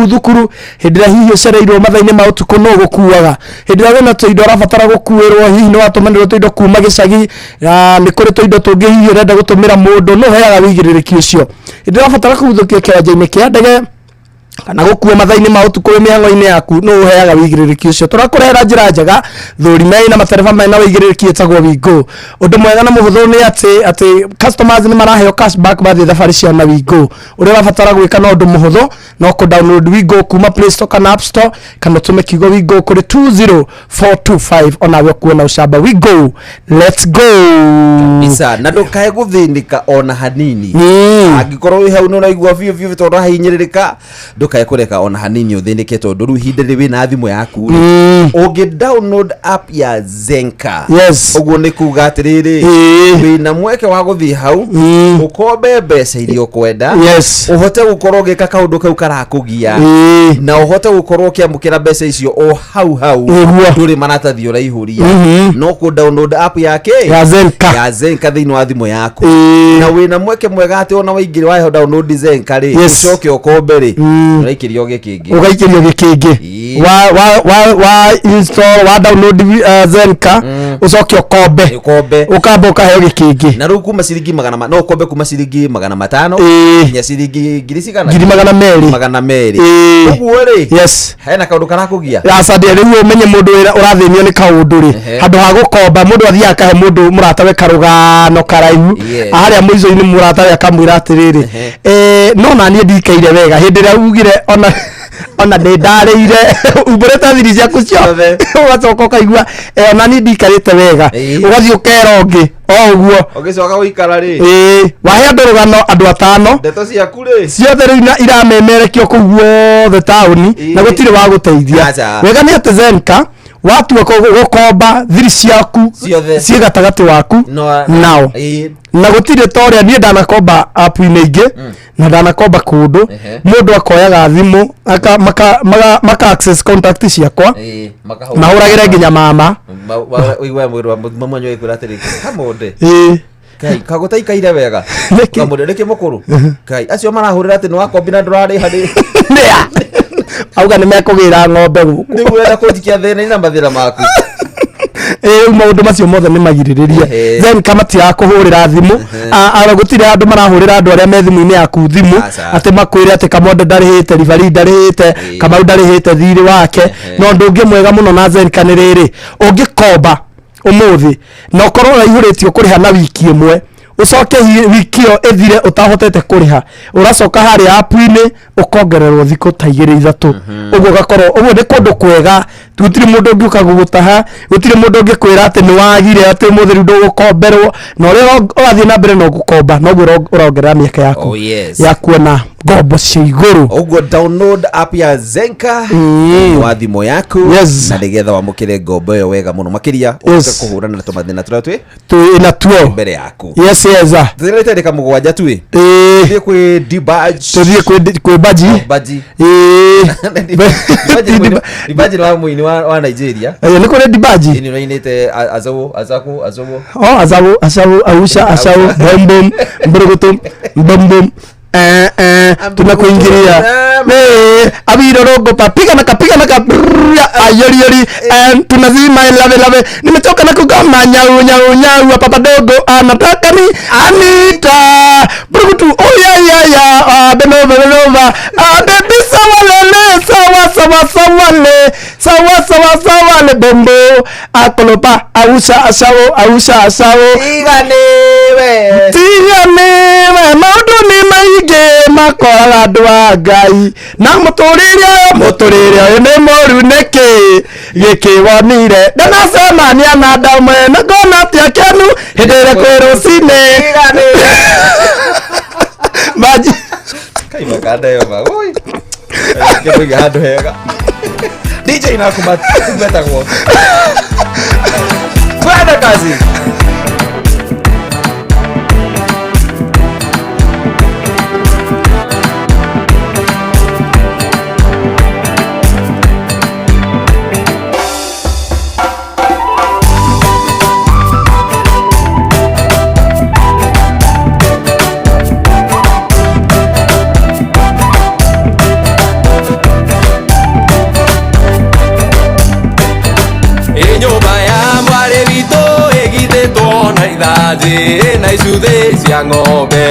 kuu thukuru hindira hihi ucereirwo mathaini ma utuku no gukuaga hindira wena tuindo rabatara gukuirwo hihi no watumanirwo tuindo kuma gicagi ni kuri tuindo tungi hihi urenda gutumira mundu no heaga wigiririki ucio hindira rabatara kuthukio kiwanja-ini kia ndege kana gukua mathaini ma utuku mihango-ini yaku no uheaga wigiririki ucio turakurehera njira njega thũrimei na matereba mena wigiririki etagwo Wingo undu mwega na muhuthu ni ati customers ni maraheo cashback bathi thabari cia na Wingo uria rabatara gwika na undu muhuthu no ku download Wingo kuma Play Store kana App Store kana tume kigo Wingo kuri 20425 ona we kuona ucamba Wingo let's go isa na ndukae guthindika ona hanini angikorwo wi hau no raigua biu tondu rahinyirika ndukae kureka ona hanini uthindike tondu ru hindire wi na thimu yaku ungi download app ya Zenka uguo ni kuga atiriri wi na mweke wa guthi hau ukombe mbeca irio kwenda uhote gukorwo gika kaundu kau karakugia na uhote gukorwo kiamukira mbeca icio o hau nduri maratathi uraihuria no ku download app yake ya Zenka thiini wa thimu yaku na wi na mweke mwega ati ona waingire wa download Zenka ri ucoke ukombe ri uraikirio gikingi wa install wa download Zenka ucoke ukombe ukamba ukaheo gikingi na ru kuma ciringi magana no ukombe kuma ciringi 500 nya ciringi ngiri magana meri uguo ri hena kaundu karakugia asante riu umenye mundu urathinio ni kaundu ri handu ha gukomba mundu athia akahe mundu muratawe karugano karaihu haria muizo-ini muratawe akamwira atiriri no na nie ndikaire wega hindi ria ugire ona ndarĩire umbureta thiri ciaku ciothe ugacoka ukaigua ona ni ndikarĩte wega ugathi ukera ũngĩ o ũguo ũgĩcoka gũikara rĩ wahe andũ rũgano andũ atano ndeto ciaku rĩ ciothe rĩu iramemerekio kũu guothe taũni na gũtirĩ wa gũteithia wega nĩ atĩ Zenka watua gukomba thiri ciaku ciĩ gatagatĩ waku nao na gũtirĩ toria niĩ ndanakomba app-inĩ ingĩ na ndanakomba kũndũ mũndũ akoyaga thimũ maka access contact ciakwa mahũragĩre nginya mama wĩigua mama nyoe kũratĩrĩ kamonde kai kagutaikaire wega kamonde nĩ kĩmũkũrũ kai acio marahũrĩra atĩ nĩ wakombi na ndũrarĩ harĩ auga nĩ mekũgĩra ng'ombe gũkũ nĩ ũrenda kũnjikia thĩna na mathĩna maku maundu macio mothe ni magiriririe Zenka matira kuhurira thimu gutire andu marahurira andu aria me thimu-ini yaku thimu ati makwire ati Kamonde ndarihite Rivari ndarihite Kamau ndarihite thiri wake no ndungi mwega muno na Zenka ni riri ungikomba umuthi na ukorwo uraihũrĩtio kuriha na wiki imwe ucoke wiki yo ethire utahotete kuriha uracoka hari app-ini ukongererwo thikũ ta 2-3 uguo gakorwo uguo ni kundu kwega gutiri mundu ungiuka gugutaha gutiri mundu ungikwira ati ni wagire ati muthiri ndugukomberwo na uria urathie na mbere no gukomba no guo urongerera miaka yaku ya kuona ngombo cia iguru uguo download app ya Zenka wa thimo yaku na nigetha wamukire ngombo yo wega muno makiria uke kuhurana na tumathina turia na tuo mbere yaku thirete ndika mugwanja tu thie kwi dibaj thie kwi baji dibaj wa muini wa Nigeria ni kuri dibaji ni unainite azabu ausha bombom mburugutum bombom tunakuingiria abiro rogo papiga na ayori tunazima lave nimetoka na kugama nyau papa dogo anataka ni Anita burugutu ya benova baby sawa le bombo akolopa ausha tigane maundu ni maige makoraga andu a Ngai na muturire ni moru niki gikiwonire ndanacemania na ndamwe na ngona atia kenu hindi ĩrĩa kwĩ rũcinĩ maji kai makanda yo ma oi kipiga handu hega DJ na kumata kwa kwenda kazi. ngaji na icuthe cia ng'ombe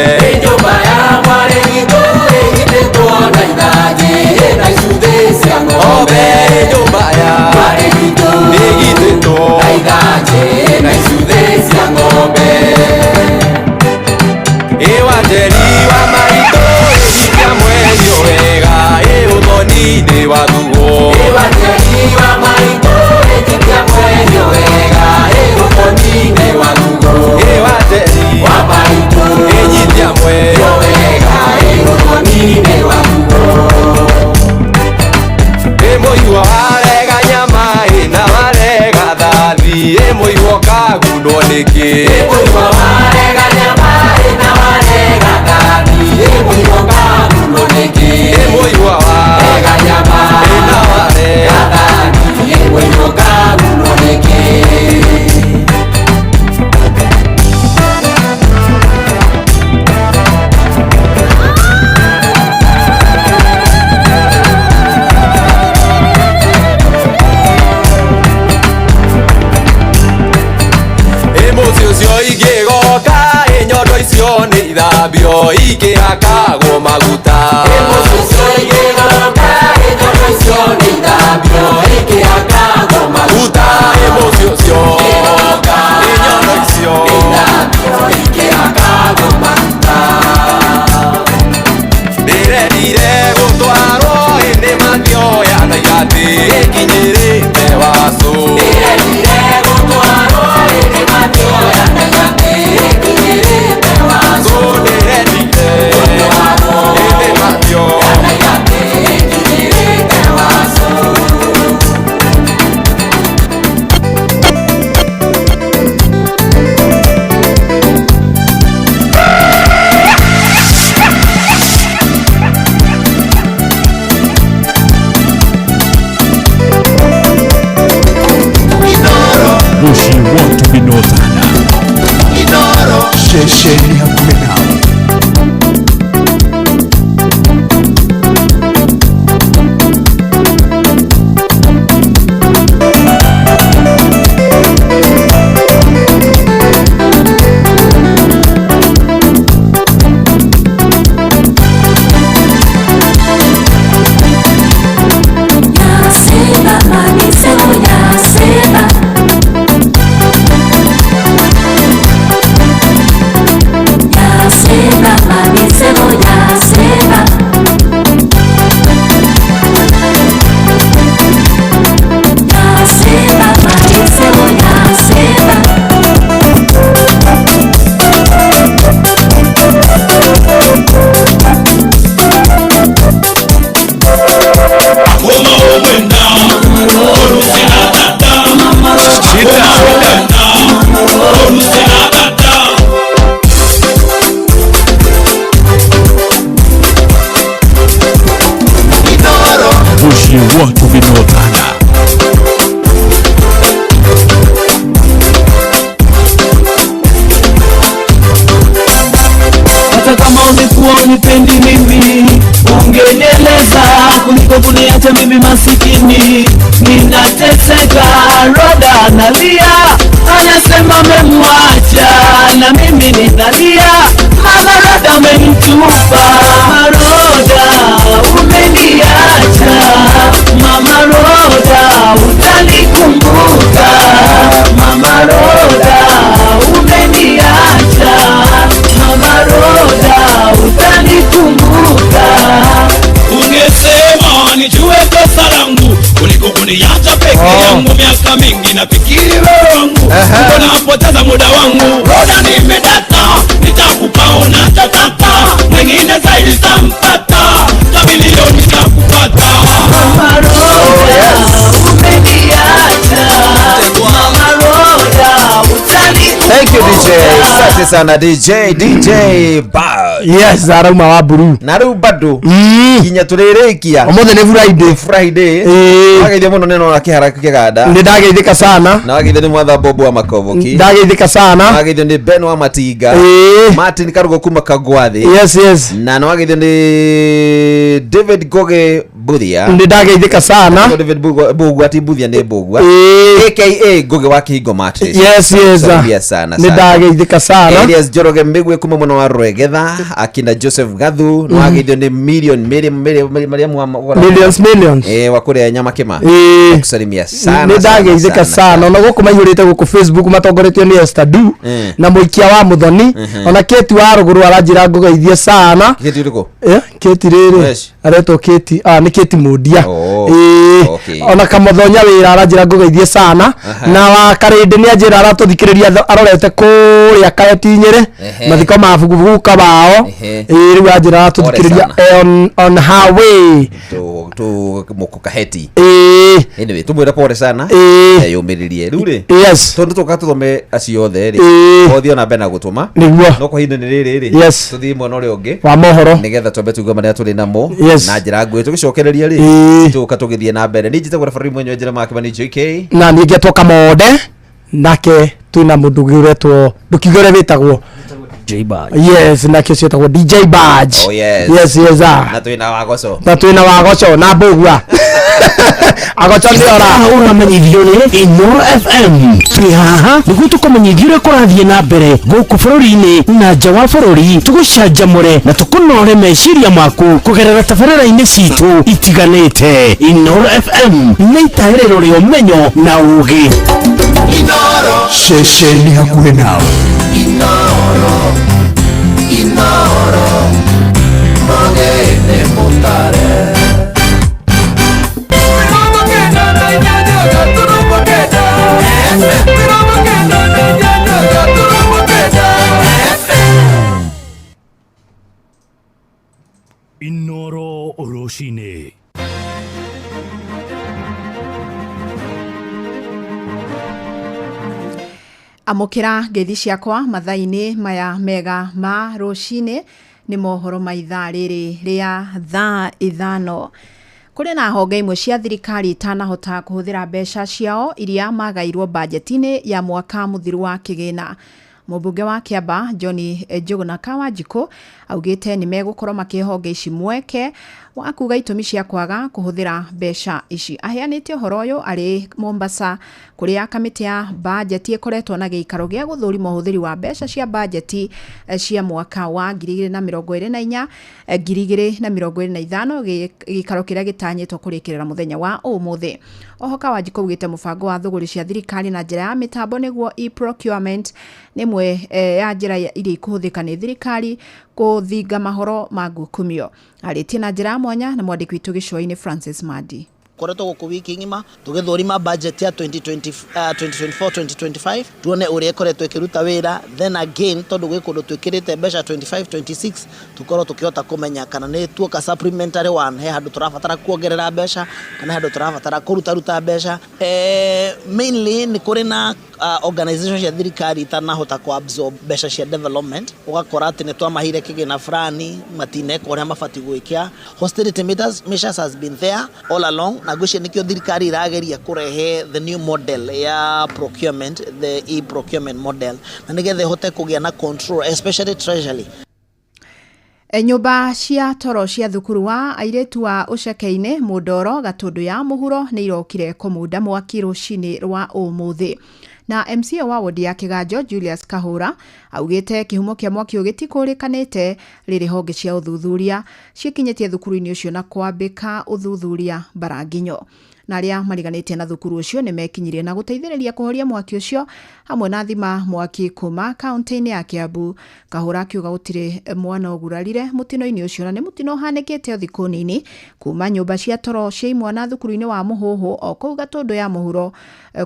nyumba ya mwari witũ ĩnyitĩtwo na ithanjĩ na icuthe cia ng'ombe nyumba ya mwari witũ ĩnyitĩtwo na ithanjĩ na icuthe cia ng'ombe Ewateri wa maitũ ĩnyitia mwenyo wega ũthoni-inĩ wa thugo Ewateri wa maitũ ĩnyitia mwenyo wega ũthoni-inĩ wa thugo Ewateri wa maitũ ĩnyitia mwenyo wega ũthoni-inĩ wa thugo Mũigua warega nyama na warega thathi mũigua kagundwo nĩkĩ Mũigua warega nyama na warega thathi mũigua kagundwo nĩkĩ Mũigua warega nyama na warega thathi mũigua kagundwo nĩkĩ Ingĩgoka nyondo icio nĩ ithambio ikĩhakagwo maguta Mũcicio ingĩgoka nyondo icio nĩ ithambio ikĩhakagwo maguta Mũcicio ingĩgoka nyondo icio nĩ ithambio ikĩhakagwo maguta Ndĩrendire gũtwarwo nĩ mathioya na igatĩ ĩkinyĩrĩte wacu Ndĩrendire gũtwarwo nĩ mathioya na igatĩ ĩkinyĩrĩte wacu Ndĩrendire gũtwarwo nĩ mathioya na igatĩ ĩkinyĩrĩte wacu Bushi want to be Northana Shesheni hakuna Bushi want to be Northana Hata kama ulikuwa unipendi mimi ungenieleza kuliko kuniacha mimi masikini ninateseka Roda analia anasema memwacha na mimi ninalia Mama Roda umenitupa Roda umeniacha Mama Roda utanikumbuka Mama Roda umeniacha Mama Roda utanikumbuka Ungesema nijue kosa langu kuliko kuniacha peke yangu miaka mingi nafikiri wewe wangu Mbona napoteza muda wangu Roda nimedata nitakupa unachotaka mwingine zaidi tampata Kabilioni nitakupata Mama Roda umeniacha Mama Roda utanikumbuka Thank you DJ. Asante sana DJ Bash. Yes, arauma wa buru. Na riu bado kinya turirikia. Omothe ni Friday. Wageithia muno neno na kiharaka kiganda. Ndageithika sana. Na wageithia ni mwatha Bobo wa Makoboki. Ndageithika sana. Wageithia ni Ben wa Matinga. Martin Karugo kuma Kagwathi. Yes. Na wageithia ni David Goge Buthia. Ndageithika sana. David Bugwa ti Buthia ni Bugwa. AKA Goge wa Kihingo Matrix. Yes. Sana. Ndageithika sana. Elias Joroge Mbigwe kuma muno wa Rwegetha, akina Joseph Gathu, no wageithio ni millions. Wakure nyama kima. Kusalimia sana. Ndageithika sana. Ona guku maihurite guku Facebook matongoretio ni Esther Du na muikia wa Muthoni. Ona Keti wa Ruguru arajira ngugeithie sana. Keti uriko? Keti riri. Aretwo Keti, ni Keti Mudia. Ona Kamothonya wira arajira ngugeithie sana. Na wa Karinde ni ajira aratuthikiriria arorete kuria Kayeti Nyeri. Mathiko mabugu kabao. Riu ajira aratuthikiriria on highway. To Mukukaheti. Anyway, tumwira pore sana. Yumiririe riu ri. Yes. Tondu tukatuthome aciothe ri. Othio na bena gutuma. No kwa hinde ni riri ri. Yes. Tuthii mwana uri ungi. Wa mohoro. Nigetha twambe tuigwe maria turi namo. Na njira ngui tugicokereria ri. Tukatugithie na mbere. Ni njite gura mwenye njira make bani JK. Na ningetoka mode nake twina mundu giretwo ndukigore bitagwo DJ Badge. Yes, nake cietagwo DJ Badge. Oh yes. Yes. Na twina wagoco na Bugwa. Agoco ni ora uramenyithio ni Inoro FM. Haha niguo tukomenyithio kurathie na mbere guku bururi-ini na nja wa bururi, tugucanjamure na tukunore meciria maku kugerera tabarĩra-inĩ citu itiganĩte. Inoro FM nĩ itaĩrĩro rĩa ũmenyo na ũũgĩ. Inoro ceceni hakuhĩ nawe. Inoro Mogene Mutare. Inoro Oroshine. Amukira ngeithi ciakwa mathaini maya mega ma rucine ni mohoro ma ithaa riri ria thaa ithano. Kuri na honge imwe cia thirikari itanahota kuhuthira mbeca ciao iria magairwo budgetini ya mwaka muthiru wa kigina. Mubunge wa Kiamba John Njuguna Kawanjiku augite ni megukorwo makihonge ici mweke wa kuga itumi cia kwaga kuhuthira mbeca ici. Aheanite uhoro uyu ari Mombasa kuria kamiti ya budget ikoretwo na giikaro gia guthurima uhuthiri wa mbeca cia budget cia mwaka wa 2024 2025 giikaro kiria gitanyitwo kurikirira muthenya wa umuthi. Oho Kawanjiku augite mubango wa thuguri cia thirikari na njira ya mitambo niguo e-procurement nimwe ya njira iria ikuhuthika ni thirikari kuthinga mahoro ma ngukumio. Aritie na njira mwanya na mwandiki witu gicua-ini Francis Madi. Koreto guku wiki ngima tugithurima budget ya 2024-2025 tuone uria ikoretwo ikiruta wira, then again tondu gwi kundu twikirite mbeca 25-26 tukorwo tukihota kumenya kana ni tuoka supplementary one he handu turabatara kuongerera mbeca kana handu turabatara kuruta mbeca. Mainly ni kuri na organizations cia thirikari itanahota ku absorb mbeca cia development, ugakora ati ni twamahire kigina fulani matineka uria mabati gwikia. Austerity measures has been there all along, na gwicia nikio thirikari irageria kurehe the new model ya procurement, the e-procurement model, na nigetha hote kugia na control especially treasury. Nyumba cia toro cia thukuru wa airetu wa Uceke-ini Mundoro Gatundu ya muhuro ni irokire kumunda mwaki rucini rwa umuthi. Na MCA wa wodi ya Kiganjo Julius Kahura augite kihumo kia mwaki ugitikurikanite riri honge cia uthuthuria cikinyetie thukuru-ini ucio na kwambika uthuthuria Baranginyo. Na aria mariganite na thukuru ucio ni mekinyirie na guteithiriria kuhoria mwaki ucio hamwe na thima mwaki kuma kaunti-ini ya Kiambu. Kahura akiuga gutire mwana ogurarire mutino-ini ucio na ni mutino hanikite thiku nini kuma nyumba cia toro cia imwana thukuru-ini wa Muhuhu o kuu Gatundu ya muhuro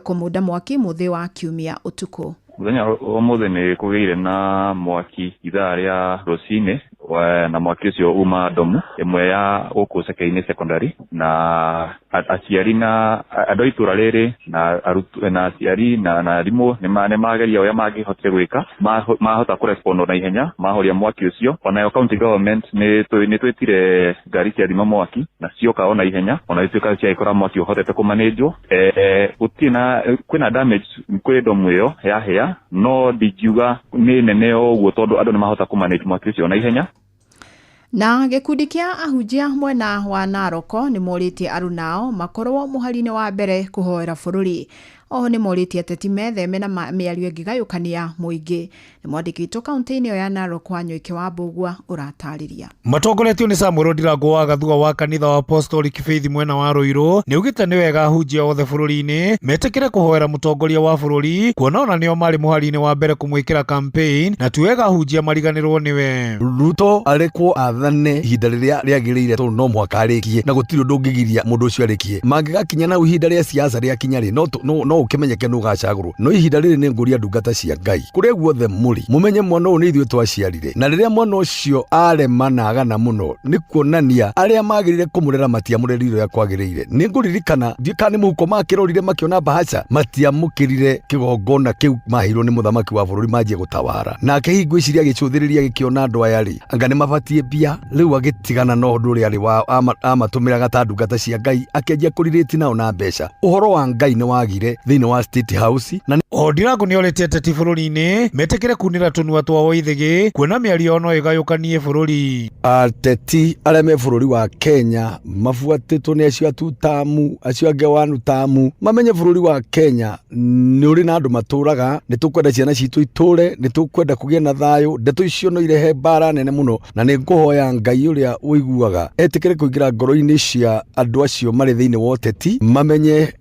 kumunda mwaki muthi wa kiumia utuku. Muthenya umuthi ni kugeire na mwaki ithaa ria rucini na mwaki ucio uma Domu imwe ya guku Cekei-ini secondary na aciari na andu itura riri na arutu na aciari na arimu ni mageria uria mangihotire gwika mahota kurespond na ihenya mahoria mwaki ucio. Onayo county government ni twetire ngari cia thima mwaki na cioka ona ihenya ona ituika cia ikora mwaki uhotete kumanage gutina kwina damage kwi Domu iyo ya no ndigiuga ni nene uguo tondu andu ni mahota kumanage mwaki ucio na ihenya. Na gikundi kia ahunjia mwena wa Naroko ni moritie arunao makorwo muharine wa mbere kuhoera bururi. Oho ni moritie ateti metheme na miario ngigayukania muingi. Ni mwandikitwo kaunti-ini ya Naroko Wanyoike wa Mbugua uratariria. Matongoretio ni Samuel Ndirango wa Gathuga wa kanitha wa Apostolic Faith mwena wa Ruiru ni ugite ni wega ahunjia othe bururi-ini metekire kuhoera mutongoria wa bururi kuona ona nio mari muharine wa mbere kumwikira campaign na tuwega ahunjia mariganirwo niwe. Ruto arekwo athane ihinda riria riagirire tondu no mwaka arikie na gutiri ndungigiria mundu ucio arikie mangigakinya na ihinda ria siasa riakinya ri no ukimenyeke no gacagurwo no ihinda riri ni nguria ndungata cia Ngai kuria guothe muri mumenye mwana uyu ni ithuĩ twaciarire na riria mwana ucio aremana agana muno ni kuonania aria magirire kumurera matiamurerire ya kwagirire ni nguririkana ndikani muhuko makirorire makiona bahaca matiamukirire kigongona kiu mahirwo ni muthamaki wa bururi manjie gutawara na kehingo iciria gicuthiriria gikiona andu aya ri anga ni mabatie bia riu agitigana no undu uri ari wa amatumira gatandungata cia Ngai akenjia kuririti nao na mbeca uhoro wa Ngai ni wagire thiini wa State House na Ndirango ni oletie ateti bururi-ini metekire kunira tunua twao ithigi kuona miario no igayukanie bururi. Ateti aria me bururi wa Kenya mafuatitwo ni acio atutamu acio ange wanu tamu mamenye bururi wa Kenya ni uri na andu maturaga ni tukwenda ciana citu iture ni tukwenda kugia na thayo ndeto icio no irehe bara nene muno na ni nguhoya Ngai uria uiguaga etikire kuingira ngoro-ini cia andu acio mari thiini wa uteti mamenye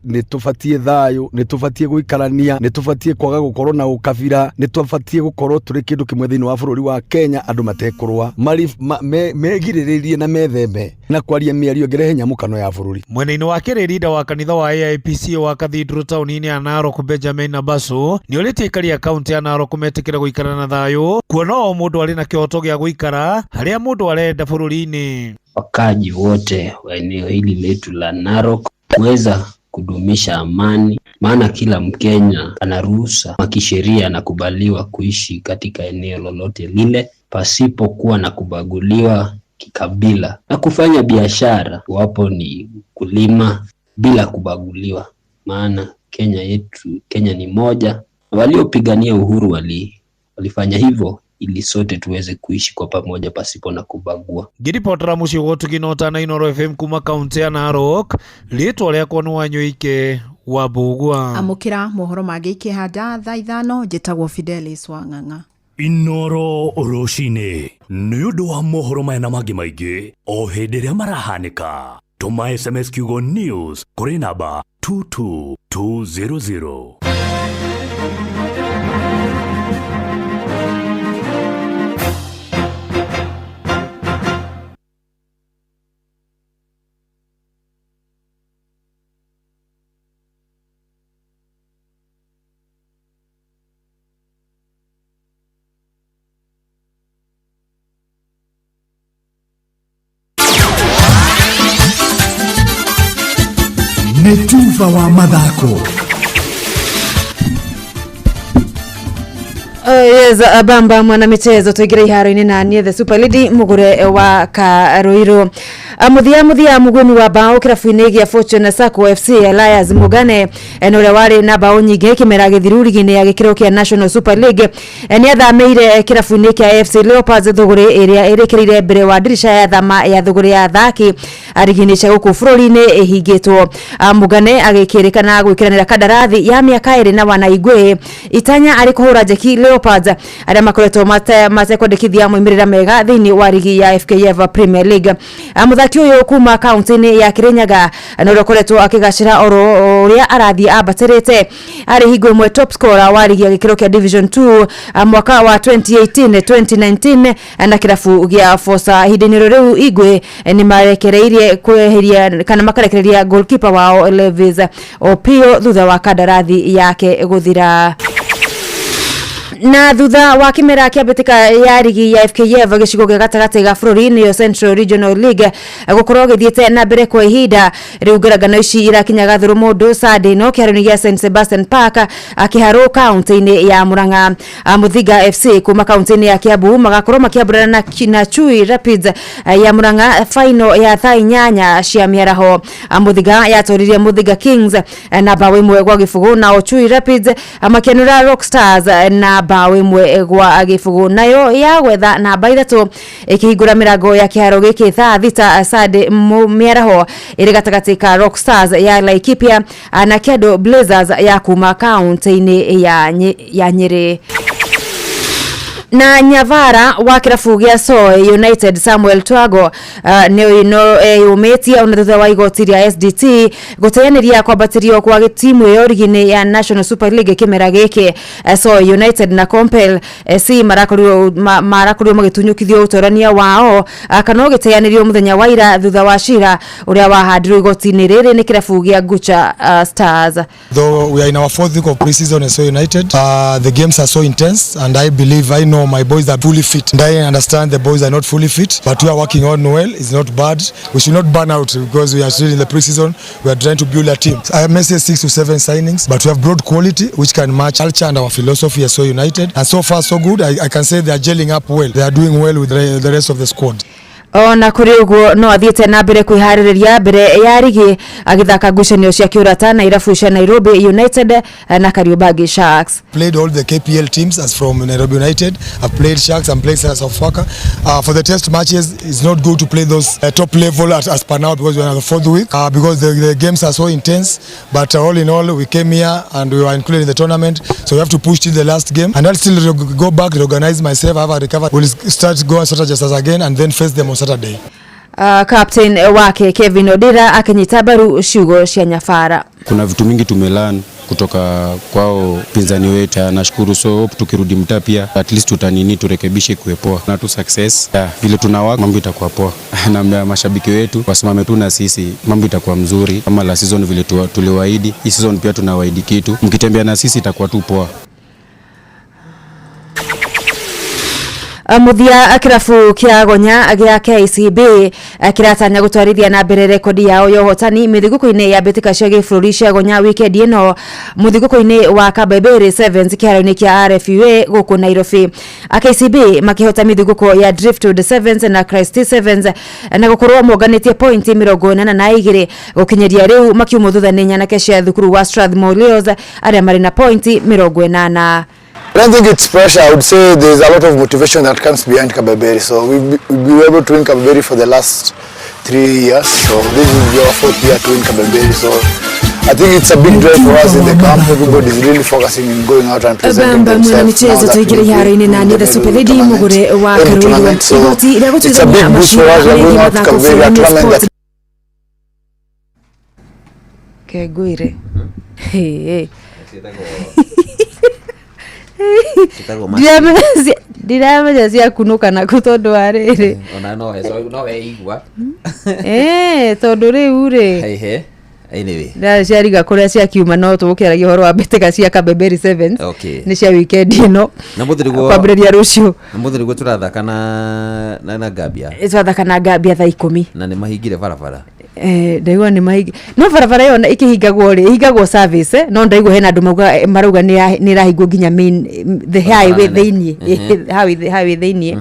ni tufatie thayo ni tufatie guikarania ni tufatie kwaga gukorwo na ukabira ni tufatie gukorwo turi kindu kimwe thiini wa bururi wa Kenya andu matekurwa mari megiriririe na metheme na kwaria miario ngerehe nyamukano ya bururi. Mwena-ini wa kirida wa kanitha wa AIPC wa Cathedral town-ini ya Narok Benjamin Nabaso ni ulitie ikari ya kaunti ya Narok metikira guikara na thayo kuona o mundu ari na kihoto gia guikara haria mundu arenda bururi-ini. Wakaji wote wa eneo hili letu la Narok kuweza kudumisha amani, maana kila Mkenya ana ruhusa wa kisheria na kubaliwa kuishi katika eneo lolote lile pasipo kuwa na kubaguliwa kikabila na kufanya biashara wapo ni kulima bila kubaguliwa, maana Kenya ni moja. Waliopigania uhuru walifanya hivyo ili sote tuweze kuishi kwa pamoja pasipo na kubagua. Ngiripotera mucio gotu ginota na Inoro FM kuma kaunti ya Narok ritwa riakwa ni Wanyoike wa Mbugua. Amukira mohoro mangĩ ikĩhanda thaa 5 njĩtagwo Fidelis Wang'ang'a. Inoro Roshine nĩ ũndũ wa mohoro maya na mangĩ maingĩ o hĩndĩ ĩrĩa marahanĩka. Tuma SMS kiugo news kũrĩ namba 22200. Netuva wa mathako. Yes, bamba mwana michezo tuigire iharo-ini na nie the Super Lady mugure wa Karuiru. Muthia muguni wa bao kirabu-ini gia Fortune Sacco FC Elias Mugane enore wari na bao nyingi kimera githiruri-ini ya gikiro kia National Super League ni athameire kirabu-ini kia FC Leopards thuguri iria irekereire mbere wa dirisha ya thama ya thuguri ya thaki arigini cha guku bururi-ini ihingitwo. Mugane agikirikana gwikiranira kadarathi ya miaka 2 na Wanaigwe itanya ari kuhura jeki Leopards aria makoretwo matekwandikithia moimirira mega thiini wa ligi ya FKF Premier League. Muthaki uyu kuma kaunti-ini ya Kirinyaga no rokoretwo akigacira oro uria arathie abatirite ari hingo imwe top scorer wa ligi ya gikiro kia Division 2 mwaka wa 2018-2019 na kirabu gia Forza hindini riu Igwe ni marekereirie kweheria kana makarekereria goalkeeper wao Levis Opio thutha wa kadarathi yake guthira. Na thutha wa kimera kia betika ya rigi ya FKF gicigo gya gatagati ga bururi ni Central Regional League gukorwo githiete na mbere kwa ihinda riu ngaragano ici irakinya gathuru mundu Sunday no kiaroni gya St Sebastian Park akiharo county-ini ya Murang'a. Muthiga FC kuma county-ini ya Kiambu magakorwo makiamburana na Chui Rapids ya Murang'a final ya thaa 8 cia miaraho. Muthiga yatoririe Muthiga Kings na bawe mwe gwa gifugu na Chui Rapids makianura Rock Stars na bawe mwe gwa gifugu nayo ya gwetha na baithatu ikihingura mirango ya kiharo giki thaa thita Sunday miaraho iri gatagati ka Rock Stars ya Laikipia na Kedo Blazers ya kuma county-ini ya Nyeri. Na Nyavara wa kirafu gya Soy United Samuel Twago umetia thutha wa igoti ria SDT guteaniria kwa batirio kwa timu ya origine ya National Super League kimera giki. Soy United na Compel si marakorio magitunyukithio utorania wao kana giteanirio muthenya wa ira thutha wa shira uria wahandirwo igoti-ini riri ni kirafu gya Gucha Stars. Though we are in our fourth week of pre-season at Soy United, the games are so intense and I know my boys are fully fit. And I understand the boys are not fully fit, but we are working on well. It's not bad. We should not burn out because we are still in the pre-season. We are trying to build a team. I may say 6 to 7 signings, but we have broad quality which can match culture and our philosophy as So United. And so far so good. I can say they are gelling up well. They are doing well with the rest of the squad. Ona kuri uguo no athiete na mbere kwihariria mbere ya rigi agithaka ngucanio cia kiurata na irabu cia Nairobi United na Kariobangi Sharks. Played all the KPL teams as from Nairobi United. I've played Sharks and played Sofapaka. For the test matches, it's not good to play those top level as per now because we are in the fourth week because the games are so intense. But all in all, we came here and we were included in the tournament, so we have to push till the last game. And I'll still go back, reorganize myself, have a recover. We'll start going strategies again and then face them on Saturday. Captain wake Kevin Odira akinyita baru shugo cia Nyafara. Kuna vitu mingi tumelan kutoka kwao pinzani wetu, nashukuru. So hope tukirudi mtaa pia at least tutanini turekebishe kuepoa na tu success vile tunawaka mambo itakuwa poa na mashabiki wetu wasimame tu na sisi, mambo itakuwa mzuri kama la season vile tuliwaahidi. Hii season pia tunawaahidi kitu, mkitembea na sisi itakuwa tu poa. Muthia akirafu kia Gonya gya KCB kiratanya gutwarithia na mbere rekodi yao ya hotani mithiguko-ini ya betika cia gibũrũri cia Gonya weekend ino muthiguko-ini wa Kabeberi Sevens kiaro-ini kia RFUA guku Nairobi. KCB makihota mithiguko ya Driftwood Sevens na Christ Sevens na gukorwo monganitie point 42 gukinyeria riu makiumo thutha-ini na cia thukuru wa Strathmore Leos aria mari na point 80. I don't think it's pressure. I would say there's a lot of motivation that comes behind Kabeberi. So we've been able to win Kabeberi for the last 3 years. So this will be our 4th year to win Kabeberi. So I think it's a big drive for us in the camp. Everybody is really focusing on going out and presenting themselves. So it's a big boost for us. We're going out to Kabeberi, a tournament that Keguire. Hey. Ndiramenya cia kunuka na kutondu wa riri ona no weigua tondu riu ri anyway da ciariga kuria cia kiuma no tukiragia horo wa beteka cia Kabeberi Sevens ni cia weekend ino na muthiriguo kwambiriria rucio na muthiriguo turathaka na Gambia turathaka na Gambia thaa 10 na ni mahingire barabara ndaigua ni mahingi no barabara yo ikihingagwo ri ihingagwo service no ndaigua hena andu marauga ni rahingwo nginya main the highway thini highway thini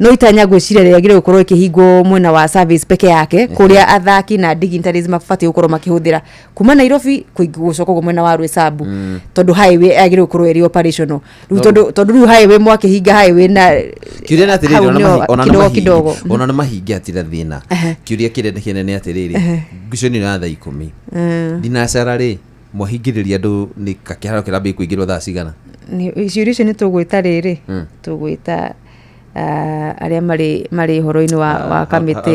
no itanya gwiciria riagire gukorwo ikihingwo mwena wa service peke yake kuria athaki na dignitaries mabati gukorwo makihuthira kuma Nairobi gucoka mwena wa Rwesabu tondu highway agire gukorwo eri operational tondu highway mwakihinga highway na kiuria atiriri ona na mahingi atira thina kiuria kinene atiriri nguconi na thaa 10 dinashara ri mwahingiriria andu ni kakiharo kirambi kuingirwo thaa cigana ni ciuria ni tugwita riri tugwita aria mari horo-ini wa kamiti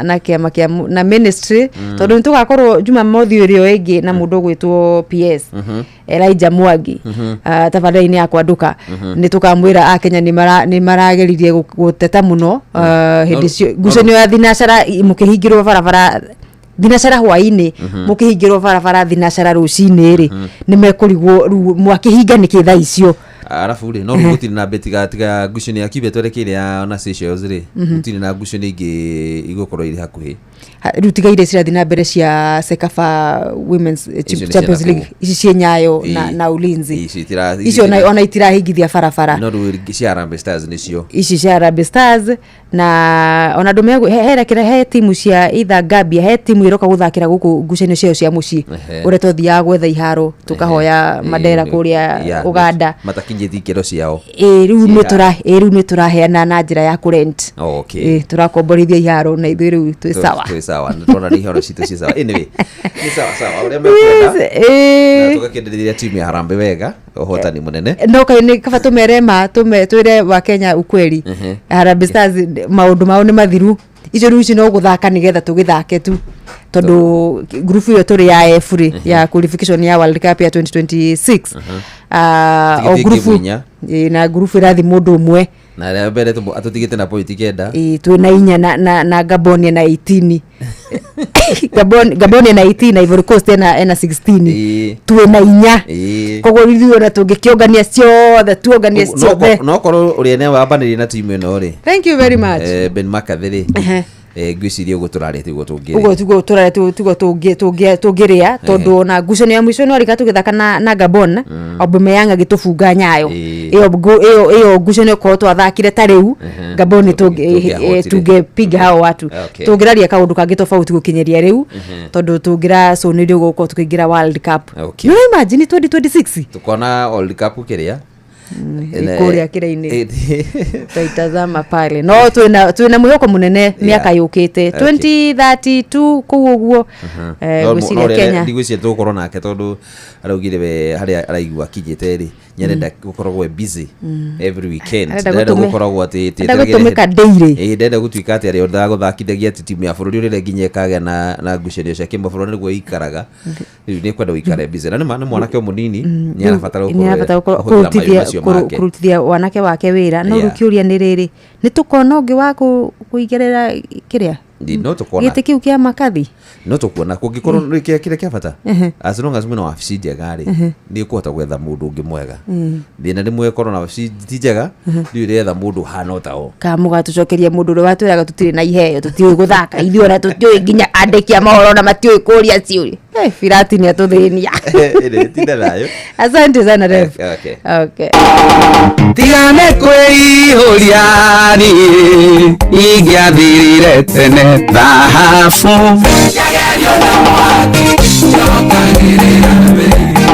na kiama kia na ministry tondu nitugakorwo juma mothi urio ingi na mundu gwitwo PS Elijah Mwangi tafadhali ya kwanduka nitukamwira akenya ni marageririe guteta muno hindi ngucanio ya thinashara mukihingirwo barabara thinashara hwaini mukihingirwo barabara thinashara rucini ri ni mekurigwo mwakihinga ni kitha icio Arafu ri no gutiri na betiga tiga ngucio ya kibe twerekire ya ona Seychelles ri gutiri na ngucio ingi igukoro iri hakuhi rutigaire cirathi na mbere cia Sekafa Women's Champions League ici cie Nyayo na Ulinzi icio ona itirahingithia barabara no cia Harambee Stars nicio ici cia Harambee Stars na ona ndume he timu cia itha Gambia he timu iroka guthakira guku ngucanio cio cia muci ureto thia gwetha iharo tukahoya Mandera kuria Uganda matakinye thikero ciao riu ni turaheana na njira ya kurent turakomborithia iharo na ithuĩ riu twi sawa ndona ni iharo citu ci sawa anyway ni sawa uria mekwenda na tugakendereria timu ya Harambee wega uhotani munene no kaini kaba tumerema twire wa Kenya ukweli Harambee Stars maundu mao ni mathiru icio riu no guthaka nigetha tugithake tu tondu group iyo turi ya F ya qualification ya World Cup ya 2026 o group na group irathi mundu umwe na rĩa mbere atutigite na point kenda twina inya na Gabon na 18 Gabon na 18 na Ivory Coast na 16 twina inya koguo ithuĩ na tungĩkĩongania ciothe tuonganie ciothe no korwo uriene wambanĩrie na timu ĩno ri thank you very much Ben Makathiri ngwiciria ugo turarete ugo tungiria tondu na ngucanio ya mwisho no rika tugithaka na Gabon Aubameyang agitufunga Nyayo iyo ngucanio ko twathakire ta riu Gabon tungepiga hao watu tungiraria kaundu kangi tofauti gukinyeria riu tondu tungira sonirio guko tukigira World Cup you imagine 2026 tukona World Cup kiria ikuria kiraini taitazama pale no twina mwihoko munene miaka yukite 2032 kuguo gwiciria Kenya ndigwiciria tukorwo nake tondu araugire we haria araigua kijite ri nyarenda gukoragwo busy every weekend ndenda gukoragwo ati gutumika daily ndenda gutuika ati ario ndaguthakithagia timu ya bururi uri nginya kaga na ngucanio cia kimabũrũri niguo ikaraga riu ni kwenda uikare busy na ni mwanake munini ni arabatara kurutithia wanake wake wira no rukiuria ni riri ni tukona ungi wa kuigerera kiria no tukona gite kiu kia makathi no tukuona kungikorwo rikia kire kia bata as long as muna wabici njega ri ni kuhota gwetha mundu ungi mwega thina ni mwekorwo na wabici njega ni retha mundu hana tao kamuga tucokerie mundu ri watwiraga tutiri na iheo tutiwe guthaka ithuĩ na tutiwe nginya andiki amahoro na matiwe kuria ciuri Firati ni atuthinia ile tinda nayo asante sana ref okay tigane kwĩihũria ni ingĩathirire tene thahabu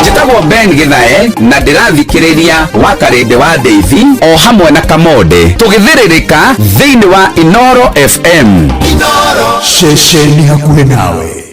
njĩtagwo Ben Githae na ndĩrathikĩrĩria Wakarĩndĩ wa Ndeithi o hamwe na Kamonde tũgĩthĩrĩrĩka thĩinĩ wa Inoro FM ceceni hakuhĩ nawe.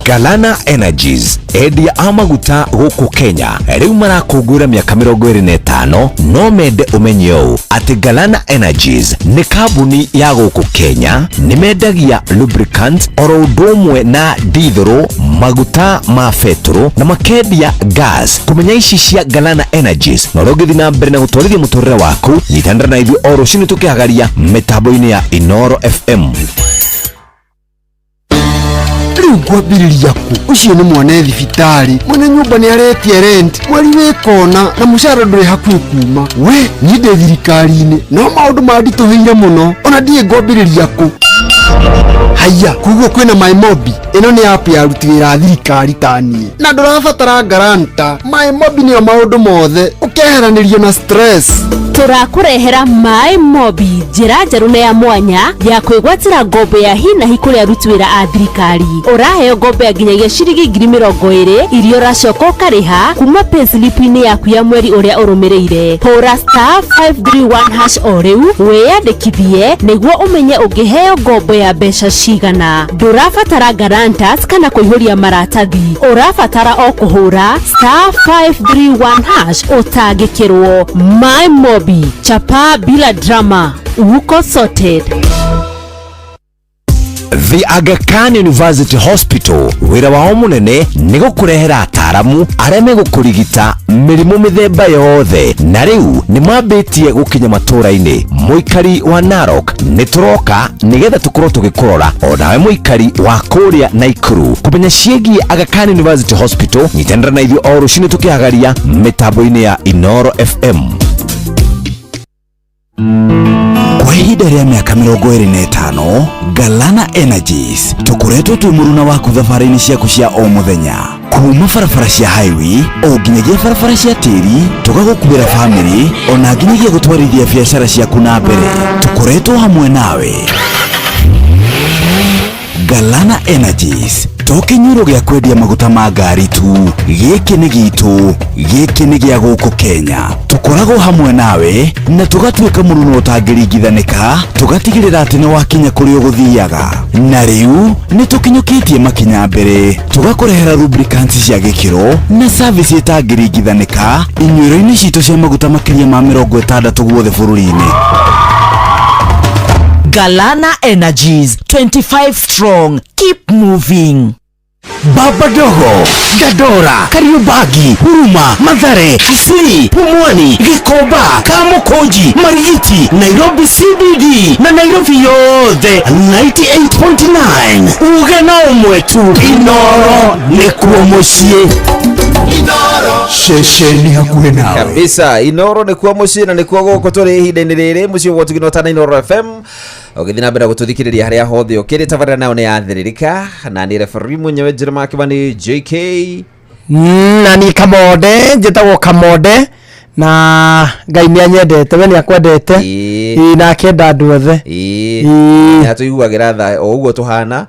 Galana Energies endia a maguta gũkũ Kenya rĩu marakũngũĩra mĩaka 25 no mende ũmenye ũũ atĩ Galana Energies nĩ kambuni ya gũkũ Kenya nĩ mendagia lubricants oro ũndũ ũmwe na diesel maguta ma petrol na makendia gas. Kũmenya ici cia Galana Energies na ũrĩa ũngĩthiĩ na mbere na gũtwarithia mũtũrĩre waku nyitanĩra na ithuĩ o rũciinĩ tũkĩhagaria mĩtambo-inĩ ya Inoro FM. Kwambiriria ku ucio ni mwana thibitari mwene nyumba ni aretie rent mweri wikona na mushara nduri hakuhi kuma we nyinde thirikari-ini no maundu mandituhire muno ona ndie ngwambiriria ku haya kuguo kwina MyMobi ino ni app ya ruti wira thirikari tanie na ndurabatara garanta MyMobi ni maundu mothe ukeheranirio na stress turakurehera MyMobi njira njeru na ya mwanya ya kwigwatira ngombo ya hina hikuria ruti wira a thirikari uraheo ngombo ya nginyagia ciringi 20,000 irio uracoka ukariha kuma payslip-ini yaku ya mweri uria urumireire hura *531# o riu wiyandikithie niguo umenye ungiheo ngombo ya mbeca cigana ndurabatara guarantors kana kuihuria maratathi urabatara o kuhura *531# utangikirwo MyMobi chapa bila drama uko sorted. The Aga Khan University Hospital wira wao munene ni gukurehera ataramu aria megũkũrigita mĩrimũ mĩthemba yothe na rĩu nĩ mwambĩtie gũkinya matũra-inĩ. Mũikari wa Narok nĩ tũroka nĩgetha tũkorwo tũgĩkũrora o nawe mũikari wa kũrĩa Naikuru kũmenya ciĩgiĩ Aga Khan University Hospital. Nyitanĩra na ithuĩ o rũcinĩ tũkĩhagaria mĩtambo-inĩ ya Inoro FM. Kwa ihinda rĩa mĩaka 25 Galana Energies tũkoretwo twĩ mũruna waku thabarĩ-inĩ ciaku cia o mũthenya, kuma barabara cia highway o nginyagia barabara cia tĩri, tũgagũkuĩra family ona nginyagia gũtwarithia biacara ciaku na mbere. Tũkoretwo hamwe nawe. Galana Energies tokinyuro gĩa kwendia maguta ma ngari tu. Gĩkĩ nĩ gitu, gĩkĩ nĩ gĩa gũkũ Kenya. Tũkoragwo hamwe nawe na tũgatuĩka mũruno ũtangĩringithanĩka, tũgatigĩrĩra atĩ nĩ wakinya kũrĩa ũgũthiaga. Na rĩu nĩ tũkinyũkĩtie makinya mbere, tũgakũrehera lubricants cia gĩkĩro na service ĩtangĩringithanĩka inyuĩro-inĩ citũ cia maguta makĩria ma 60 guothe bũrũri-inĩ. Galana Energies, 25 strong, keep moving. Baba Dogo, Dadora, Kariobagi, Huruma, Mathare, Kisii, Pumwani, Gikomba, Kamukonji, Marigiti, Nairobi CBD na Nairobi yothe 98.9. Ugena umwetu Inoro nikuo muciĩ. Inoro shesheni hakuhĩ nawe kabisa. Inoro nikuo muciĩ na nikuo gũkũ tũrĩ ihinda-inĩ rĩrĩ muciĩ gwa tũginota na Inoro FM. Ũgĩthiĩ na mbere gũtũthikĩrĩria harĩa hothe ũkĩrĩ. Tabarĩra nayo nĩ yathĩrĩrĩka na nĩ referee mwenyewe Jeremiah Kĩmani JK na ni Kamode, njĩtagwo Kamode na Ngai nĩ anyendete, we nĩ akwendete na akenda andũ othe. Na tũiguagĩra tha o ũguo tũhana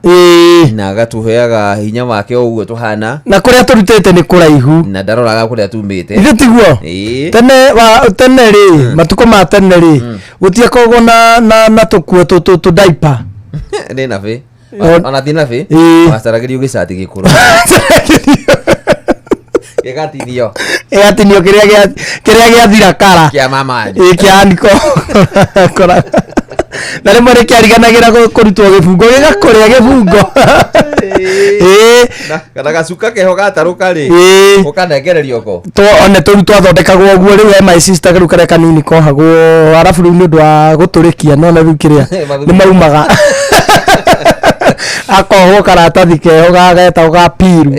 na agatuheaga hinya wake o ũguo tũhana, na kũrĩa tũrutĩte nĩ kũraihu na ndaroraga kũrĩa tumĩte. Ithe tiguo tene rĩ, matukũ ma tene rĩ gũtiakoragwo na tũkuo tũ diaper nĩ nabe ona ti nabe wasaragĩrio gĩcati gĩkũrũ Egatinio kĩrĩa gĩathira kara kĩa mama kĩa niko kora na rĩmwe nĩ kĩariganagĩra kũrutwo gĩbungo gĩgakũrĩa gĩbungo kana gacuka keho gatarũka rĩ ũkanengererio ko one tũru twathondekagwo ũguo. Rĩu my sister rĩu karĩa kanini kohagwo, arabu rĩu nĩ ũndũ wa gũtũrĩkia nona rĩu kĩrĩa nĩ maumaga akohwo karatathi keho gagetagwo ga piru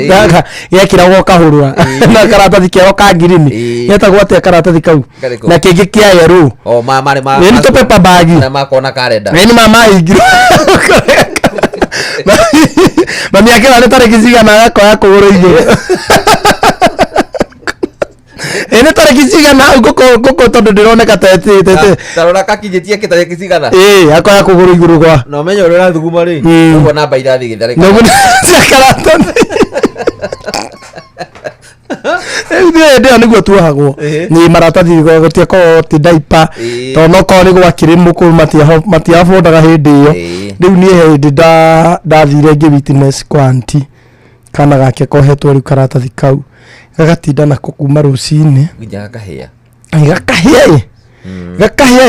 gekĩragwo kahũrũra na karatathi keho ka ngirini getagwo atĩa karatathi kau na kĩngĩ kĩa yellow nĩ tũ paper bag na makona kalenda nĩ mama ingiro mami akĩra nĩ tarĩki cigana gakoya kũgũrũ igũrũ nĩ tarĩki cigana ngũkũ tondũ ndĩroneka tete tarora kakinyĩtie tarĩki cigana akoya kũgũrũ igũrũ gwa na ũmenye ũrĩa ũrathuguma rĩ ũguo namba irathiĩ gĩtharĩka cia karatathi ndio nĩguo tuohagwo nĩ maratathi gũtiakorwo ti diaper tondũ no korwo nĩ gwakĩrĩ mũkũrũ matiafondaga hĩndĩ ĩyo. Rĩu niĩ hĩndĩ ndathire ngĩ witness kwa aunty kana gake kohetwo rĩu karatathi kau gagatinda nako kuma rũcinĩ nginya gakahĩa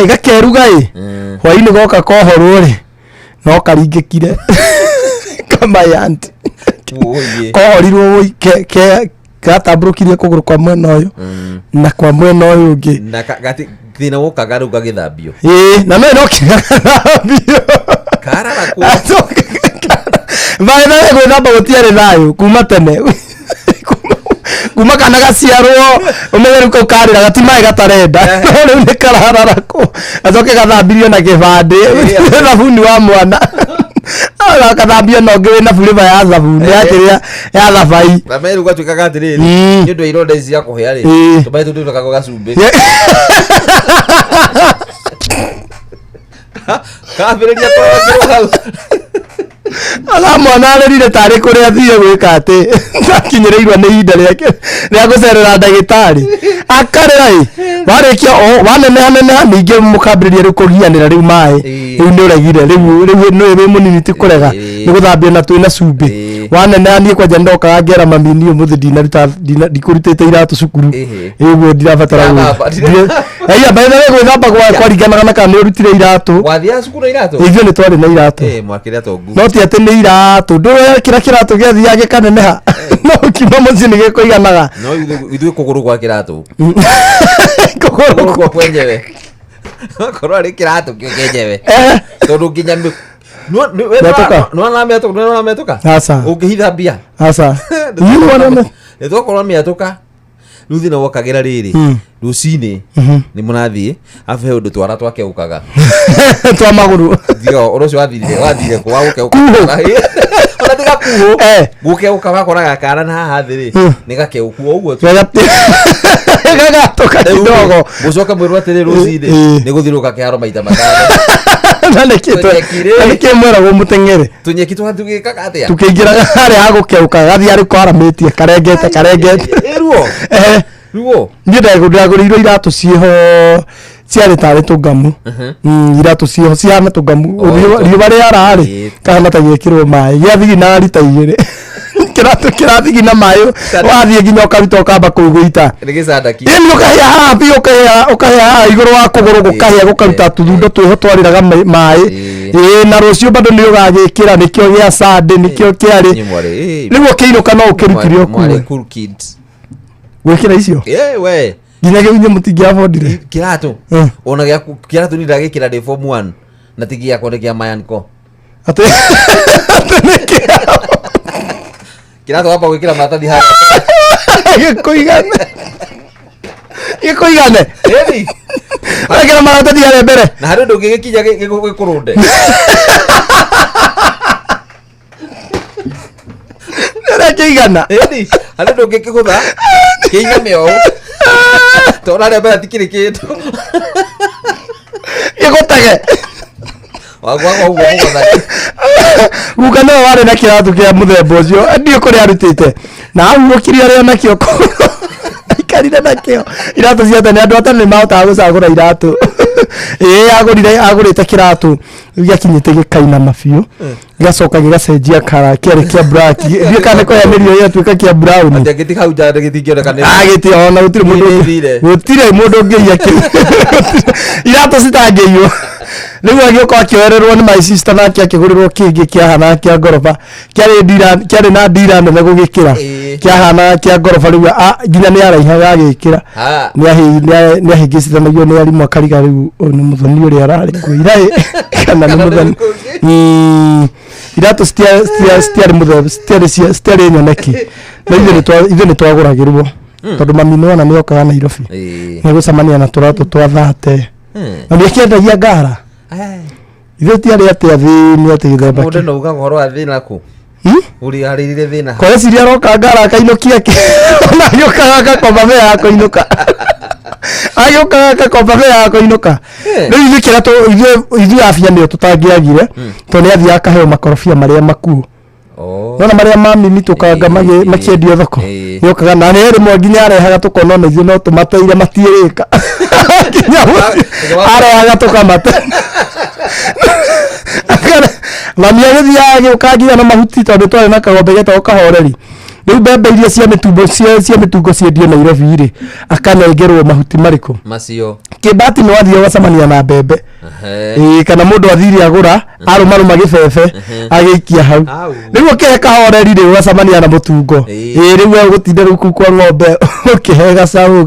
gakeruga hwainĩ goka kohorwo rĩ no karingĩkire kama aunty kohorirwo gatambũrũkirie kũgũrũ kwa mwena ũyũ na kwa mwena ũyũ ũngĩ na thĩna gũkaga rĩu gagĩthambio na no gĩthambio karara vaĩ na gwĩthamba gũtiarĩ thayũ kuma tene kuma kana gaciarwo ũmenye rĩu kau karĩra gati maĩ gatarenda rĩu nĩ karararako gacoke gathambirio na kĩbandĩ thabuni wa mwana akathambia no ngĩ na flavor ya thabuni ya thabai na meru gatuĩkaga atĩrĩrĩ nĩ ũndũ ironda ici cia kũhĩa rĩ tũmaĩ tũtũ tũkagwo gacumbĩ kambĩrĩria kũrĩa hau ala mwana arĩrire tarĩ kũrĩa thiĩ gwĩka atĩ ndakinyĩrĩirwo nĩ ihinda rĩake rĩa gũcerera ndagĩtarĩ akarĩra warĩkia waneneha ningĩ mũkambĩrĩria rĩu kũgianĩra rĩu maĩ rĩu nĩ ũregire rĩu nĩ wĩ mũnini ti kũrega ni guthambia na twina cumbi wanene ni kwa jando ka ngera mamini umuthi dinaruta dikurutite iratu cukuru iguo ndirabatara aya baina we gwithamba kwa ringana na kana urutire iratu wathia cukuru iratu ivyo ni twari na iratu mwakire atongu no ti ati ni iratu ndo kira kiratu giathiage kaneneha no kima muzi ni gikoiganaga no ithu kuguru kwa kiratu kuguru kwa kwenyewe korwo ari kiratu kio kenyewe tondu nginya no na metuka asa ukihithambia asa you wanna nitwakorwo miatuka ruthi na wokagira riri rucini ni munathie afu he undu twara twakeukaga twa maguru dio urocio wathire kwa gukeuka ona tiga kuho gukeuka wakoraga kana na haha thiri ni gakeuku uguo gagatoka kidogo mucoka mwirwa tiri rucini ni guthiruka kiharo maita matano nake mwera go mutengere tunyeki twatugikaga atia tukiingiraga hari agukeuka gathi ari kwarametie karengete ruo ni ndaguriirwo iratu ciho ciari tari tungamu iratu ciho ciana tungamu riuba riarari kana tagikirwo mai giathigi na rita igiri kirathigi na mayo wathie nginya ukaruta ukamba kuiguita nigicandaki ni ukahia hapi ukahia iguru wa kuguru gukahia gukaruta tuthundo twiho twariraga mai na rucio bado ni ugagikira nikio gia sande nikio kiari niguo kiinuka no ukirutirio cool kids gwikira icio we nginya giunye mutingiabondire kiratu ona gia kiratu ni ndagikira de form 1 na tigia kondekia mayanko ate kiratu hapa gwikira matathi hapa gikoigane edi agera matathi hare mbere na hari ndungigikinya gikurunde nere kiigana edi hari ndungikigutha kiigame o tora re mbere tikiri kindu gigutage wagwa uguo guka no wari na kiratu kia muthemba ucio ndio kuri arutite na ahukirio ria nakio ikarire nakio iratu ciate ni andu atane mahotaga gucagura iratu agurite kiratu giakinyite gikaina mabiu gigacoka gigacenjia kara kiari kia black gikane ko yanirio ya tuika kia brown agiti hau jade gitingionekana agiti ona gutire mundu ngeia iratu citangeio nigu agioka akioererwo ni my sister na akigurirwo kingi kiahana kia ngoroba kiari na ndira nene gugikira kiahana kia ngoroba riu nginya ni araihaga agikira ni ahingicithanagio ni arimu akariga riu ni muthoni uria arari kuira kana ni muthoni iratu stiari muthemba stiari nyoneki na ithe ni twaguragirwo tondu mami nona ni okaga Nairobi ni gucamania na turatu twa thate na ni akiendagia ngara ithe tiari atia thini ati githemba mundu no uga goro athina ku uri aririre thina kwa ciri aroka ngara akainukia ki na giokaga gakomba me ya kuinuka agiokaga gakomba me ya kuinuka riu ithe kira tu ithe afia ni tutangiagire to ni athia akaheo makorofia maria makuo nona maria mami tukanga makiendio thoko yokaga na nere mwanginya arehaga tukona na ithe no tumateire matiirika arehaga tukamate mami agithia ukagira na mahuti tondu twari na kagombe geta ukahoreri riu mbembe iria cia mitungo ciendio Nairobi ri akanengerwo mahuti mariku macio kibati no athia wacamania na mbembe kana mundu athiri agura arumaruma gibebe agiikia hau riu ukihe kahoreri ri wacamania na mutungo riu gutinde ruku kwa ng'ombe ukihe gacaũ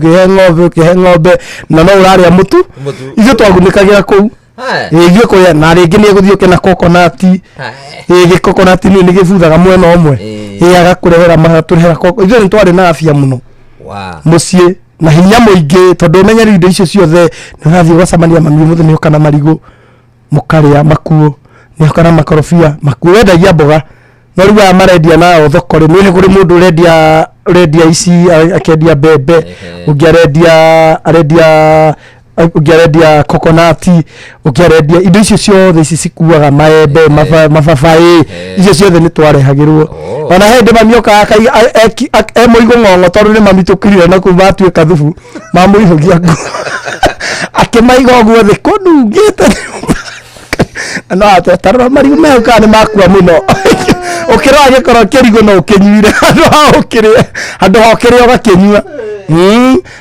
ukihe ng'ombe na no uraria mutu ithu twagunikagira kuu igio ko na ringi ni guthioke na coconut coconut ni gibuthaga mwena omwe agakurehera mahaturehera ithu ni twari na afia muno mucie na hinya muingi tondu menya indo icio ciothe ni urathi gacamania mami muthe ni ukana marigo mukaria makuo ni ukana makorofia makuo wendagia mboga no riu amarendia na thoko ri ni kuri mundu rendia ici akendia mbembe arendia coconut ukiarendia indo icio ciothe ici cikuaga maembe mababai icio ciothe ni twarehagirwo ona hindi mamioka muigo ng'ong'o tondu ni mami tukirire na kuma atuika thubu mamuihugia ngo akimaiga guo thi kunungite no atarora marigu me kana makua muno ukira agikoro kirigo no ukinyuire andu hokire ugakinyua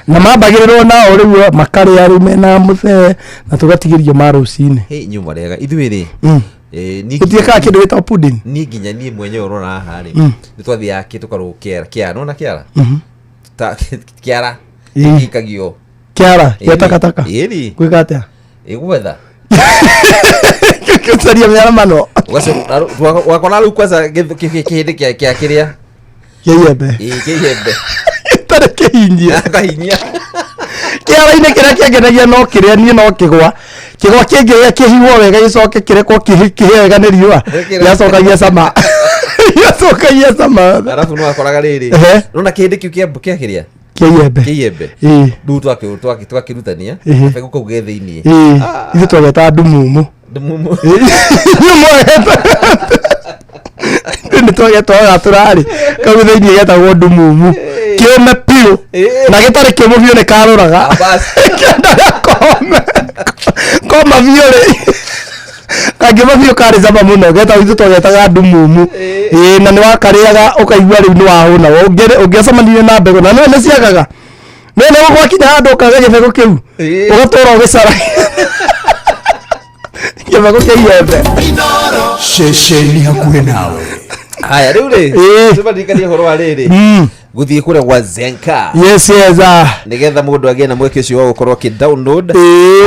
na mambagiriro na riu makari ari mena muthe na tugatigirio marucine nyuma rega ithuiri utieka kindu gita pudding ni nginya ni mwenyewe urona haha ri ni twathi yake tukarukera kiara nona kiara ta kiara ikagio kiara yatakataka iri kwikatia igwetha kusaria mera mano wakona lu kwanza kihindi kia kiria yeyebe tare kihinyia kiara-ine kiria kiangenagia no kiria ni no kigwa kingi kihigwo wega gicoke kirekwo kihe wega ni riua yacokagia sama arabu no akoraga riri nona kihindi kiu kia kiria kiembe ndu twakirutania fego kau ge thiini ithu twageta ndumumu ni twageta turari kau thiini getagwo ndumumu kiume piu na gitari kiumu biu ni karuraga koma biore kangima biu kari zama muno geta ithu twagetaga ndumumu na ni wakariaga ukaigua riu ni wahuna ungiacamanire na mbego na no ciagaga nene gwakinya handu ukaga gibego kiu ugatura ugicara gibego kiembe ceceni hakuhe nawe haya riu ri tubandikania horo wa riri guthie kure gwa Zenka yes nigetha mundu agie na mweke ucio wa gukorwo ki download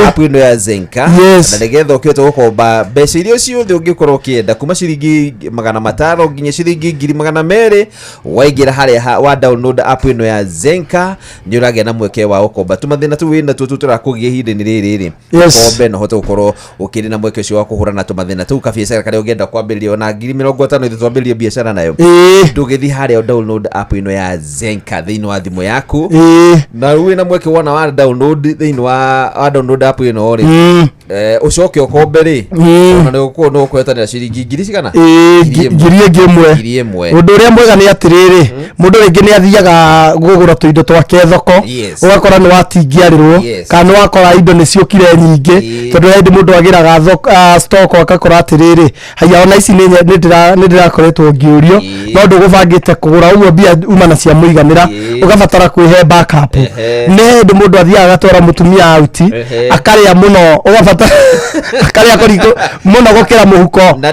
app ino ya Zenka na nigetha ukiote gukomba mbeca irio ciothe ungikorwo kienda kuma ciringi 500 nginya ciringi 200 waingira haria wa download app ino ya Zenka ni uragia na mweke wa gukomba tumathina tu wina tu turakugia hindini riri kombe no hote gukorwo ukiri na mweke ucio wa kuhurana tumathina tu kabiacara karia ungienda kwambiriria ona 50,000 ithu twambiririe biacara nayo ndugithi haria download app ino ya Zenka thiini wa thimu yaku na ruwe na mweke wona wa download thiini wa download app ino ri ucoke ukombe ri ona no kwetanira ciringi ngiri cigana ngiri imwe undu uria mwega ni atiriri mundu ringi ni athiaga gugura tuindo twake thoko ugakora ni watingiarirwo kana ni wakora indo ni ciukire nyingi tondu hindi mundu agiraga stock akakora atiriri haya ona ici ni ndirakoretwo ngiurio no ndugubangite kugura uguo bia uma na cia muiganira ugabatara kwihe backup ne ndi mundu athiaga gatwara mutumia out akaria muno ugabatara akaria kuriko muno gukira muhuko na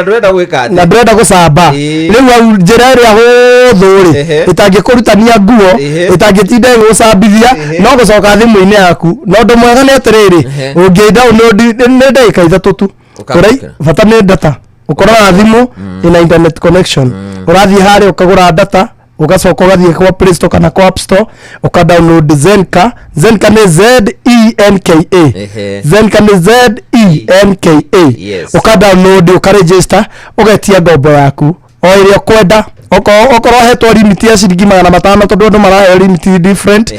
ndurenda gwika na ndurenda gucamba riu njira ria huthuri itangikurutania nguo itangitinda gucambithia no gucoka thimu-ini yaku no ndu mwega ni atiriri ungi download ni ndagika 3 tu kurai bata ni data ukorana na thimu ina internet connection urathie hari ukagura data ugacoka ugathie kwa Play Store kana kwa App Store ukadownload Zenka ni Zenka Zenka ni Zenka ukadownload ukaregister ugetia ngombo yaku o iria kwenda okorwo hetwo limit ya ciringi 500 tondu andu marahe limit different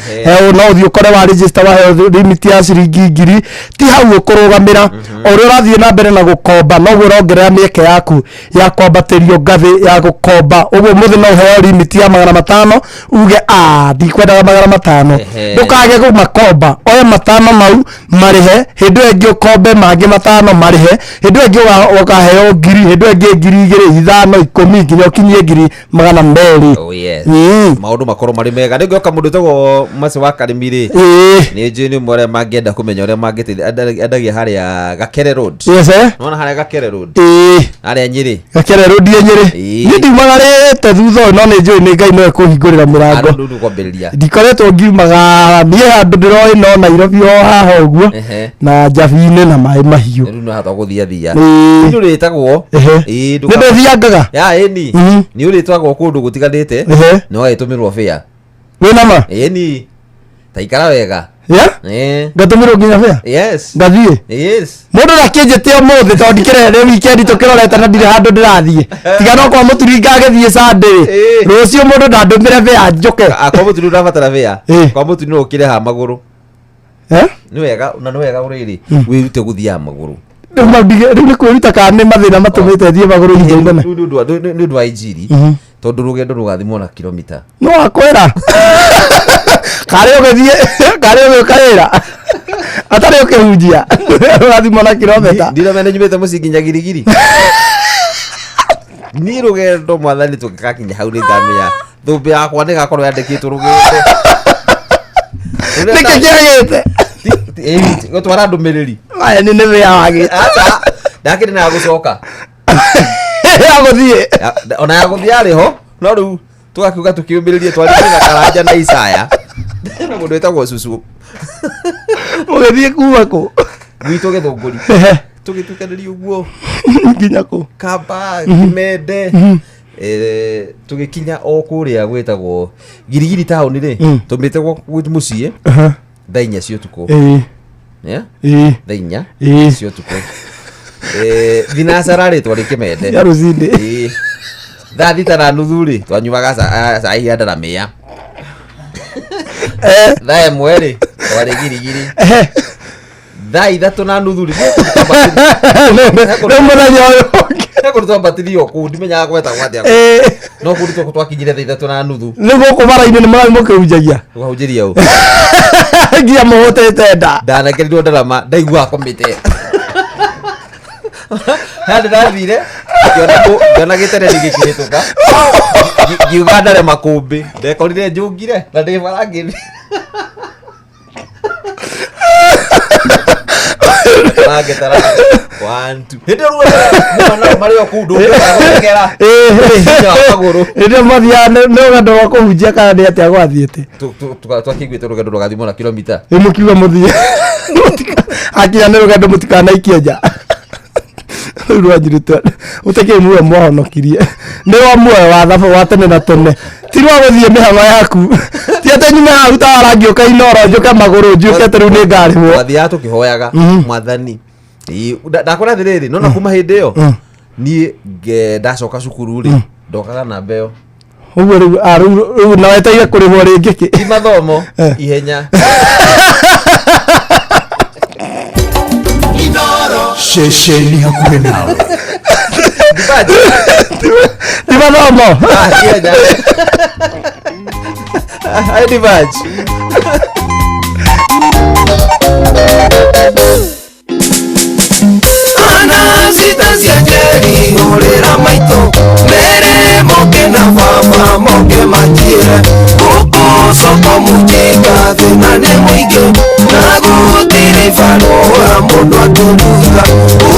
no uthie ukore wa register wa limit ya ciringi 1000 ti hau ukurugamira uri urathie na mbere na gukomba no urongerera mieke yaku ya kwambatirio ngathi ya gukomba uguo muthi no uheo limit ya 500 uge ndikwendaga 500 ndukage gumakomba oya 5 mau marihe hindu engi ukombe mangi 5 marihe hindu engi ukaheo 1000 hindu engi 2000 5 10 nginya ukinyie 200 oh yes maundu makoro mari mega ningioka mundu tego mase wa karimiri ni jini more magenda kumenya ore magete adagia haria Gakere Road yes nona haria Gakere Road haria Nyeri Gakere Road ya Nyeri ndi magarete thutho no ni njui ni ngai no kuhingurira mirango andu kwambiriria ndikoretwo ngiumaga nie andu ndiroi no Nairobi o haha uguo na Javine na mai mahiu no hata guthia ndu ritagwo ni ndithiangaga ya eni ni uritwagwo kundu gutiganite no aitumirwo fare wina ma eni taikara wega ngatumirwo nginya fare ngathie mundu nakinjite umuthi tondu kirere weekend tukiroreta na ndire handu ndirathie tiga no kwa muturi ngagethie Sunday rucio mundu ndandumire fare njuke akwa muturi ndabatara fare kwa muturi no ukireha maguru ni wega na ni wega uriri wirute guthia maguru riu ni kwiruta kana ni mathina matumite thie maguru ihinda inene ni ndu aijiri tondu rugendo rugathimwo na kilomita no akwera kare ugethie kare ukaira atari ukihunjia rathimo na kilomita ndiromene nyumite mucinginya girigiri ni rugendo mwathani tukikakinya hau ni ngamenya thumbi yakwa ni gakorwo yandikitwo rugendo nikigete gutwara ndumiriri aya ni neve ya wagi ata ndakiri na gucoka yaguthie ona yaguthie ariho no riu tugakiuga tukiumbiririe twarire na Karanja na Isaya na mundu etagwo Cucu ugithie kuma ku gwitu githunguri tugitukaniria uguo nginya ku Kamba Kimende tugikinya o kuria gwetagwo Girigiri town ri tumite gwo mucie thainya cio tuko thainya cio tuko thinacara ri twari Kimende ya ruzinde thaa thita na nuthu ri twanyuaga cai andara mia thaa ĩmwe ri twari Girigiri thaa ithatu na nuthu ri muthenya uyu kuruta mbatithio ku ndimenyaga gwetagwo atia no kuruta twakinyire thaa ithatu na nuthu niguo kumara-ini ni murari mukihunjagia tukahunjiria u ngia muhutete nda ndanakerirwo ndarama ndaigua komite hadi ndathire ngiona gitereri gikirituka ngiuga ndare makumbi ndekorire njungire na ndi barangi magetara 1 2 hende ruo mario kundu ngera ndio mathia no gando wa kuhunjia kana ndi atia gwathiete twakiguite rugendo rugathimo na kilomita imukiuga muthie akinya ni rugendo mutikanaikia nja rwajirite uteke muwe mwahonokirie ni wa muwe wa thabu wa tene na tene ti rwa guthie mihang'o yaku ti ate nyume hau ta warangioka inoro njuke maguru njuke teru ni ngarimwo wathia tukihoyaga mwathani ndakora thiriri nona kuma hindi iyo ni ndacoka cukuru ri ndokaga na mbeo uguo riu na weteire kurihwo ringi ki mathomo ihenya Shesheni hakuhe nawe ti mathomo Divaji Ana sita siajeri urira maito mere moke na fama moke majire kuku soko mujika thina ni mwingi na gutiri fanua mundu aturuga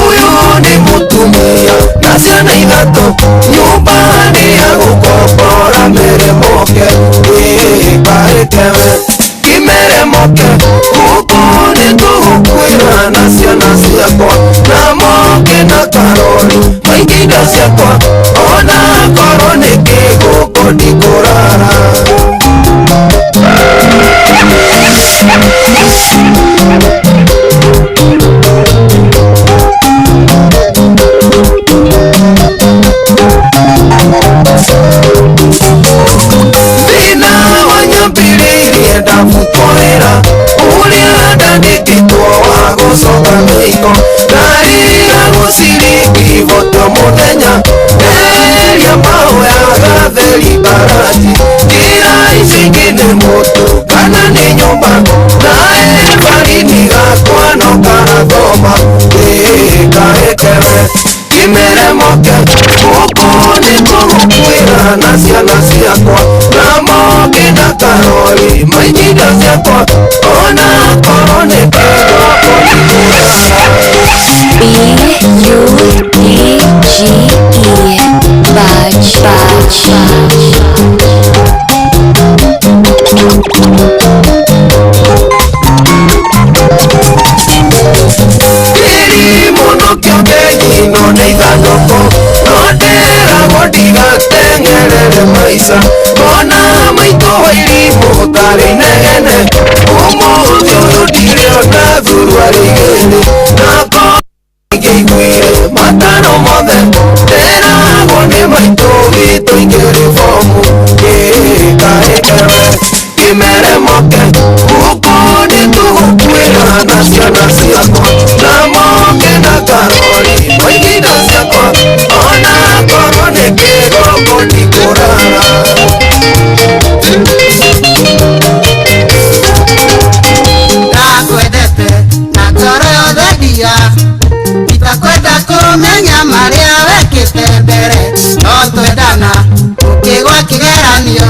uyu ni mutumia na ciana ithatu nyumbani ya gukombora mere moke ibarekewe kimere moke kuku ni tugukwira na ciana ciakwa na moke na karori maingindo ciakwa ona korwo ni kiguku ndikurara thina wanyambiririe ndamukorera uria ndandikitwo wa gucoka mĩiko ndariga guciringi voto muthenya eria mahoyaga theri barati njĩra ici ingĩ nĩ mũtu kana nĩ nyũmba nae barini gakwa no karathoma ĩkaĩkewe kimere moke gũkũ nĩ tũgũkwĩra na ciana ciakwa na moke na karori mainyindo ciakwa ona korwo nĩ kĩgoko kĩri mũno kĩongenyi no nĩ ithanũkũ no nderagwo ndigateng'erere maica ona maitũ wa irimũ tarĩ inegene ũmũthĩ ũyũ ndirĩona thurua rĩgĩrĩ nako ngĩiguire mataro mothe nderagwo nĩ maitũ witũ ingĩrĩ bomu gĩkaĩkewe kimere moke gũkũ nĩ tũgũkwĩra na ciana ciakwa na moke na karori maingindo ciakwa ona korwo nĩ kĩgoko ndikurara ndakwendete kigeranio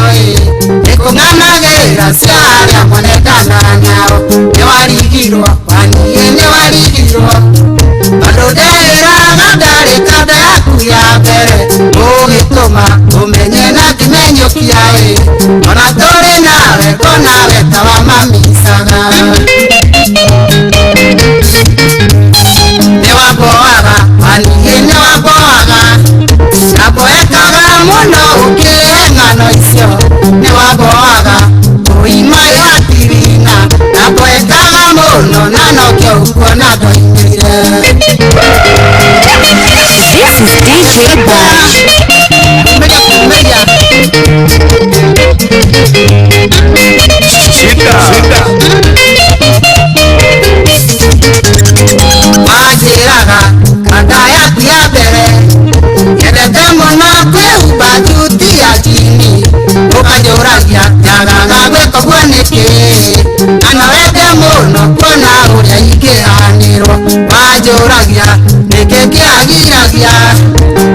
nikung'anagĩra ciarĩa monekana nao nĩwarigirwo waniĩ nĩwarigirwo tondũ ndĩraga ndarĩ kanda yaku ya mbere ũgĩtũma ũmenye na ndimenyũkia ona tũrĩ nawe ngonawe tawa mamicaga nĩwamboaga waniĩ nĩwamboaga naboekaga mũno ũkĩhe ng'ano icio nĩwamboaga ũima yatirina naboekaga mũno na nokĩo ũkuona ndoimĩire. This is DJ Bash. Wajiraga kanda yaku ya mbere nyendete mũno kwĩhumba njuti ya chini ũkanjũragia njagaga gwĩkoguo nĩkĩ na wende mũno kuona ũrĩa ingĩhanĩrwo wanjũragia nĩkĩ kĩagiragia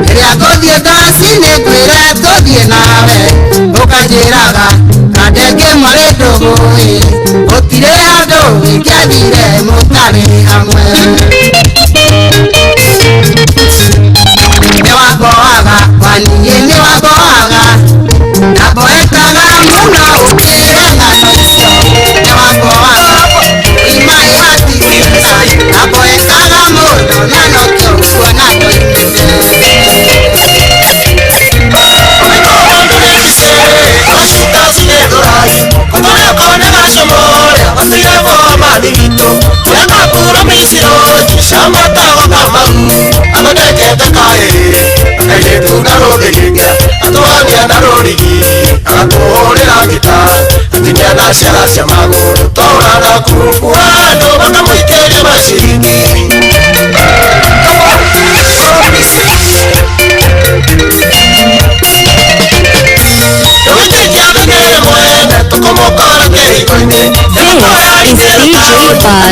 rĩrĩa ngũthiĩ ndaci nĩngwĩre tũthiĩ nawe ũkanjĩraga kandenge marĩ ndũgũĩ gũtirĩ handũ ingĩathire mũtarĩ hamwe nĩwamboaga waniĩ nĩwamboaga naboekaga mũno ũkĩhe ng'ano icio nĩwamboaga ima yatigĩra naboekaga mũno na nokĩo kuona ciara cia magũrũ twaũraga kuku andũ makamũikĩria maciringi tũgĩtĩkia thĩgĩrĩ mwene tũkomokora kĩhingo-inĩ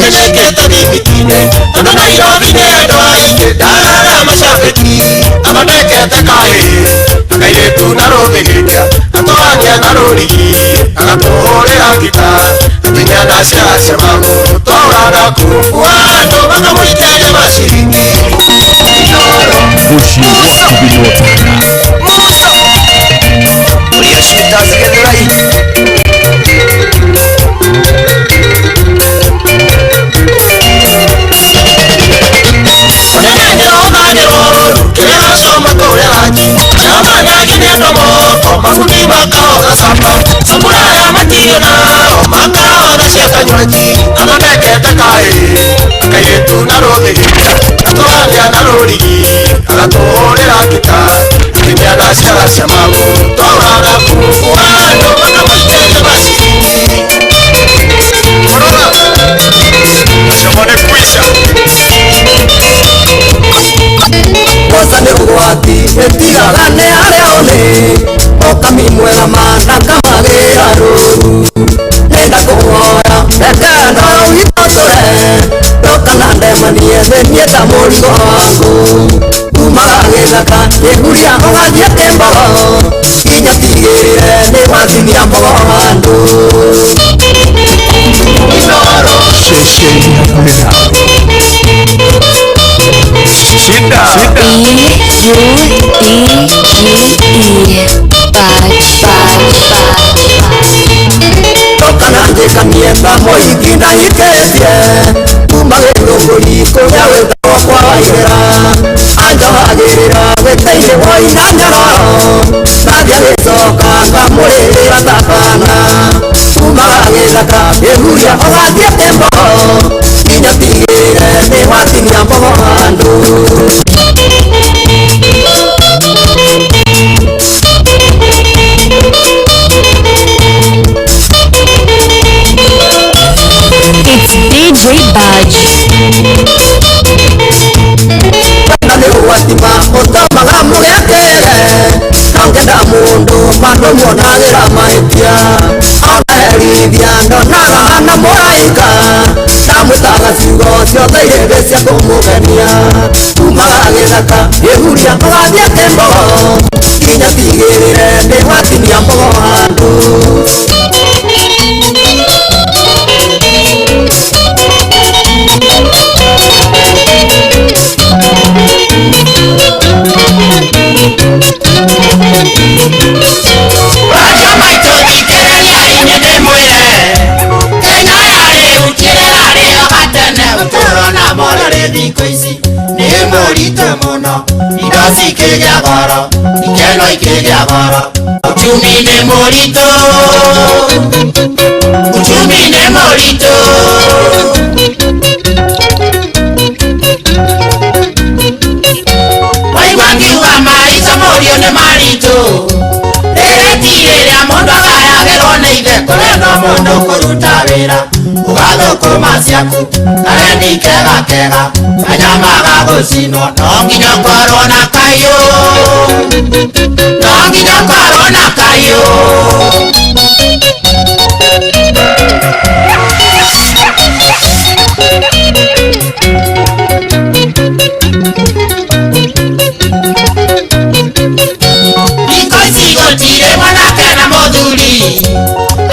nĩgĩkĩte thimiti-inĩ tondũ Nairobi nĩ andũ aingĩ ndagaga macabĩki amandekete kahĩĩ akairĩtu na rũthigithia atũania na rũrigi agatũhũrĩra ngita atinyana ciara cia magũrũ twaũraga kuku andũ makamũikĩria maciringi Bushi Kibinyotana Musa ũrĩa cita cigethũrai mafundi makaoga samba samuraya matiyona makaoga ciakanywaji amanekete kaĩ kairĩtu na rũthigithia atũania na rũrigi agatũhũrĩra ngita atinyana ciara cia magũrũ twaũraga kuku andũ makamũikĩria maciringi korora acamone kuisha Kosa nĩ ũgwati ĩtigaga nĩ arĩa ũnĩ okami mwega mana kamagĩra rũru nenda kũhoya rekenda witũ tũre ndokana ndemanie thĩniĩ ta mũrigo wangu umaga gĩthaka ĩhuria ũgathiĩ kĩmbogo nginya tigĩrĩre nĩ watinia mbogo handũ Shesheni hakuna Shida tokana njĩkanie ta mũhiki na hikĩtie kuma gĩthũngũri kũrĩa wĩtagwo kwa Waithĩra anjohagĩrĩra wĩtĩ-inĩ woina nyororo nathia gĩcoka ngamũrĩrĩra takana kumaga gĩthaka ĩhuria ũgathiĩ kĩmbogo nginya tigĩrĩre nĩ watinia mbogo handũ It's DJ Bash. nĩ ũgwatima ũtomaga mũgĩakĩre nongenda mũndũ mandũ muonagĩra mahĩtia ona herithia ndonaga hana mũraika ndamwĩtaga ciugo ciothe irĩrĩ cia kũmũgenia kumaga gĩthaka ĩhuria ũgathiĩ kĩmbogo nginya tigĩrĩre nĩ watina ikigĩa goro, ikeno ikigĩa goro. Uchumi nĩ mũritũ, uchumi nĩ mũritũ. Waigua ngiuga maica mũriũ nĩ maritũ, rĩrĩ ti rĩrĩa mũndũ agayagĩrwo nĩ ithe, kũrenda mũndũ kũruta wĩra ũgathũkũma ciaku karendi kega kega kanyama ga gũcinwo. No nginya ũkorwo na kaiũ, no nginya ũkorwo na kaiũ. Thikũ ici gũtirĩ mwanake na mũthuri,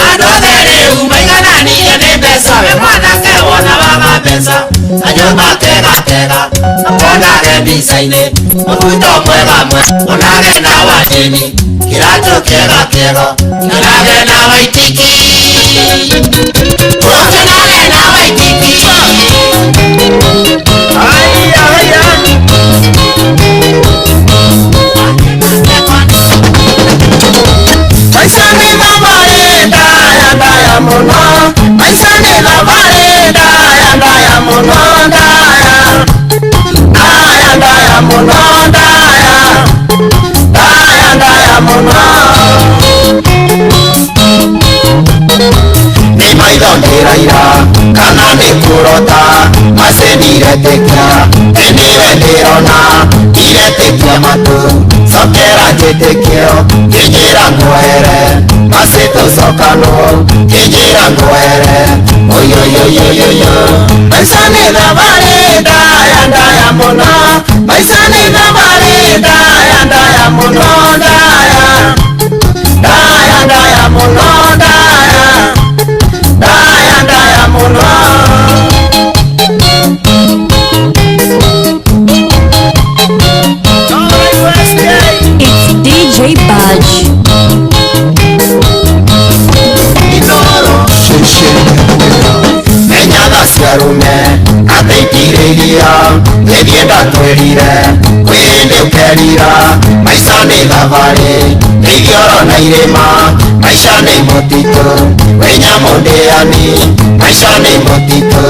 andũ othe rĩu maigananire nĩ mbeca. We mwanake wona waga mbeca na nyũmba kega kega akonage mbica-inĩ, mũbuto mwega onage na wajini, kĩratũ kĩega kĩega onage na waitiki, onage na waitiki. Maisha ni thabarĩ ndaya ndaya mũno, maisha ni thabarĩ ndaya ndaya mũno, ndaya ndaya ndaya mũno, ndaya ndaya ndaya mũno. Nĩ maitho ndĩraira kana nĩ kũrota, macini iretĩkia ĩnĩwe ndĩrona, iretĩkia matũ cokera njĩtĩkio kĩnyĩra ngũhere, macĩ tũcokanwo kĩnyĩra ngũhere. Oyoyoyoyoyo, maica nĩ thabarĩ ndaya ndaya mũno, maica nĩ thabarĩ ndaya ndaya mũno, ndaya ndaya ndaya mũno, ndaya ndaya ndaya mũno. It's DJ Budge. Menyaga cia rume ateithĩrĩria gĩthiĩ ndatwĩrire kwĩhĩndĩ ũkerira. Maica nĩ thabarĩ nĩ ithioro na irĩma, maica nĩ mũtitũ wĩ nyamũ ndĩani, maica nĩ mũtitũ.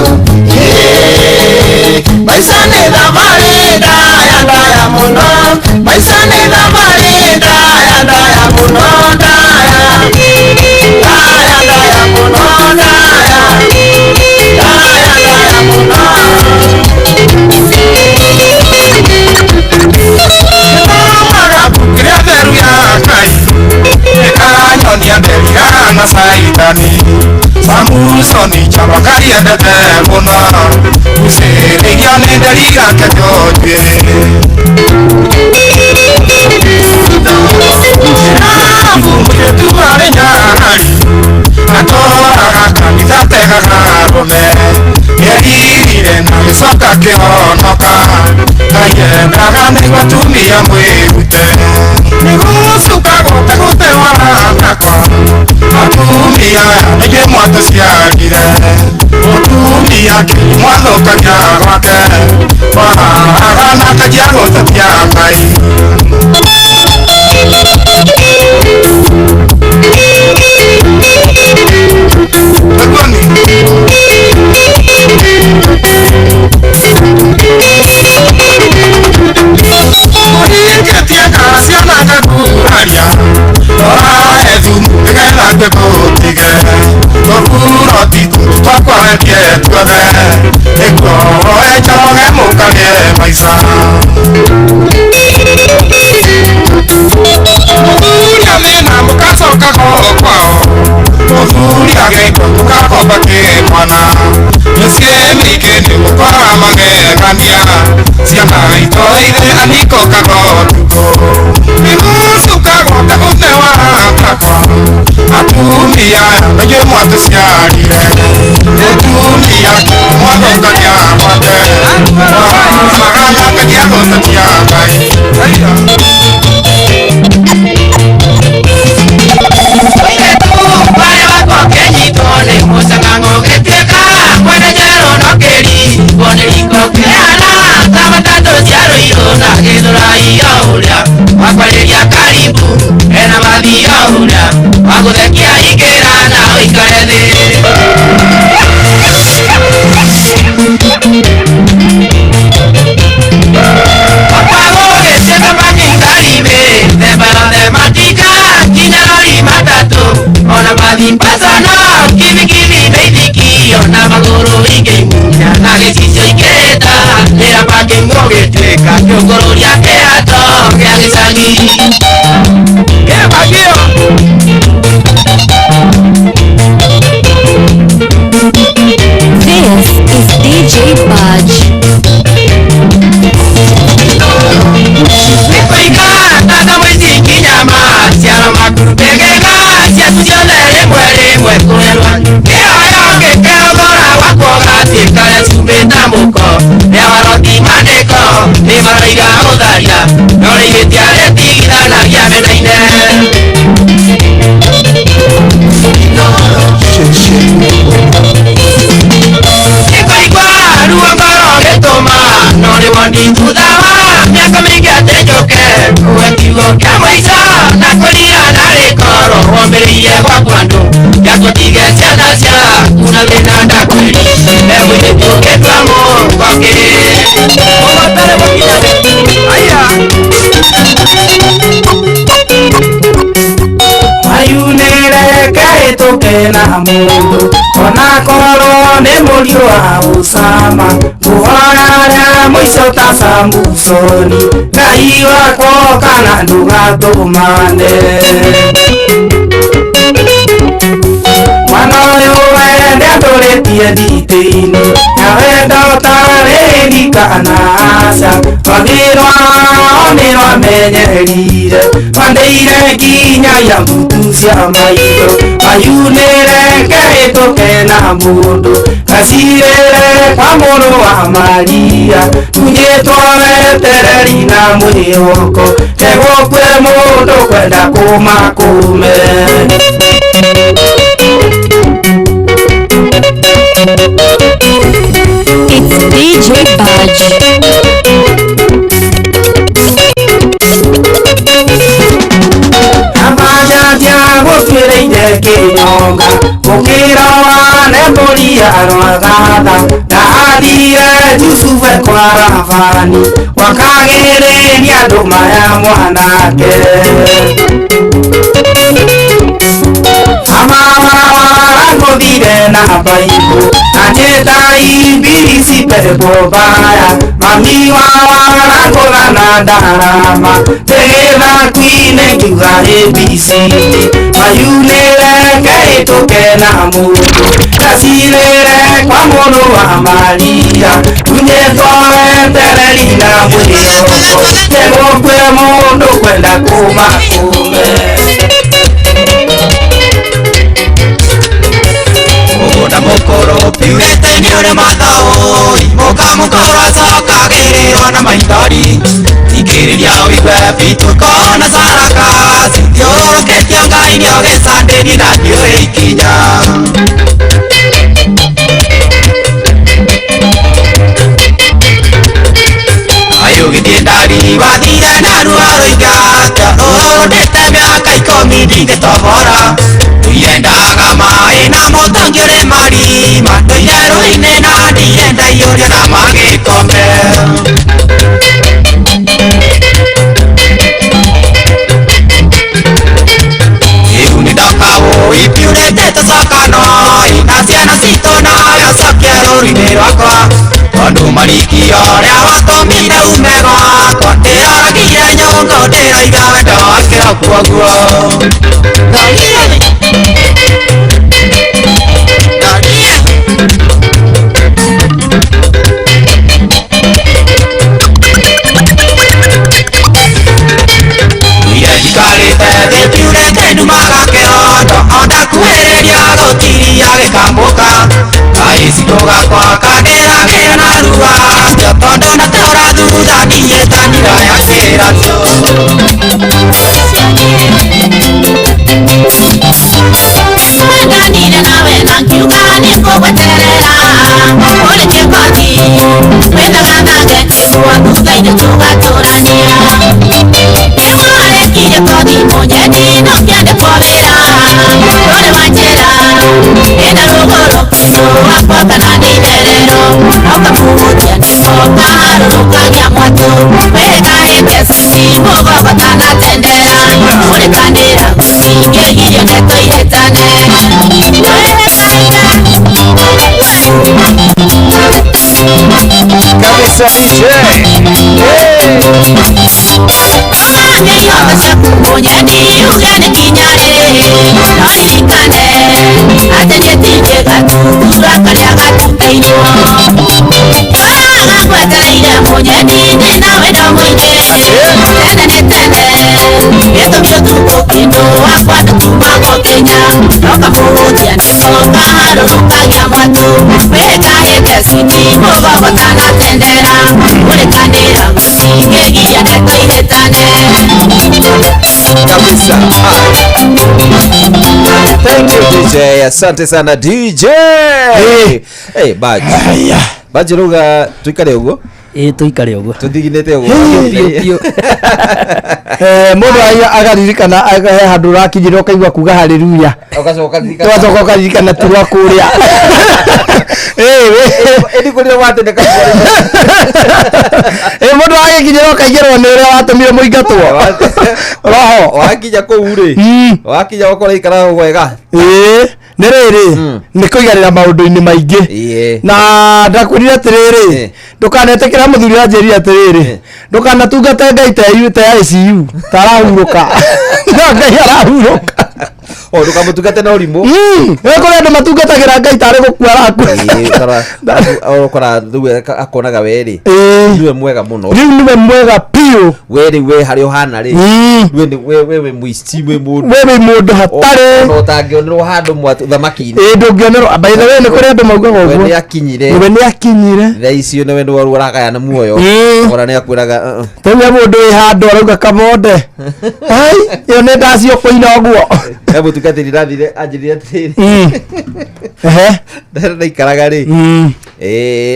Maica nĩ thabarĩ ndaya ndaya mũno, maica nĩ thabarĩ ndaya ndaya mũno, ndaya ndaya ndaya mũno, ndaya ndaya ndaya mũno. Kĩrĩa theru ya Ngai ĩkanyonia nderiga na caitani, Samusoni Chavakari endete mũno, gucĩrĩria nĩ nderiga kenjojwe. Mũirĩtu arĩ nyarari atũraga kanitha tegaga arũme, nĩeririre na gĩcoka kĩhonoka, Ngai endaga nĩguo atumia mwĩrute, nĩgũcukagwo tegũte warakakwa. Atumia aingĩ mwatũciarire, mũtumia kĩmwathũkagia gwake, waraga na kanjia gũtetia Ngai. Atumia aingĩ mwatũciarire, mũtumia kĩmwathũkagia gwake, waraga na kanjia gũtetia Ngai. Ura uria waguthekia ingĩra na ũikare thĩ wakagũgĩciĩka matingaribe thembarothe matinga kinya rori matatũ ona mathimbacono kibikibi ndeithiki ona magũrũ ingĩimunya na gĩcicio ingĩrĩta rĩra pakĩng'ũ gĩtuĩka kĩũngũrũria kĩhato gĩa gĩcagi kĩbakĩo This is DJ Budge. Nĩkũingana tata mũici kinyama ciara makurubegega ciatuciothe rĩmwe rĩmwe kũrerwa kĩoyo gĩkĩogora wakuoga ciĩkare ciumĩta mũko rĩa waroti mandĩko nĩ maroiga gũtharia no rĩihĩtia rĩtigithanagia mĩena-inĩ nĩkũigua ruo ngoro gĩtũma no rĩwondi thutha wa mĩaka mĩingĩ atĩ njoke kuwe kiugo kĩa mũico na kũria na rĩkoro wambĩrĩirie gwaku andũ gĩatũtige ciana ciaku na thĩna ndakwĩri egwĩthĩti ũkĩtua mũgoki mũgotare mũkinyane aya mayunĩre kahĩtũke na mũndũ ona korwo nĩ mũriũ wa ũcama kũhorara mũico ta Sambusoni Ngai wakwa kana ndũgatũmane mwana ũyũ wende ndũrĩtie thitĩ-inĩ na wendo tarĩri kana aca rwagĩrwa nĩrwamenyerire rwandĩire nginya ya mbutu cia maitho mayunĩre kehĩtũke na mũndũ gacirĩre kwa mũrũ wa Maria tunyĩtwo wetereri na mwĩhoko tegũkwe mũndũ kwenda kũmakũme It's DJ Budge. Amanyatia gũtuĩrĩire kĩnyonga mũkĩra wane mbũria rwagatha ndathire Jusufe kwa Labani wakagĩrĩria andũ maya mwanake amawara ngũthire na Bible na njĩta ibilisi pepo mbaya mami wawara ngũgana ndarama tĩgĩra kwine ngiuga ABC mayunĩre kehĩtũke na mũndũ gacirĩre kwa mũrũ wa Maria tunyĩtwo wetereri na mwĩhoko tegũkwe mũndũ kwenda kũmakũme mũgũnda mũkũrũ piurĩte nĩ ũrĩ mathaũi mũkamũkũrũ acokagĩrĩrwo na maithori thikĩrĩria ũigue bitũko na saraka cithiũrũkĩtio Ngai nĩogĩcandĩri na ndiũĩ ikinya ayũgĩthiĩ ndari wathire na ruo rũingata rũrũndĩte mĩaka 10 ndingĩtobora ndiendaga maĩ na mũtũngi ũrĩ marima ndũire rũĩ-inĩ na ndienda iyũria na magĩkombe rĩu nĩndoka ũipiurĩte tũcokanoi na ciana citũ nagacokia rũri-inĩ rwakwa tondũ marikio ũrĩa watũmire ume gwakwa ndĩroragire nyũngũ ndĩroiga wendo wake okuoguo Gĩcigo gakwa kangĩragĩra na ruwa tondũ na taũra thutha ndiĩtanira ya kĩratũ Nganire nawe na nkiuga nĩngũgweterera ũrĩkie kothi wĩthaga nange nĩguo thutha-inĩ tũgatũrania nĩguo arĩkirie kothi mũnyeni no kĩandĩkwo wakwa kana nĩ therero Okamuhutia nĩmoka harũrũkagia mwatũ Wĩhĩtahĩte cici mũgongo tanatendera Mũrĩkanĩra gũcingĩ irio neto ihĩtane Kabisa DJ. Nyota ciaku mũnyeni ugeni kinyarĩ no ririkane atĩ nĩtingĩga tutura karĩa gatuteirwo gagwetereire mũnyeni ndĩna wendo mũingĩ tene nĩ tene gĩtũmi ũtukũ kĩndũ wakwa ndũtumagwo Kenya no kamũhũtia nĩmoka harũrũkagia mwatũ wĩhĩtahĩte citi mũgongo tanatendera mũrĩkanĩra gũcingĩ iria ndeto ihĩtane Kabisa. Thank you DJ. Asante sana DJ. Hey, Baji ruga tuikare ugo. Tuikare ugo. Tuthiginete ugo. Mundu agaririkana handu rakinyira ukaigua kuga haleluya. Ugacoka ukaririkana turwa kuria. Edi kuria watendeka. Mundu agakinyira ukaigirwo ni uria watumire muingatwo. Roho wakinya kuu ri. Wakinya ukora ikara wega. Nĩ rĩrĩ nĩ kũiganĩra maũndũ-inĩ maingĩ na ndakwĩrire atĩrĩrĩ ndũkanetĩkĩra mũthuri anjĩrire atĩrĩrĩ ndũkanatungate Ngai ta ICU tarahurũka na Ngai arahurũka ndũkamũtungate na ũrimũ kũrĩ andũ matungatagĩra Ngai tarĩ gũkua arakua ũkora rĩu akonaga we rĩ niwe mwega mũno rĩu niwe mwega piũ we rĩ we harĩa ũhana rĩ we mũici we mũndũ hatarĩ no ũtangĩonerwo handũ thamaki-inĩ ndũngĩonerwo by the way nĩ kũrĩ andũ maugaga ũguo we nĩ akinyire thaa icio nĩwe nĩwe ũragayana muoyo ona nĩ akwĩraga tenya mũndũ wĩ handũ arauga kamonde ai ĩyo nĩ ndacio kũina ũguo mũtungatĩri rathire anjĩrire atĩrĩrĩ ndĩrenda ndaikaraga rĩ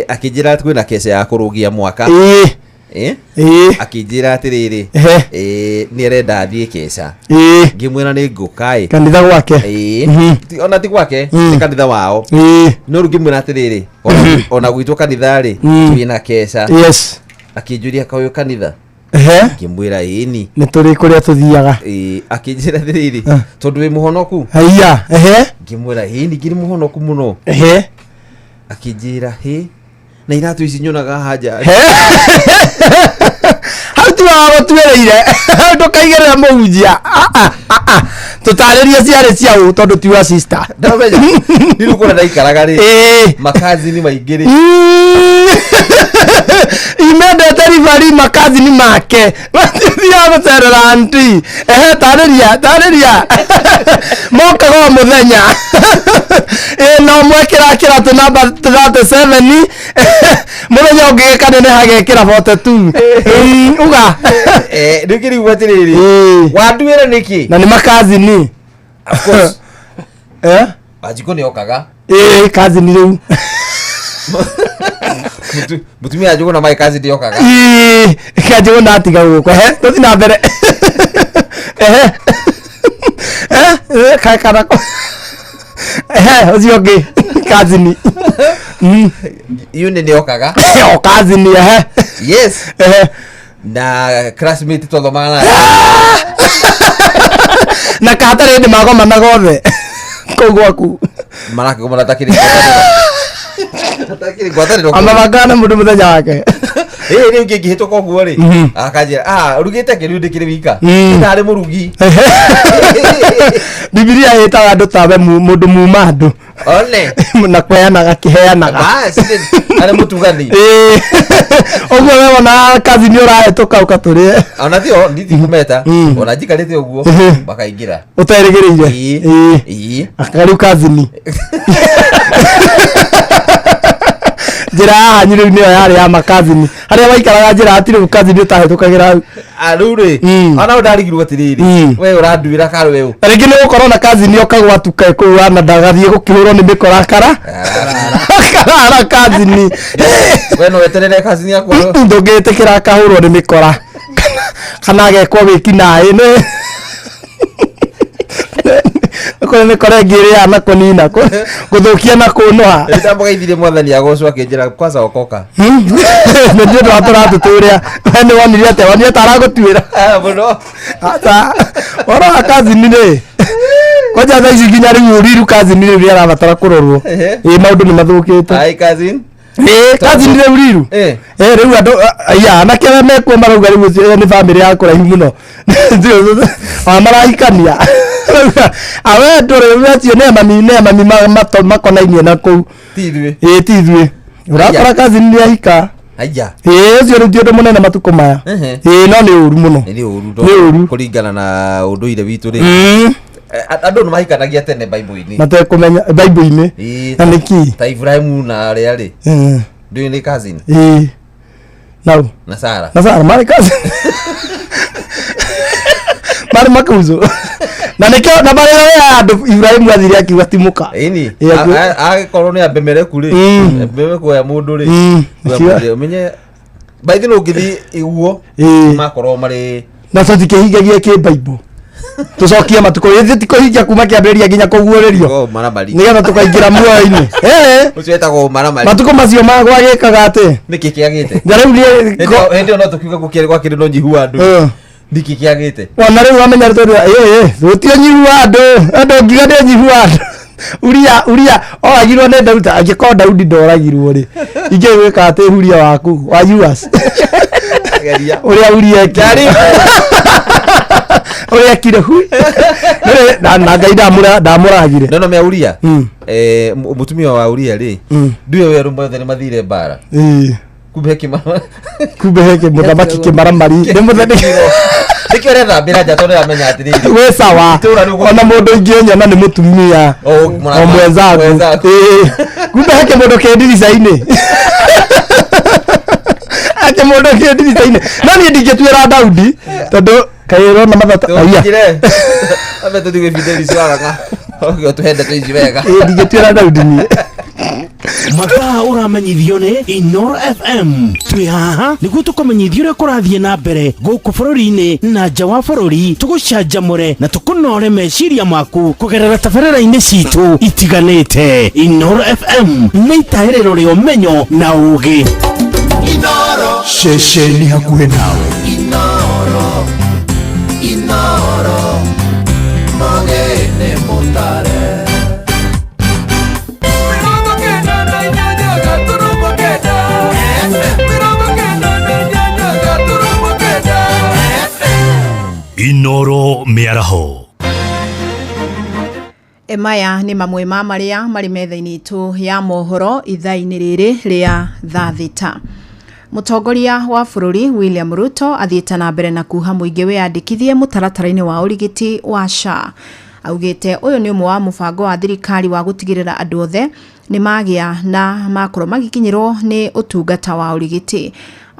akĩnjĩra kwĩna kesa ya kũrũgia mwaka akĩnjĩra atĩrĩrĩ nĩ arenda thiĩ kesa ngĩmwĩra nĩ ngũka kanitha gwake ona ti gwake nĩ kanitha wao no rĩu ngĩmwĩra atĩrĩrĩ ona gwitũ kanitha rĩ twĩna kesa akĩnjũria kaũyũ kanitha ngĩmwĩra ĩni nĩ tũrĩ kũrĩa tũthiaga akĩnjĩra atĩrĩrĩ tondũ wĩ mũhonoku haiya ngĩmwĩra ĩni ngĩrĩ mũhonoku mũno akĩnjĩra na iratũ ici nyonaga haja hau ti wao tuĩrĩire ndũkaigĩrĩra mũhunjia tũtarĩrie ciarĩ ciaũ tondũ tiwa sister ndamenya nĩ rĩu kũrĩa ndaikaraga rĩ makazi nĩ maingĩ rĩ imendete ribari makazi ni make watithia gũcerera anti tarĩria mokaga mũthenya no mwekĩra kĩratũ namba 37 mũthenya ũngĩ kanene hagekĩra 42 uga rĩu kĩrigwo atĩrĩrĩ wanduĩra nĩkĩ na nĩ makazi ni of course Wanjikũ nĩ okaga kazi ni rĩu mutumia Wanjikũ na mai kazi ndiokaga Wanjikũ ndatiga gũkũ tũthi na mbere kana ũcio ũngĩ kazi ni yune nĩ okaga kazi ni yes na classmate twathomana na katarĩ ndĩ magomana gothe kũu gwaku marakĩgomana takĩrĩ amabangana mũndũ mũthenya wake rĩu ngĩhĩtũka ũguo rĩ akanjĩra rugĩte kĩrĩu ndĩkĩrĩ wika ndarĩ mũrugi Bibilia ĩtaga andũ tawe mũndũ muma andũ one na kweanaga kĩheanaga arĩ mũtugani ũguo we wona kazi nĩ ũrahĩtũka ũkatũrĩe ona tio ndikumeta ona njikarĩte ũguo bakaingĩra ũterĩgĩrĩire akarĩu kazi ni njĩra haha nyirĩu nĩyo yarĩ ya makazini harĩa waikaraga njĩra hatirĩ kazini ũtahĩtũkagĩra rĩu rĩ ona ndarigirwo atĩrĩrĩ we ũranduĩra karũ we rĩngĩ nĩ gũkorwo na kazini ũkagwatuka kũu na ndagathiĩ gũkĩhũrwo nĩ mĩkora karara kazini we no weterere kazini yakwa ndũngĩtĩkĩra akahũrwo nĩ mĩkora kana agekwo wĩki naĩ ko ne kore ngire ana konina guthukia na kunoa ndamboga ithire mwathani agocwa kinjira kwanza okoka ndio ndo atora tuturia ene wonire ate wonire taragutwira muno ata ora kazi nile kwaja tha ici nginya riu riru kazi nile ria rabatara kurorwo maundu ni mathukite ai kazi kazi nile riru riu ando aya anake mekwo marauga riu ni family ya kuraihu muno ndio amarahikania awe ndore mwacio ne mami makonainie na ku tithwe tithwe urakora kazi nile hika aya ucio ru tiondo munene matuko maya no ni uru muno ni uru kuringana na unduire witu ri andu no mahikanagia tene bible-ini mate kumenya bible-ini na niki ta Ibrahimu na aria ri ndio ni cousin na Sara mari cousin mari makuzo na nikio na bale ya andu Ibrahimu athiri akiwa timuka ini agikorwo ni Abimeleki ri Abimeleki ya mundu ri umenye baithĩ no ngithi iguo makorwo mari na tutikihingagia ki bible tucokie matuko yithi tikuhingia kuma kiambĩrĩria nginya kuguũrĩrio nigetha tukaingira muoyo-ini ucio etagwo maramari matuko macio magwa gĩkaga atĩ niki kiagite na rĩu ndio no tukiuga gukire kwa kĩndũ no nyihu andu niki kiagite ona rĩu wamenya rĩtũ gũtio nyihu andu ngiga nĩ nyihu andu uria oragirwo nĩ Daudi angĩkorwo Daudi ndoragirwo rĩ ingĩ gwĩka atĩ huria waku wa yuas uria uria kari uria kire hu na ngai ndamuragire no me uria mutumia wa uria ri ndiwe weru mbothe ni mathire bara kumbe heke muthamaki kimaramari ni mutheni nikio retha mbira njato ni amenya atiri we sawa ona mundu ingĩnyona ni mutumia o mwenzangu kumbe heke mundu kendirica-ini ake mundu kendirica-ini no ni ndingĩtuĩra Daudi tondu kairo na mathata aya abe tutige Fideli swaraga okyo tuhende tuici wega ndingĩtuĩra Daudi ni mathaa uramenyithio ni Inoro FM twi haha niguo tukumenyithio uria kurathie na mbere guku bururi-ini na nja wa bururi tugucanjamure na tukunore meciria maku kugerera tabarĩra-inĩ citu itiganĩte. Inoro FM nĩ itaĩrĩro rĩa ũmenyo na ũũgĩ. Inoro ceceni hakuhĩ nawe. Inoro Mogene Mutare Inoro Miaraho. Maya nĩ mamwe ma marĩa marĩ metha-inĩ itũ ya mohoro ithaa-inĩ rĩrĩ rĩa thaa thita. Mũtongoria wa bũrũri William Ruto athiĩte na mbere na kuha mũingĩ wĩyandĩkithie mũtaratara-inĩ wa ũrigiti wa SHA. Augĩte ũyũ nĩ ũmwe wa mũbango wa thirikari wa gũtigĩrĩra andũ othe nĩ magĩa na makorwo magikinyĩrwo nĩ ũtungata wa ũrigiti.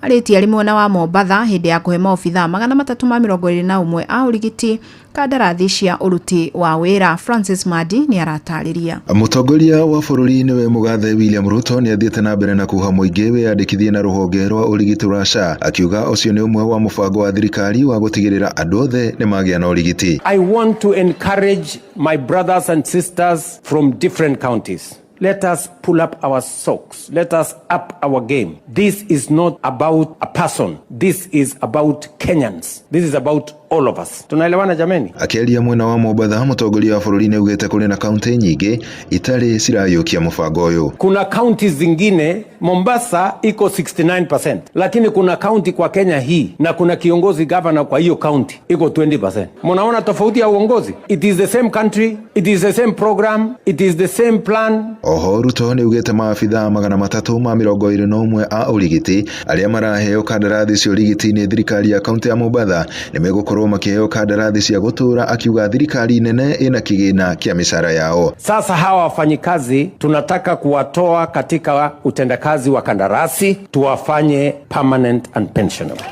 Arĩtie arĩ mwena wa Mombatha hĩndĩ ya kũhe maobitha 321 a ũrigiti kandarathi cia ũruti wa wĩra. Francis Madi nĩ aratarĩria. Mũtongoria wa bũrũri nĩwe mũgathe William Ruto nĩ athiĩte na mbere na kuha mũingĩ wĩyandĩkithie na rũhonge rwa ũrigiti rwa SHA, akiuga ũcio nĩ ũmwe wa mũbango wa thirikari wa gũtigĩrĩra andũ othe nĩ magĩa na ũrigiti. I want to encourage my brothers and sisters from different counties. Let us pull up our socks. Let us up our game. This is not about a person. This is about Kenyans. This is about all of us. Tunaelewana jameni? Akiaria mwena wa Mombatha, mũtongoria wa bũrũri nĩ augĩte kũrĩ na kaunti nyingĩ itarĩ cirayũkia mũbango ũyũ. Kuna kaunti zingine Mombasa iko 69%, lakini kuna kaunti kwa Kenya hii na kuna kiongozi governor kwa hiyo kaunti iko 20%. Mnaona tofauti ya uongozi? It is the same country, it is the same program, it is the same plan. Oho Ruto nĩ augĩte maabitha 321 a ũrigiti arĩa maraheo kandarathi cia ũrigiti nĩ thirikari ya kaunti ya Mombatha nĩ megũkorwo makĩheo kandarathi cia gũtũra, akiuga thirikari nene ina kĩgĩna kĩa mĩcara yao. Sasa hawa wafanyikazi tunataka kuwatoa katika utendakazi wa kandarasi tuwafanye permanent and pensionable.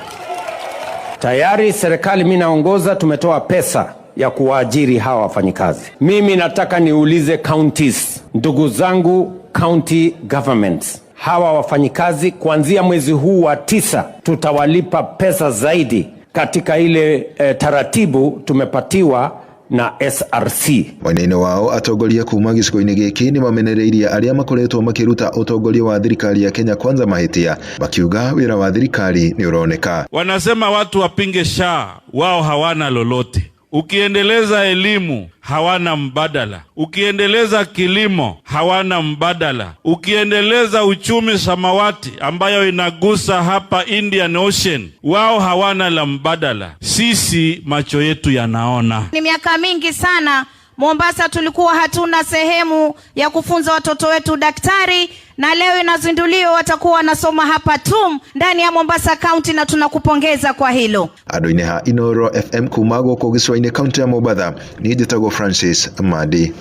Tayari serikali mimi naongoza tumetoa pesa ya kuwaajiri hawa wafanyikazi. Mimi nataka niulize counties, ndugu zangu county governments, hawa wafanyikazi kuanzia mwezi huu wa 9 tutawalipa pesa zaidi katika ile taratibu tumepatiwa na SRC. Mwena-inĩ wao atongoria kuma gĩcigo-inĩ gĩkĩ nĩ mamenereirie arĩa makoretwo makiruta utongoria wa thirikari ya Kenya Kwanza mahitia, makiuga wĩra wa thirikari nĩ uroneka. Wanasema watu wapinge SHA, wao hawana lolote. Ukiendeleza elimu hawana mbadala, ukiendeleza kilimo hawana mbadala, ukiendeleza uchumi samawati ambayo inagusa hapa Indian Ocean, wao hawana la mbadala. Sisi macho yetu yanaona. Ni miaka mingi sana Mombasa tulikuwa hatuna sehemu ya kufunza watoto wetu daktari, na leo inazinduliwa watakuwa wanasoma hapa TUM ndani ya Mombasa County, na tunakupongeza kwa hilo. Andũ-inĩ ha Inoro FM kuma gũkũ gĩcũa-inĩ kaunti ya Mombasa, niĩ njĩtagwo Francis Madi.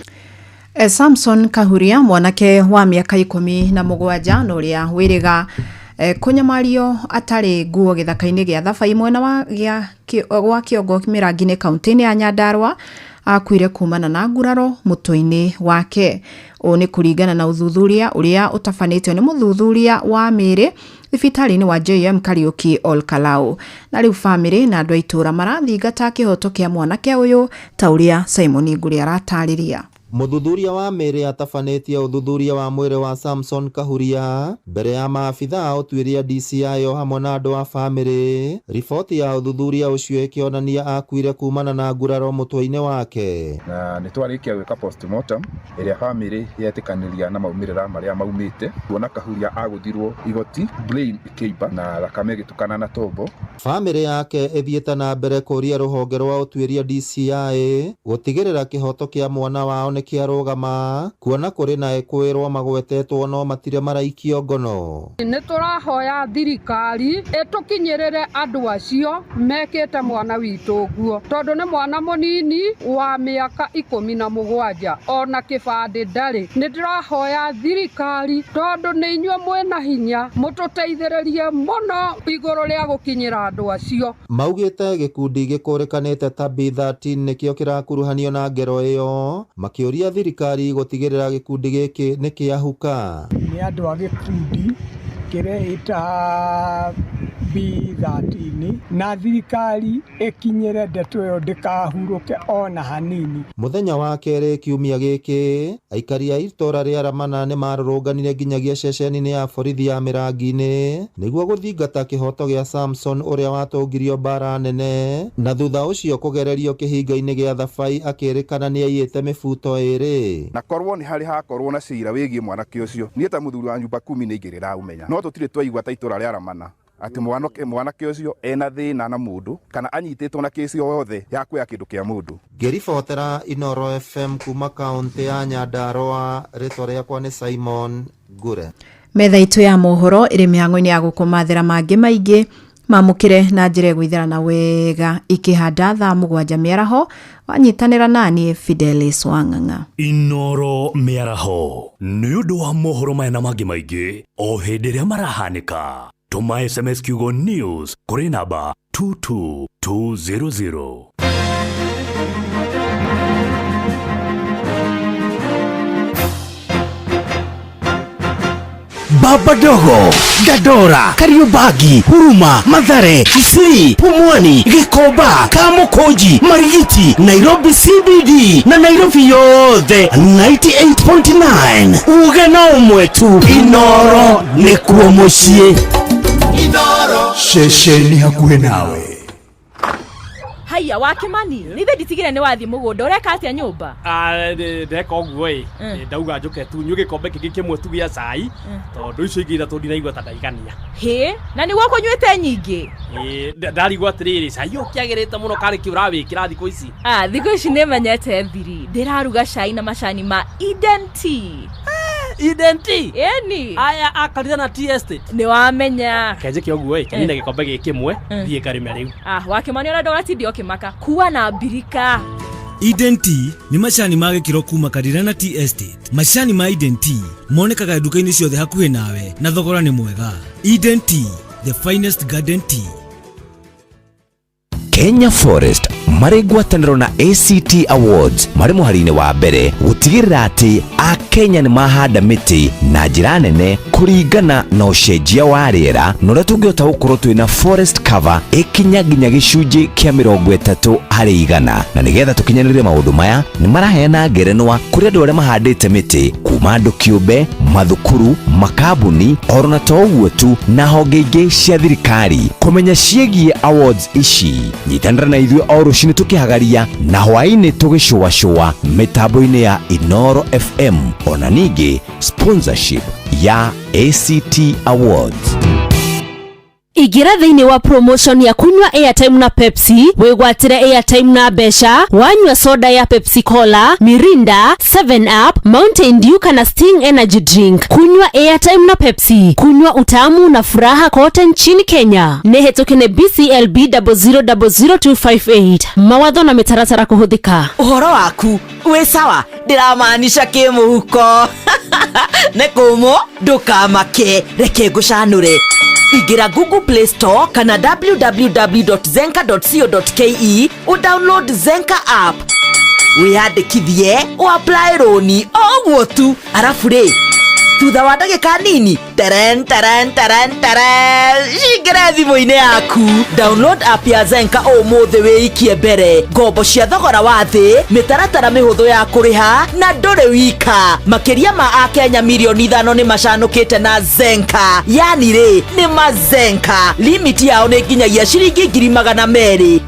Samson Kahuria, mwanake wa miaka 17 na ũrĩa wĩrĩga kunyamario atari nguo gĩthaka-inĩ gĩa Thabai mwena wa gwa Kĩongo Mĩrangi-inĩ kaunti-inĩ ya Nyandarua akuire kumana na nguraro mutwe-inĩ wake. O ni kuringana na uthuthuria uria utafanĩtio nĩ muthuthuria wa mĩrĩ thibitari-inĩ wa JM Kariuki Olkalau. Na rĩu family na andũ a itũra marathingata kĩhoto kĩa mwanake ũyũ ta ũrĩa Simon Nguri aratarĩria. Muthuthuria wa mĩrĩ atafanĩtie uthuthuria wa mwĩrĩ wa Samson Kahuria mbere ya maabitha ũtuĩria DCI o hamwe na andũ a family. Riboti ya uthuthuria ũcio ĩkĩonania akuire kumana na nguraro mũtwe-inĩ wake. Na nĩtwarĩkia gwĩka postmortem ĩrĩa family yetĩkanĩria na maumĩrĩra marĩa maumĩte. Kuona Kahuria agũthirwo igoti, brain ĩkĩimba na thakame ĩgĩtukana na tombo. Family yake ĩthiĩte na mbere kũria rũhonge rwa ũtuĩria DCI gũtigĩrĩra kĩhoto kĩa mwana wao kiarugama, kuona kũrĩ na ekwĩrwo magwetetwo no matire maraikio ngono. Nĩtũrahoya thirikari ĩtũkinyĩrĩre andũ acio mekĩte mwana witũ nguo, tondũ nĩ mwana mũnini wa mĩaka 17 ona kĩbandĩ ndarĩ. Nĩndĩrahoya thirikari tondũ nĩ inyuĩ mwĩna hinya mũtũteithĩrĩrie mũno igũrũ rĩa gũkinyĩra andũ acio. Maugĩte gĩkundi gĩkũrĩkanĩte ta B13 nĩkĩo kĩrakuruhanio na ngero ĩyo, makĩũria thirikari gũtigĩrĩra gĩkundi gĩkĩ nĩ kĩahuka. Nĩ andũ a gĩkundi kĩreĩta B13 na thirikari ĩkinyĩre ndeto ĩyo ndĩkahurũke ona hanini. Mũthenya wa kerĩ kiumia gĩkĩ, aikari a itũra rĩa Ramana nĩ marũrũnganire nginyagia ceceni-inĩ ya borithi ya Mĩrangi-inĩ nĩguo gũthingata kĩhoto gĩa Samson ũrĩa watũngirio bara nene, na thutha ũcio kũgererio kĩhinga-inĩ gĩa Thabai akĩrĩkana nĩ aiyĩte mĩbuto ĩrĩ. Na korwo nĩ harĩ hakorwo na cira wĩgiĩ mwanake ũcio, niĩ ta mũthuri wa nyumba 10 nĩ ingĩrĩra umenya, no tũtirĩ twaigua ta itũra rĩa Ramana ati mwanake ũcio ena thĩna na mũndũ kana anyitĩtwo na kesi yothe ya kuoya kĩndũ kĩa mũndũ. Ngĩribotera Inoro FM kuma kaunti ya Nyandarua, rĩtwa rĩakwa nĩ Simon Ngure. Metha itu ya mohoro ĩrĩ mĩhang'o-inĩ ya gũkũmathĩra mangĩ maingĩ mamũkire na njĩra gwĩthirana wega ikĩhanda thaa 7 mĩaraho. Wanyitanĩra nani Fidelis Wang'ang'a. Inoro mĩaraho nĩ ũndũ wa mohoro maya na mangĩ maingĩ o hĩndĩ ĩrĩa marahanĩka. Tuma SMS kiugo news kuri namba 22200. Baba Dogo, Gadora, Kariobangi, Huruma, Mathare, Kisii, Pumwani, Gikomba, Kamukonji, Marigiti, Nairobi CBD na Nairobi yothe 98.9. Ugena umwe tu. Inoro ni kuo muciĩ. Inoro shesheni hakuhĩ nawe. Haya Wakimani, nithe nditigire ni wathi mugunda ureka atia nyumba? Ndeka ũguo ndauga njuke tu nyuge kombe kĩngĩ kĩmwe tu gĩa cai tondũ icio ingĩ ithatũ ndiraigua ta ndaigania. He, na nĩguo kũnyuĩte nyingĩ? Ndarigua atĩrĩrĩ, cai ũkĩagĩrĩte mũno karĩ kĩ ũrawĩkĩra thikũ ici? Thikũ ici nĩmenyete thiri, ndĩraruga cai na macani ma Eden Tea. Eden Tea? Eni. Aya akarira na Tea Estate. Nĩ wamenya. Kenje ũguo kĩnina gĩkombe gĩkĩ kĩmwe thiĩ karĩme rĩu. Wakimani ona ndũgatindi ũkĩmaka. Kuwa na mbirika. Eden Tea ni macani ma gĩkĩro kuma Karira na Tea Estate. Macani ma Eden Tea monekaga nduka-inĩ ciothe hakuhĩ nawe na thogora nĩ mwega. Eden Tea, the finest garden tea. Kenya Forest, marĩ ngwatanĩro na ACT Awards marĩ mũhari-inĩ wa mbere gũtigĩrĩra atĩ Akenya nĩ mahanda mĩtĩ na njĩra nene kũringana na ũcenjia wa rĩera na ũrĩa tũngĩhota gũkorwo twĩna forest cover ikinya nginya gĩcunjĩ kĩa 30% na nĩgetha tũkinyanĩrie maũndũ maya nĩ maraheana ngerenwa kũrĩ andũ arĩa mahandĩte mĩtĩ kuma andũ kĩũmbe, mathukuru, makambuni orona to ũguo tu na honge ingĩ cia thirikari. Kũmenya ciĩgiĩ awards ici nyitanĩra na ithuĩ o rũciinĩ tũkĩhagaria na hwaĩ-inĩ tũgĩcũacũa mĩtambo-inĩ ya Inoro FM ona ningĩ sponsorship ya ACT Awards. Igira thĩinĩ wa promotion ya kunywa airtime na Pepsi, wĩgwatĩre airtime na mbeca, wanyua soda ya Pepsi Cola, Mirinda, 7up, Mountain Dew kana Sting Energy Drink. Kunywa airtime na Pepsi, kunywa utamu na furaha kote nchini Kenya. Nĩhetũkene BCLB 0000258. Mawatho na mĩtaratara kũhũthĩka. Ũhoro waku wĩ sawa, ndiramaanisha kĩmũhuko. Nĩkũmũ ndũkamake, reke ngũcanũre. Igira Google Play Store kana www.zenka.co.ke udownload Zenka app. Wiyandĩkithie apply roni oguo tu. Arafu rĩ, thutha wa ndagĩka nini, shingĩre thimũ-inĩ yaku. Download app ya Zenka ũmũthĩ wĩikie mbere. Ngombo cia thogora wa thĩ, mĩtaratara mĩhũthũ ya kũrĩha na ndũrĩ wika. Makĩria ma Akenya milioni 5 nĩ macanũkĩte na Zenka. Yani rĩ, nĩ mazenka. Limit yao nĩ nginyagia ciringi 200,000.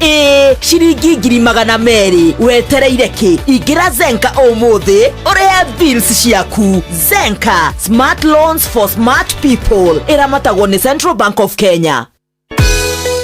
Ciringi 200,000. Wetereire kĩ? Ingĩra Zenka ũmũthĩ ũrĩhe bills ciaku. Zenka, smart loans for smart people. Ĩramatagwo nĩ Central Bank of Kenya.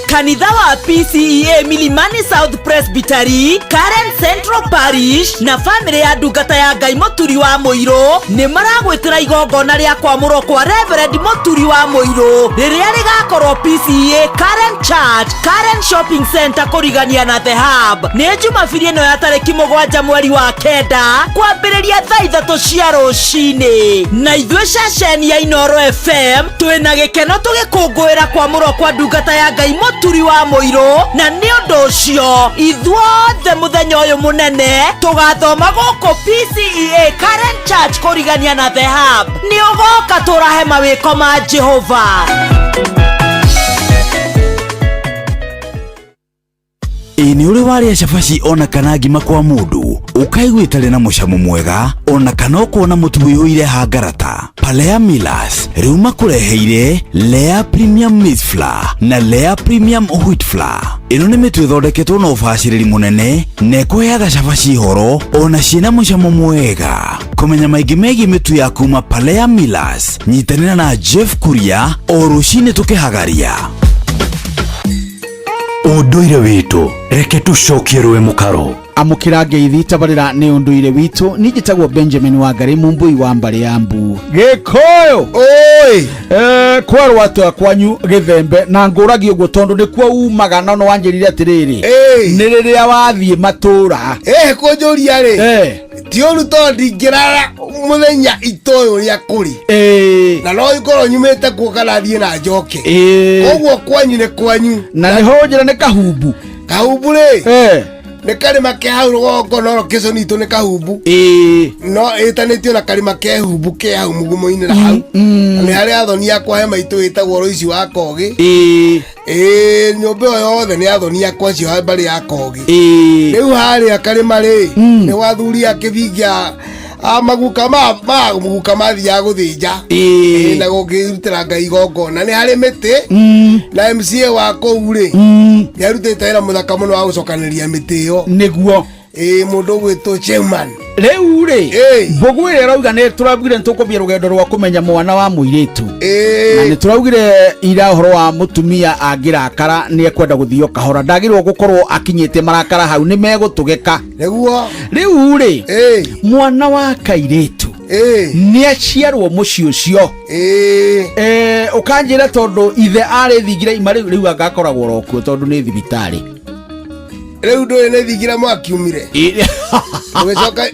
Kanitha wa PCEA Milimani South Presbytery, Karen Central Parish na family ya ndungata ya Ngai Mũturi wa Mũirũ nĩ maragwĩtĩra igongona rĩa kwamũrwo kwa Reverend Mũturi wa Mũirũ rĩrĩa rĩgakorwo PCEA Karen Church, Karen Shopping Center kũrigania na The Hub. Nĩ Jumapili ĩno ya tarĩki 7 mweri wa 9 kwambĩrĩria thaa 3 cia rũcinĩ. Na ithuĩ ceceni ya Inoro FM twĩna gĩkeno tũgĩkũngũĩra kwamũrwo kwa ndungata ya Ngai Mũturi wa Mũirũ, na nĩ ũndũ ũcio ithuothe mũthenya ũyũ mũnene tũgathoma gũkũ PCEA Karen Church kũrigania na The Hub. Nĩ ũgoka tũrahe mawĩko ma Jehova. Nĩ ũrĩ warĩa cabaci ona kana ngima kwa mũndũ ũkaigua itarĩ na mũcamo mwega ona kana ũkona mũtu wĩihũire hangarata. Palea Millers rĩu makũreheire Lea Premium Maize Flour na Lea Premium Wheat Flour. Ĩno nĩ mĩtu ĩthondeketwo na ũbacĩrĩri mũnene na ĩkũheaga cabaci horo ona ciĩna mũcamo mwega. Kũmenya maingĩ megiĩ mĩtu ya kuma Palea Millers, nyitanĩra na Jeff Kuria o rũcinĩ tũkĩhagaria. Ũndũire witũ, reke tũcokie rũĩ mũkaro. Amũkĩra ngeithi tabarĩra nĩ ũndũire witũ. Niĩ njĩtagwo Benjamin Wangari, mũmbui wa Mbarĩ ya Mbu. Gĩkũyũ oi kwarwo atĩa kwanyu Gĩthembe na ngũragi ũguo tondũ nĩkuo umaga na no wanjĩrire atĩrĩrĩ nĩ rĩrĩa wathiĩ matũra kũnjũria rĩ ti ũru tondũ ndingĩrara mũthenya itoyo rĩa kũrĩ na no ikorwo nyumĩte kuo kana thiĩ na njoke koguo kwanyu nĩ kwanyu na nĩho njĩra nĩ kahumbu rĩ nĩ karĩma ke hau rũgongo no kĩconi itũ nĩ kahumbu no ĩtanĩtio na karĩma ke humbu ke hau mũgumo-inĩ na hau nĩ harĩa athoni akwa he maitũ ĩtagwo Rũici wa Kogĩ nyũmba ĩyo yothe nĩ athoni akwa cio Mbarĩ ya Kogĩ rĩu harĩa karĩma rĩ nĩ wathuri akĩvingia maguka mathiaga gũthĩnja na gũkĩrutĩra Ngai igongona. Nĩ harĩ mĩtĩ na MCA wa kũu rĩ nĩ arutĩte wĩra mũthaka mũno wa gũcokanĩria mĩtĩ ĩyo nĩguo mũndũ ũgwĩtwo Chairman. Rĩu rĩ mbũgũ ĩrĩa rauga nĩ tũraugire nĩ tũkũbia rũgendo rwa kũmenya mwana wa mũirĩtu na nĩ tũraugire ira ũhoro wa mũtumia angĩrakara nĩ ekwenda gũthio kahora ndagĩrwo gũkorwo akinyĩte marakara hau nĩ megũtũgeka nĩguo. Rĩu rĩ mwana wa kairĩtu nĩ aciarwo mũciĩ ũcio ũkanjĩra tondũ ithe arĩ thingira ima rĩu agakoragwo rokuo tondũ nĩ thibitarĩ. Rĩu ndũĩ nĩ thingira mwakiumire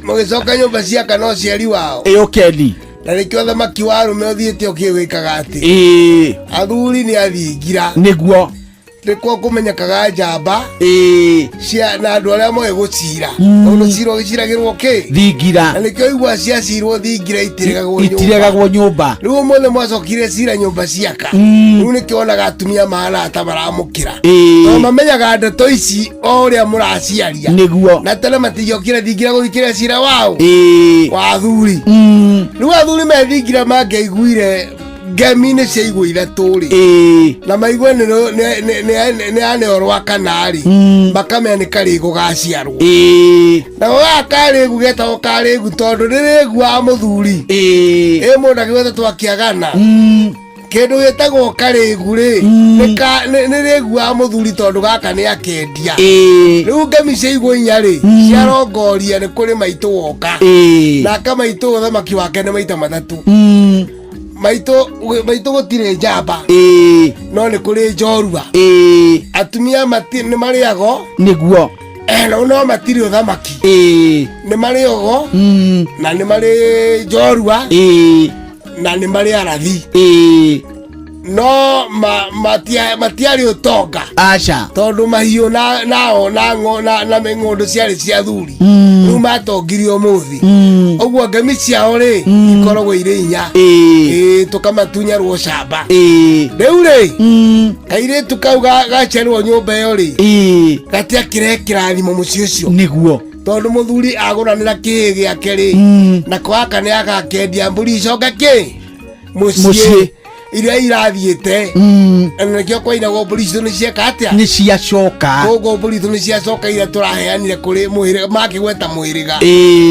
mũgĩcoka nyũmba cia kana ũciari wao ũkendi na nĩkĩo thamaki wa arũme ũthiĩte ũkĩwĩkaga atĩ athuri nĩ athingira nĩguo ndiko kumenyekaga njamba cia na andu aria moe gucira tondu cira giciragirwo ki thingira na nikio igwa cia cirwo thingira itiregagwo nyumba riu mothe mwacokire cira nyumba ciaka riu nikionaga atumia mahana ta baramukira no mamenyaga ndeto ici o uria muraciaria niguo na tene matigiokire thingira guthikiria cira wao wa athuri riu athuri methingira mangeiguire ngemi-inĩ cia igwa ithatũ rĩ na maigua nĩ aneorwa kanarĩ makamenya nĩ karĩgu gaciarwo na gaka karĩgu getagwo karĩgu tondũ rĩrĩguaga mũthuri mũndũ akĩgweta twakĩagana kĩndũ gĩtagwo karĩgu rĩ nĩ rĩguaga mũthuri tondũ gaka nĩ akendia rĩu ngemi cia igwa inya rĩ ciarongoria nĩ kũrĩ maitũ woka naka maitũ ũthamaki wake nĩ maita matatũ maitũ gutire njamba no nĩ kũrĩ njorua atumia nĩ marĩago nĩguo no matirĩ ũthamaki nĩ marĩogo na nĩ marĩ njorua na nĩ marĩ arathi no matiarĩ ũtonga aca tondũ mahiũ na ng'ũndũ ciarĩ cia thuri rĩu matongirio mũthĩ ũguo ngemi ciao rĩ ikoragwo irĩ inya tũkamatunyarwo camba rĩu rĩ kairĩtu kau gaciarwo nyũmba ĩyo rĩ gatiakĩrehe kĩrathimo mũciĩ ũcio nĩguo tondũ mũthuri agũranĩra kĩhĩ gĩake rĩ nako gaka nĩ agakendia mbũri icoka kĩ mũciĩ iria irathiĩte na nĩkĩo kwainagwo mbũri citũ nĩ cieka atĩa nĩ ciacoka koguo mbũri itũ nĩ ciacoka iria tũraheanire kũrĩ mũhĩrĩga makĩgweta mũhĩrĩga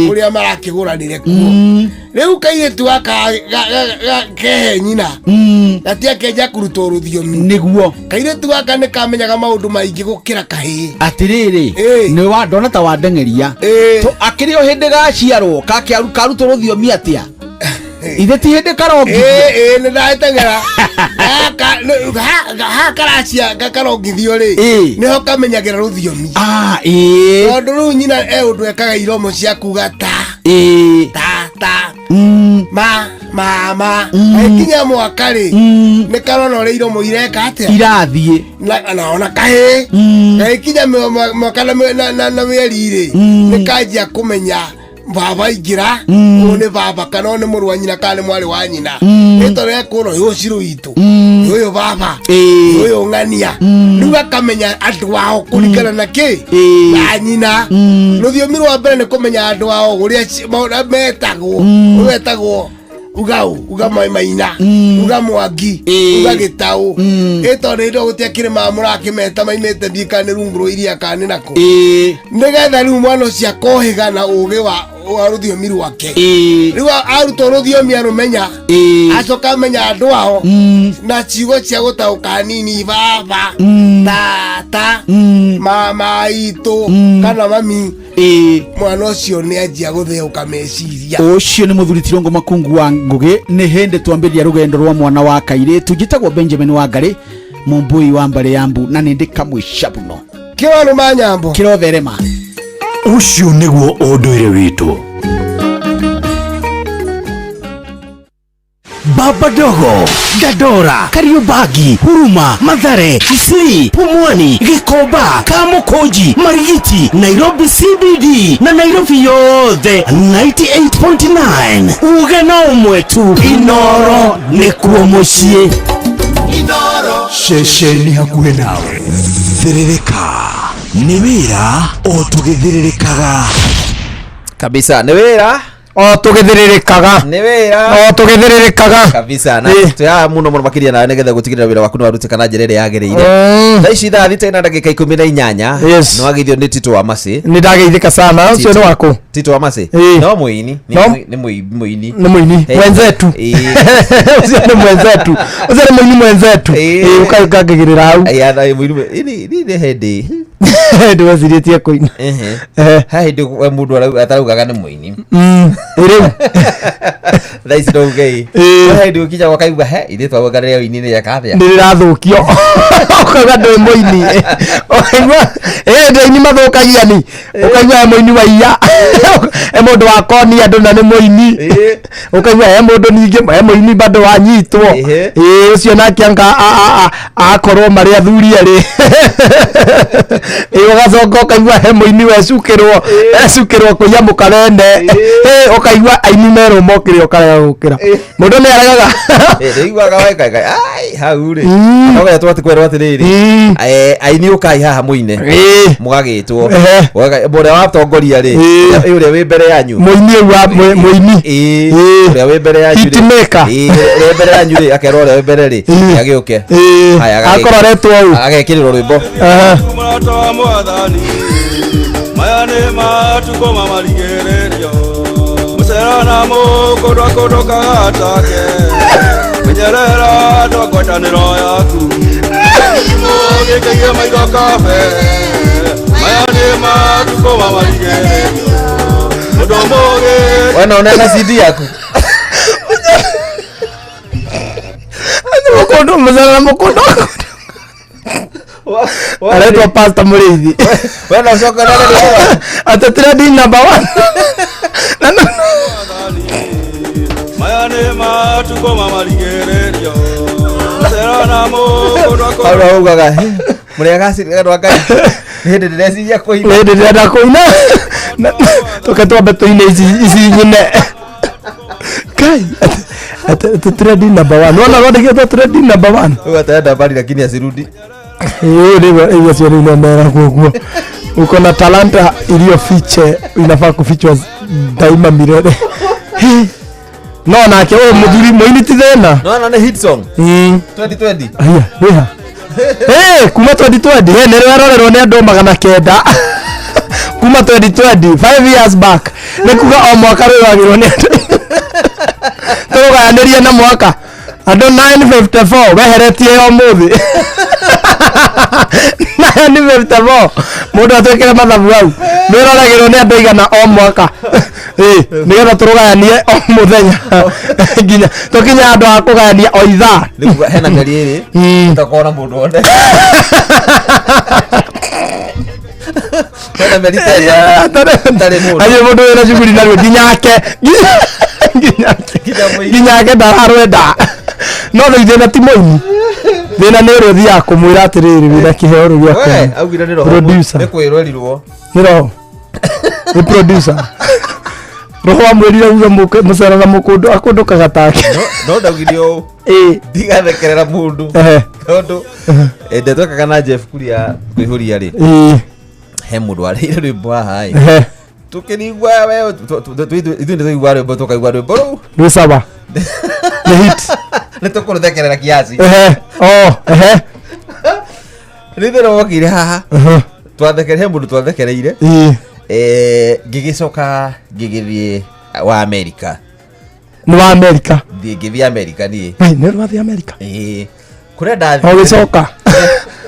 ũrĩa marakĩgũranire kuo rĩu kairĩtu gaka kehe nyina gatiakenja kũrutwo rũthiomi nĩguo kairĩtu gaka nĩ kamenyaga maũndũ maingĩ gũkĩra kahĩĩ atĩrĩrĩ nĩ ndona ta wandeng'eria akĩrĩ o hĩndĩ gaciarwo karutwo rũthiomi atĩa ithe ti hĩndĩ karongi nĩ ndaeteng'era gakarongithio rĩ nĩho kamenyagĩra rũthiomi tondũ rĩu nyina ũndũ ekaga iromo cia kuga ta mama aikinya mwaka rĩ nĩ karona ũrĩa iromo ireka atĩa irathiĩ naona kahĩ aikinya mwaka na mĩeri rĩ nĩ kanjia kũmenya baba ingira one baba kana one mũrũ wa nyina kana mwarĩ wa nyina ĩtore kũro ũyũ cirũ itũ ũyũ baba ũyũ ng'ania rĩu akamenya andũ ao kũringana na kĩ na nyina rũthiomi rwa mbere nĩ kũmenya andũ ao ũrĩa metagwo ũyũ etagwo uga maina uga mwangi uga gĩtaũ ĩtondũ rĩrĩa gũtiakĩrĩ mũrakĩmeta maimĩte ndikane rungũrũ iria kanĩ nako nĩgetha rĩu mwana ũcio akohĩga na ũgĩ wa rũthiomi rwake rĩu arutwo rũthiomi arũmenya acoka amenya andũ ao na ciugo cia gũtaũka hanini baba tata mama itũ kana mami mwana ũcio nĩ anjia gũtheũka meciria ũcio nĩ mũthuri Tirungo Makungu wa Ngugi nĩ hĩndĩ twambĩrĩria rũgendo rwa mwana wa kairĩtu njĩtagwo Benjamin Wangarĩ mũmbui wa Mbale ya Mbu na nĩ ndĩ kamwĩcabuno kĩwarũma nyambo kĩrotherema ũcio nĩguo ũndũire witũ Baba Dogo, Dadora, Kariobangi, Huruma, Mathare, Kisii, Pumwani, Gikomba, Kamukonji, Marigiti, Nairobi CBD na Nairobi yothe 98.9 uge na umwe tu Inoro nĩkuo mũciĩ Inoro ceceni hakuhĩ nawe thĩrĩrĩka nĩ wĩra o tũgĩthĩrĩrĩkaga kabisa nĩ wĩra o tũgĩthĩrĩrĩkaga nĩ wĩra o tũgĩthĩrĩrĩkaga kabisa na tuya mũno makĩria nawe nĩgetha gũtigĩrĩra wĩra waku nĩ warutĩka na njĩra ĩrĩa yagĩrĩire thaa ici thaa thita na ndagĩka 18 nĩ wagĩithio nĩ Tito wa Masi nĩ ndageithĩka sana ũcio nĩ wakũ Tito wa Masi no mũini nĩ mũini mwenzetu ũcio nĩ mwenzetu ũcio nĩ mũini mwenzetu ũkangagĩrĩra hau nĩ hĩndĩ ndĩwecirĩtie kũina ha hĩndĩ mũndũ ataraugaga nĩ mũini rĩu Thaisi ndo ngei. He ndio kija wakaigua he ile twa gareo inini ya kathia. Ndirathukio. Ukaga ndo moini. Ukaigua ndio ni mathukagia ni. Ukaigua moini wa iya. Mundu wa koni andu na ni moini. Ukaigua mundu ningi moini bado wanyitwo. Ucio nake anga akorwo mari athuri ari. Ugacoka ukaigua he moini we cukirwo kuya mukarende. Ukaigua aini mero mokire ukarega gukira. Mundu ni aragaga. Ndeiguaga weka ai hau ri. Oga twatikuerwo atiriri. Aini ukai haha muine. Mugagitwo. Bore wa tongoria ri. Uria wi mbere yanyu. Muini wa muini. Uria wi mbere yanyu ri. Hitmaker. Ri mbere yanyu ri akerwo uria wi mbere ri. Agiuke. Haya akoretwo au. Agekirwo rwimbo. Murato wa mwathani. Maya nĩ matukũ mamarigererio mũcera na mũkũndũ akũndũkaga take menyerera andũ a ngwatanĩro yaku gĩkĩgie maitho kabe maya nĩ matukũ mamarigererio mũndũ mũgĩ wena ũnena CD yaku mũkũndũ mũcera na mũkũndũ aretwa Pastor Muriithi. Wena ucoka na ndio atatira di number 1. Maya nĩ matukũ mamarigererio mũcera na mũkũndũ akũndũ. Ara ugaga muri agacirira ndwaka hindi ndĩreciria kũina. Hindi ndĩrenda kũina. Tukatwa beto-inĩ ici nyine. Kai. Atatira di number 1. Wana rodege atatira di number 1. Huyu ataenda bali lakini asirudi. Hiyo sio ndio mera kwa. Uko na talanta iliyofiche inafaa kufichwa daima milele. No na ke wewe mudhuri moini tena. No na hit song. 2020. Aya, wewe. Kuma 2020 nero arorerwo ni andu 900. Kuma 2020 5 years back. Nikuga o mwaka rwagirwo ni andu. Tugayanĩria na mwaka. Andu 954 weheretie o muthi. 954 mundu atwekera mathabu au niroragirwo ni andu igana o mwaka nigetha turugayanie o muthenya nginya tukinya andu a kugayania o ithaa hena ngari iri utakona mundu onde hena merita ya tare mundu ayo mundu wina shughuli nayo nginya yake ndararwenda no thina ti moini thina ni uri thia kumwira atiriri wina kiheo ru giako augire ni roho producer ni kwirwerirwo ni roho ni producer roho amwirire uga mucera na mukundu akundukaga take no ndaugire ndigathekerera mundu tondu ndetwekaga na Jeff Kuria kwihuria ri he mundu arire rwimbo haha tukinigwa wewe ithuĩ nĩtũigua rwĩmbo tũkaigua rwĩmbo rũu rwĩ sawa nĩ hit nĩtũkũrũthekerera kiasi rĩthĩra wokire haha twathekereire mũndũ twathekereire ngĩgĩcoka ngĩgĩthiĩ wa Amerika nĩ wa Amerika ngĩthiĩ Amerika niĩ nĩ rwathiĩ Amerika kũrĩa ndathire ũgĩcoka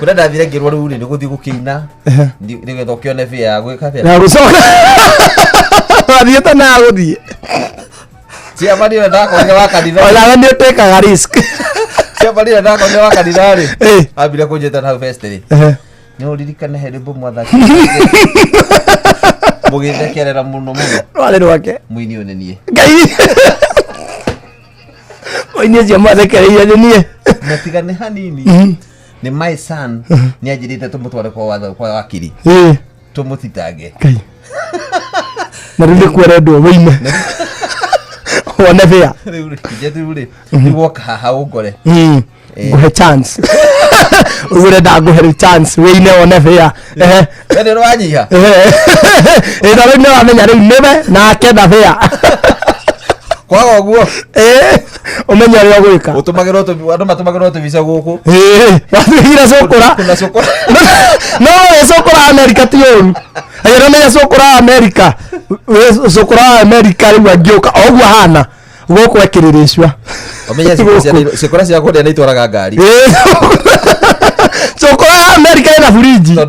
kũrĩa ndathire ngĩrwo rĩu nĩ gũthiĩ gũkĩina nĩgetha ũkĩone bĩa ya gwĩka bĩa ya gũcoka wathiĩte na gũthiĩ ciama nĩyo ndakonire wa kanitha onawe nĩ ũtekaga risk ciama nĩyo ndakonire wa kanitha rĩ ambire kũnjĩta na best rĩ nĩ ũririkane he rwĩmbo mwathaki mũgĩthekerera mũno mũno rwarĩ rwake mũini ũyũ nĩ niĩ ngai mũini ũcio mwathekereire nĩ niĩ natigane hanini nĩ my son nĩ anjĩrĩte tũmũtware kwa wakiri tũmũthitange na rĩu nĩ kwerendwo wĩine wone bĩa rĩu rĩ nĩguoka haha ũngore nguhe chance ũrenda nguhe chance wĩine wone bĩa nĩ rwanyiha ĩtha rĩu nĩ wamenya rĩu nĩwe nake na bĩa kwaga ũguo ũmenye ũrĩa ũgwĩka ũtũmagĩrwo andũ matũmagĩrwo tũbica gũkũ wathire cũkũra no cũkũra Amerika ti ũru ayĩra nĩ cũkũra Amerika cũkũra Amerika rĩu angĩũka ũguo hana gũkũ ekĩrĩrĩcua ũmenye cũkũra cia kũrĩa nĩ itwaraga ngari cũkũra Amerika ĩna burinji na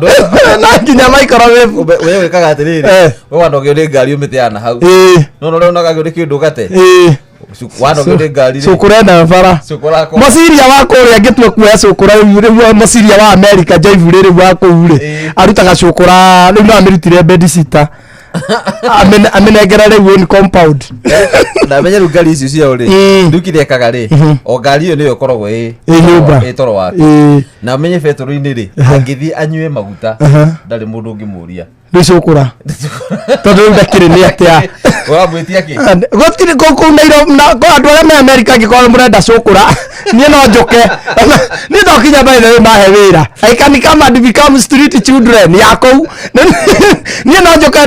nginya microwave we wĩkaga atĩrĩrĩ we wanogio nĩ ngari ũmĩteana hau no rĩu nogagio nĩ kĩndũ gate Wano gode ngari. Cukura na bara. Masiria wako uri agitwe kuya cukura riu masiria wa America jaivu riri wako ure. Arutaga cukura riu no amirutire bedsitter. Amenegera riu in compound. Na menya ngari icio cia uri. Ndukire kagari. O ngari iyo niyo korogwo nyumba. Toro wake. Na menye betoro-ini ri angithi anyue maguta ndari mundu ngimuria. Cukura. Tondu ndakire ni atia. Wamwitia ki? Gotire koko na andu aria America ngikora murenda cukura. Nie no njoke. Ni ndokinya by the way mahe wira. I can come and become street children yako. Ni no njoke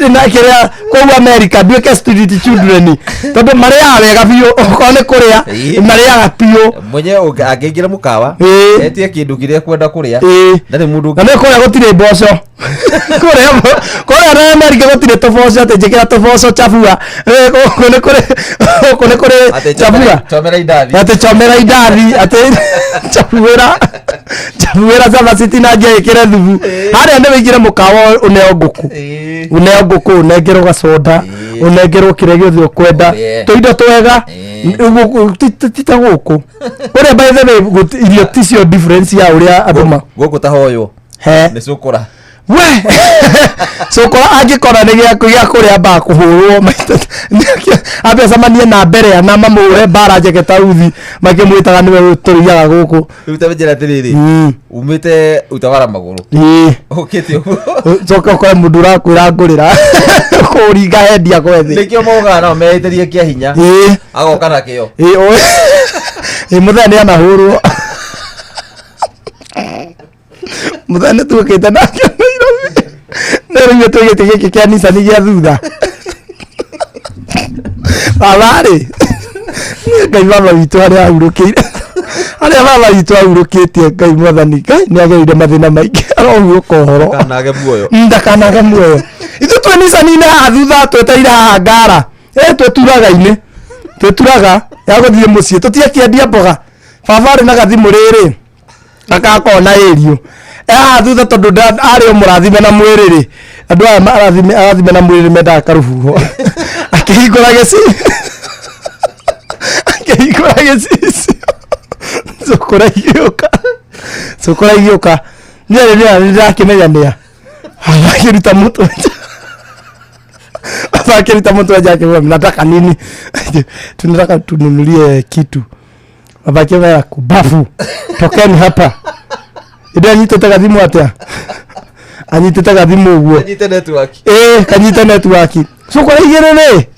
na kiria kwa America nduike street children. Tondu maria wega biu okone kuria maria biu. Mwenye angingira mukawa etie kindu kiria kwenda kuria. Ndari mundu. Na kuria gotire mboco. Kuria na America gotire toboco ate njikira toboco chafua. Kone kure chafua. Chomera idadi. Ate chomera idadi ate chafua zama sitina je kire thubu. Haria nde wigire mukawa uneo nguku unengero gasoda unengero kire giothe ukwenda toindo twega tita guku uria by the way irio tisio difference ya uria anduma guku ta hoyo ni cukura we cukura angikora ni gya kuria ba kuhurwo abe samanie na mbere na mamure bara njegeta uthi makimwitaga niwe turiyaga guku ruta njira tiriri umite utawara maguru ukiti uguo coka kwa mundu rakwira ngurira kuringa hendia gwethi nikio moga no meiterie kia hinya agoka na kio muthani anahurwo muthani tukite na nero twigite giki kia Nissan gia thutha abari ngai baba witu aria ahurukire aria baba witu ahurukitie ngai mwathani ngai ni agerire mathina maingi arohuo kohoro kanage muoyo ndakanage muoyo ithu twe Nissan ina thutha tweteire haha ngara tweturaga ya guthie mucii tutiakiendia mboga baba ari na gathimu riri akakona erio thutha tondu ari murathime na mwiriri andu aya arathime na mwiriri menda karubuho akihingura geci cukura igioka nire ndirakimenya nia akiruta mutwe akirita mutwe jake nataka nini tunataka tununulie kitu abakeva kubafu tokeni hapa ida nyitete gathimu atia anyitete gathimu uguo anyite network kanyite network so kwa igirene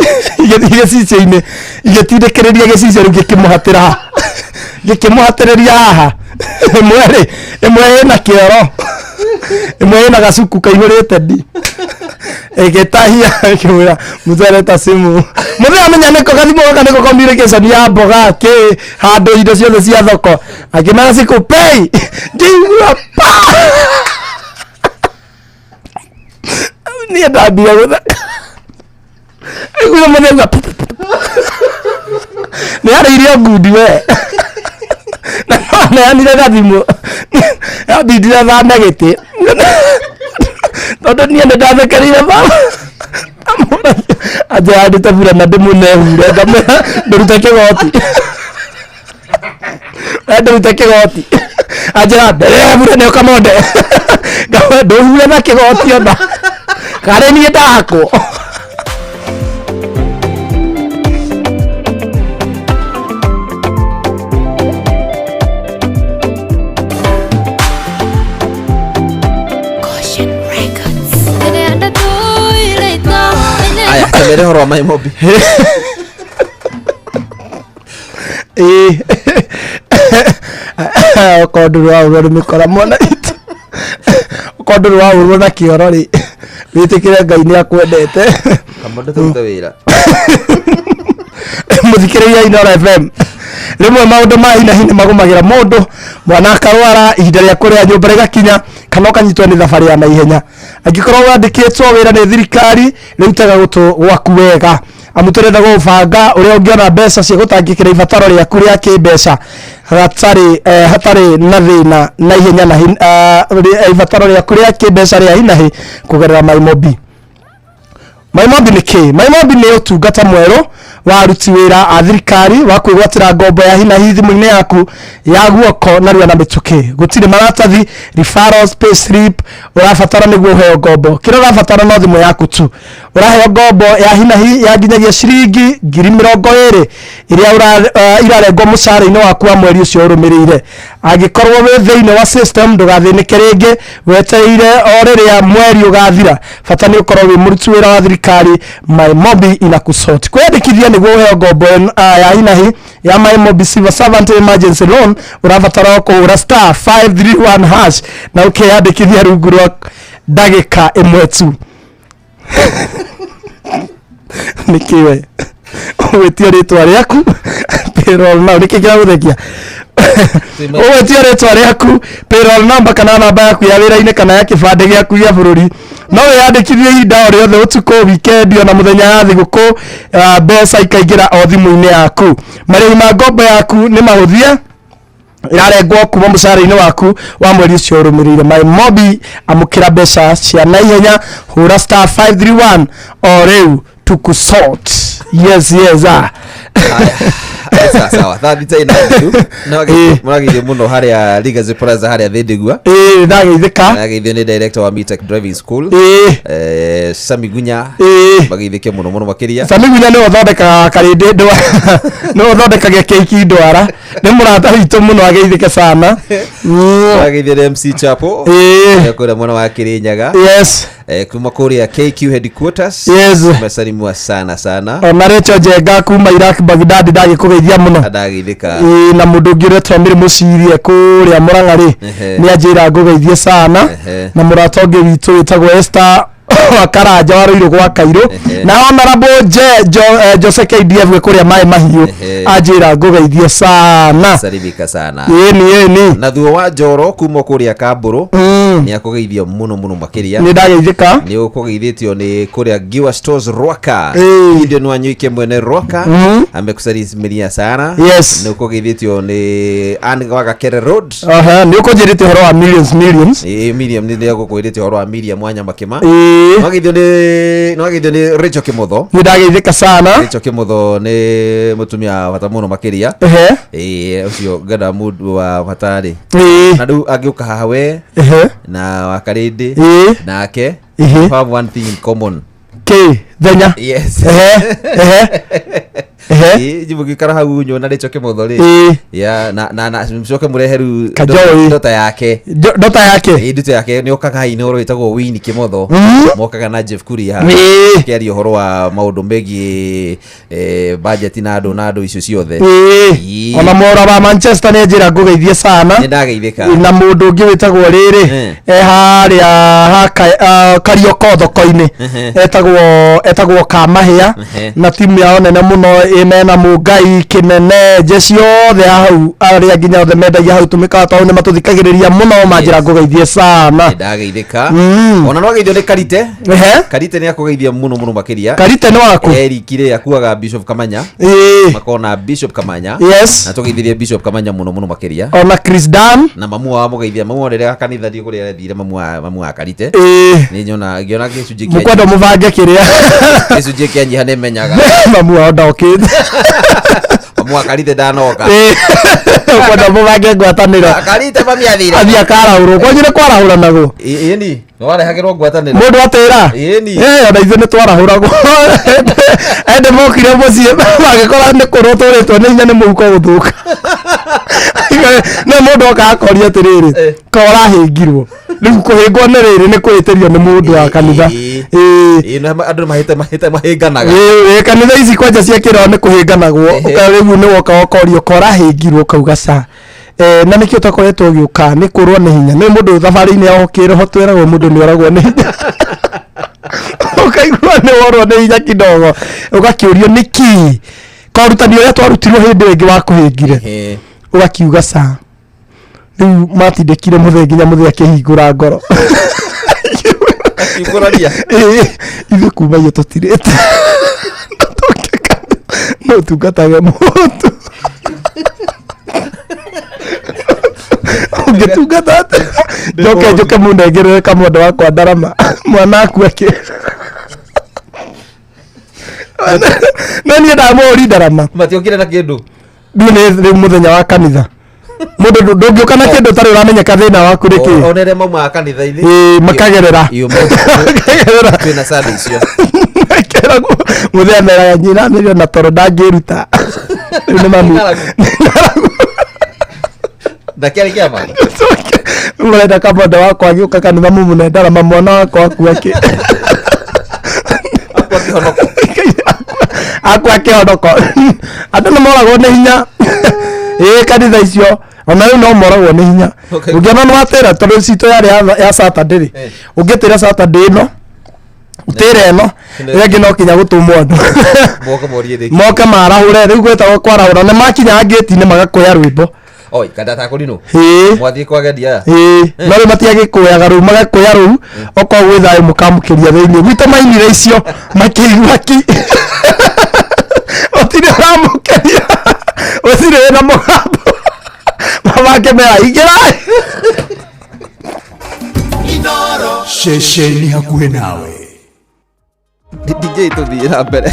igecice-ine igetindekereria gecice riu gikimuhatiriria haha imwe na kioro imwe na gacuku kaihurite ndi egetahia kimura muzareta simu muthia amenya niko gathimu gaka niko communication ya mboga ki handu indo ciothe cia thoko akimara siku pay ndingura pa ni ndambia guthaka iguo muthia ni ari irio ngudi we na yanire gathimu yabindire thame giti tondu nie ndathekerire baba aje andite bura na ndimunehure ngamera ndurute kigoti aje mbere bura ne kamonde ngawe nduhure na kigoti ona kare nie ndako Mere horo mai mobi kondu wa uru mikora mona itu kondu wa uru na kioro ri witikire ngai ni akwendete kamondo tuta wira muthikiria Inoro FM rimwe maundu ma hina magumagira mundu mwana akarwara ihinda ria kuria nyumba rigakinya kana kanyitwa ni thabari ya naihenya angikorwo wandikitwo wira ni thirikari riutaga gutu gwaku wega amuturenda gubanga uria ungiona mbeca cia gutangikira ibataro riaku ria kimbeca hatari na thina naihenya na ibataro riaku ria kimbeca ria hinahi kugerera MyMobi Maimobi nĩ kĩ? Maimobi nĩ ũtungata mwerũ wa aruti wĩra a thirikari wa kwĩgwatĩra ngombo ya hina hi thimũ-inĩ yaku ya guoko na rua na mĩtũkĩ. Gũtirĩ maratathi, referrals, payslip ũrabatara nĩguo ũheo ngombo. Kĩrĩa ũrabatara no thimũ yaku tu. Ũraheo ngombo ya hina hi ya nginyagia ciringi 20,000 iria irarengwo mũcara-inĩ waku wa mweri ũcio ũrũmĩrĩire. Angĩkorwo wĩ thĩinĩ wa system ndũgathĩnĩke rĩngĩ wetereire o rĩrĩa mweri ũgathira. Bata nĩ ũkorwo wĩ mũruti wĩra wa thirikari. Maimobi inakusort. Kwĩyandĩkithia nĩguo ũheo ngombo ya hina hi ya Maimobi Civil Servant Emergency Loan ũrabatara kũhũra *531# na ũkeyandĩkithia rungu rwa ndagĩka ĩmwe tu. Nikiwe ũgwĩtio rĩtwa rĩaku payroll now nikĩgira gũthekia ũgwĩtio rĩtwa rĩaku payroll number kana namba yaku ya wĩra-inĩ kana ya kĩbandĩ gĩaku gĩa bũrũri. No wĩyandĩkithie ihinda o rĩothe ũtukũ, weekend ona mũthenya ya thigũkũ, mbeca ikaingĩra o thimũ-inĩ yaku. Marĩhi ma ngombo yaku nĩ mahũthie irarengwo kuma mũcara-inĩ waku wa mweri ũcio ũrũmĩrĩire. Maimobi amũkĩra mbeca cia naihenya, hũra *531 o rĩu tukusort. Yes. Sawa thambita ina tu mwagirie muno haria Legacy Plaza haria Thindigua ndageithika ndageithio ni director wa Mitech Driving School Sami Gunya magithike muno makiria. Sami Gunya no thondeka karindi ndwa no thondeka keki ndwara ni murata witũ muno ageithike sana. Ageithire MC Chapo yakora mwana wa Kirinyaga kuma kuria KQ headquarters mesalimwa sana na Rachel Jenga kuma Iraq Baghdad ndagĩkũgeithia muno ndageithika na mũndũ ũngĩ ũrĩa twamire mũcirie kũrĩa Murang'a rĩ nĩ anjĩra ngũgeithie sana na mũrata ũngĩ witũ wĩtagwo Esther Karanja warũirwo gwa Kairũ na honorable Jose KDF kuria Mai Mahiũ anjĩra ngũgeithie sana. Salimika sana ni na thuo wa Njoro kuma kuria Kamburu ni akũgeithio muno makiria. Ni ndageithika ni ũkũgeithĩtio ni kuria Giwa Stores Rwaka ndio nĩ wanyuike mwene Rwaka amekusalimia sana. Ni ũkũgeithĩtio ni Anga Kere Road ni ũkũnjĩrĩte horo wa millions Miriam ni ũkũgeithĩte horo wa Miriam Mwanya Makima. Nwagithio ni Rachel Kimotho. Ni ndageithika sana. Rachel Kimotho ni mutumia wata muno makiria. Ucio ngada mundu wa watari. Na ndu agiuka hawe na wakarindi nake have one thing in common. Thenya. Yes. Jibugikara hau nyo na Rachel Kimotho ri. Na mcoke mureheru dota yake. Dota yake ni okaga ine oro itagwo Winnie Kimotho. Mokaga na Jeff Kuria. Kĩario horo wa maũndũ megie budget na andũ icio ciothe. Ona mora wa Manchester nĩ njĩra ngũgeithie sana. Nĩ ndageithĩka. Na mũndũ ũngĩ wĩtagwo rĩrĩ harĩa Karioko thoko-inĩ etagwo Kamahĩa na timu yao nene mũno imena Mũngai Kĩnene Jesse othe hau arĩa nginya othe mendagia hau tumĩkaga tondũ nĩ matũthikagĩrĩria mũno manjĩra ngũgeithie sana. Ndageithĩka ona no geithio nĩ Karite nĩ akũgeithia muno makiria. Karite nĩ waku erikire akuaga Bishop Kamanya makona Bishop Kamanya na tũgeithirie Bishop Kamanya muno makiria. Ona Chris Dan na mamu wa mũgeithia mamu rĩrĩa kanitha thiĩ kũrĩa thire mamu wa Karite nĩ ngĩona gĩcunjĩ kĩa mũkwenda mũbange kĩrĩa gĩcunjĩ kĩa nyiha nĩ menyaga mamu wa ndokĩte mamu wa Karite ndanoka kwenda mũbange ngwatanĩro Karite mami athire athia karahũrwo kwanyire kwarahũra nago ĩni warehagĩrwo ngwatanĩro mũndũ atĩra ona ithuĩ nĩ twarahũragwo ende mokire mũciĩ magĩkora nĩ kũrwo tũrĩtwo nĩ hinya nĩ mũhuko gũthũka nĩ mũndũ oka akoria atĩrĩrĩ korahĩngirwo rĩu kũhĩngwo nĩ rĩrĩ nĩ kwĩtĩrio nĩ mũndũ wa kanitha andũ mahĩnganaga kanitha ici kwanja cia kĩrao nĩ kũhĩnganagwo rĩu nĩ woka okorio korahĩngirwo kauga ca na nĩkĩo tũkoretwo gĩũka nĩ kũrwo nĩ hinya nĩ mũndũ thabarĩ-inĩ yao kĩroho twĩragwo mũndũ nĩ oragwo nĩ hinya ũkaigua nĩ worwo nĩ hinya kidogo ũgakĩũrio nĩkĩ korutani ũrĩa twarutirwo hĩndĩ ĩngĩ wa kũhĩngire ũgakiuga ca rĩu matindĩkire mũthee nginya mũthee akĩhingũra ngoro ithuĩ kuma iyo tũtirĩte no tungatage mũndũ ũngĩtungata atĩ njoke mũnengerere kamwenda wakwa Ndarama mwana aku Nani ndamuri ndarama matiokire na kindu ndune muthenya wa kanitha mundu ndungioka na kindu tari uramenyeka thina waku riki onere mama kanitha-ini makagerera twina Sunday icio muthenya nyina mirio na toro ndangiruta ni mamu ndakiari kiama murenda kaboda wakwa agiuka kanitha mumu na ndarama mwana wakwa akuake akuake honoko andu ni moragwo ni hinya kanitha icio ona riu no moragwo ni hinya ungiona no atira tondu cito yari ya Saturday ungitira Saturday no utire no rege no kinya gutumwo andu moka marahure riu gwetagwo kwarahura na makinya ngeti-ini magakoya rwimbo oi kada ta kulino mwathie kwagedia no ri matiagikuyaga riu magakoya riu oko gwithayo mukamukiria thiini gwita mainire icio makigwaki otire ramukiria otire na mugambo mabake mera igira Inoro shesheni hakuhe nawe DJ tuthie na mbere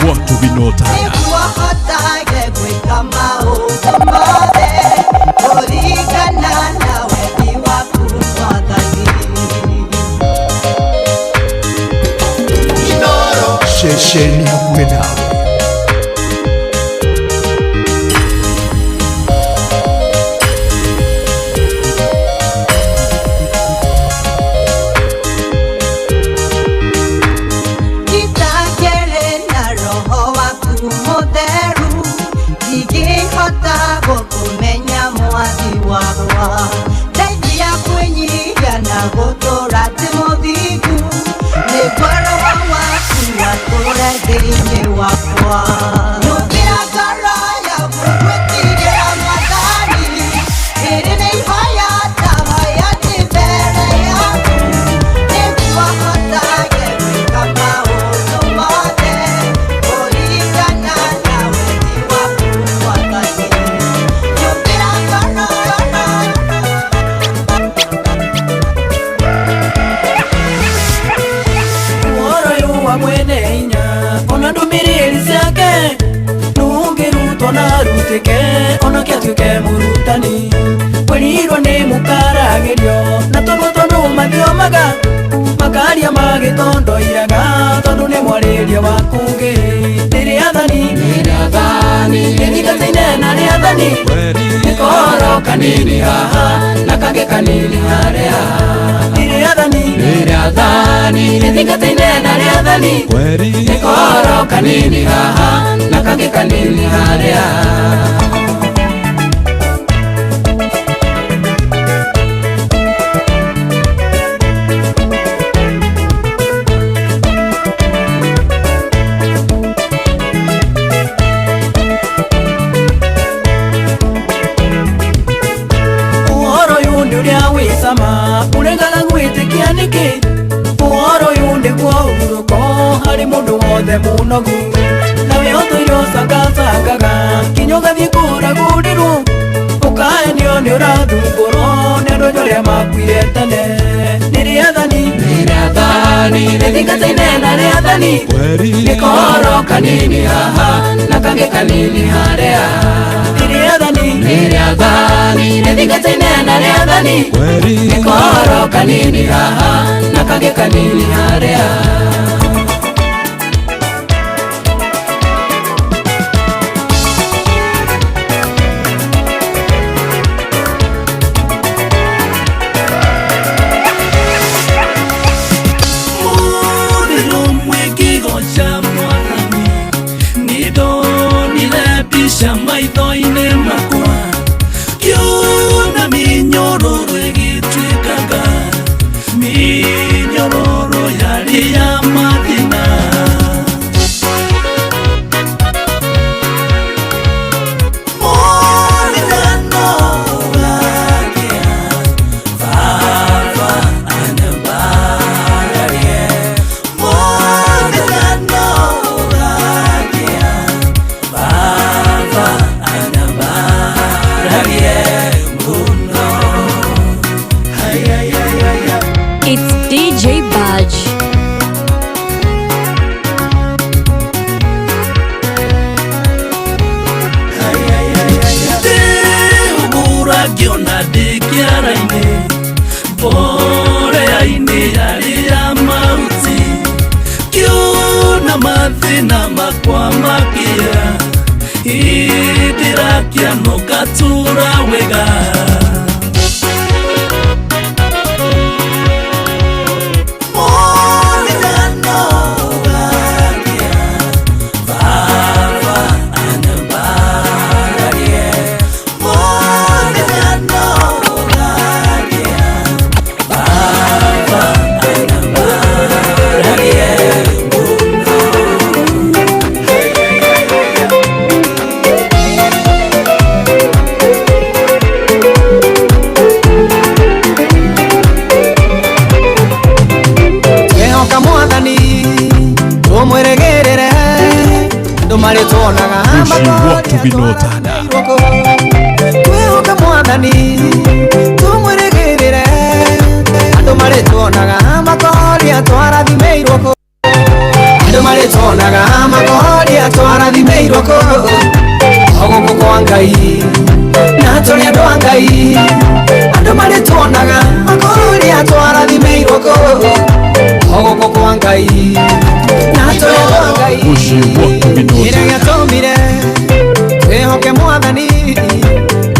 want to be no time. Shesheni hakuhe nawe. Makaria magitondo iraga tondu ni mwariria wakuge niriathani nithikateine na riathani nikoro kanini haha na kange kanini haria niriathani nithikateine na riathani nikoro kanini haha na kange kanini haria urengana gwitikia niki uhoro yunde kwa uruko hari mundu wothe munogu nawe otoiro sagaga kinyoga thikura gudiru ukae nio ni urathunguro ni andu nyoria makwire tene niriathani nĩrĩathani rĩthingatĩine na rĩathani nĩkohoro kanini haha na kangĩ kanini harĩa nĩrĩathani rĩthingatĩine na rĩathani nĩkohoro kanini haha na kangĩ kanini harĩa maitho-inĩ makwa kĩona mĩnyororo ĩgĩtuĩkaga mĩnyororo yarĩ ya mathĩna mathĩna makwa makĩa hĩndĩrakĩa no gatũra wega twĩhoke mwathani tũmwĩrĩgĩrĩre andũ marĩtuonaga makoria twarathimĩirwo kũ andũ marĩtuonaga makoria twarathimĩirwo kũ ogũkũ kwa Ngai na tũrĩ andũ a Ngai andũ marĩtuonaga makoria twarathimĩirwo kũ ogũkũ kwa Ngai na tũrĩ andũ a Ngai kĩrĩa gĩatũmire twĩhoke mwathani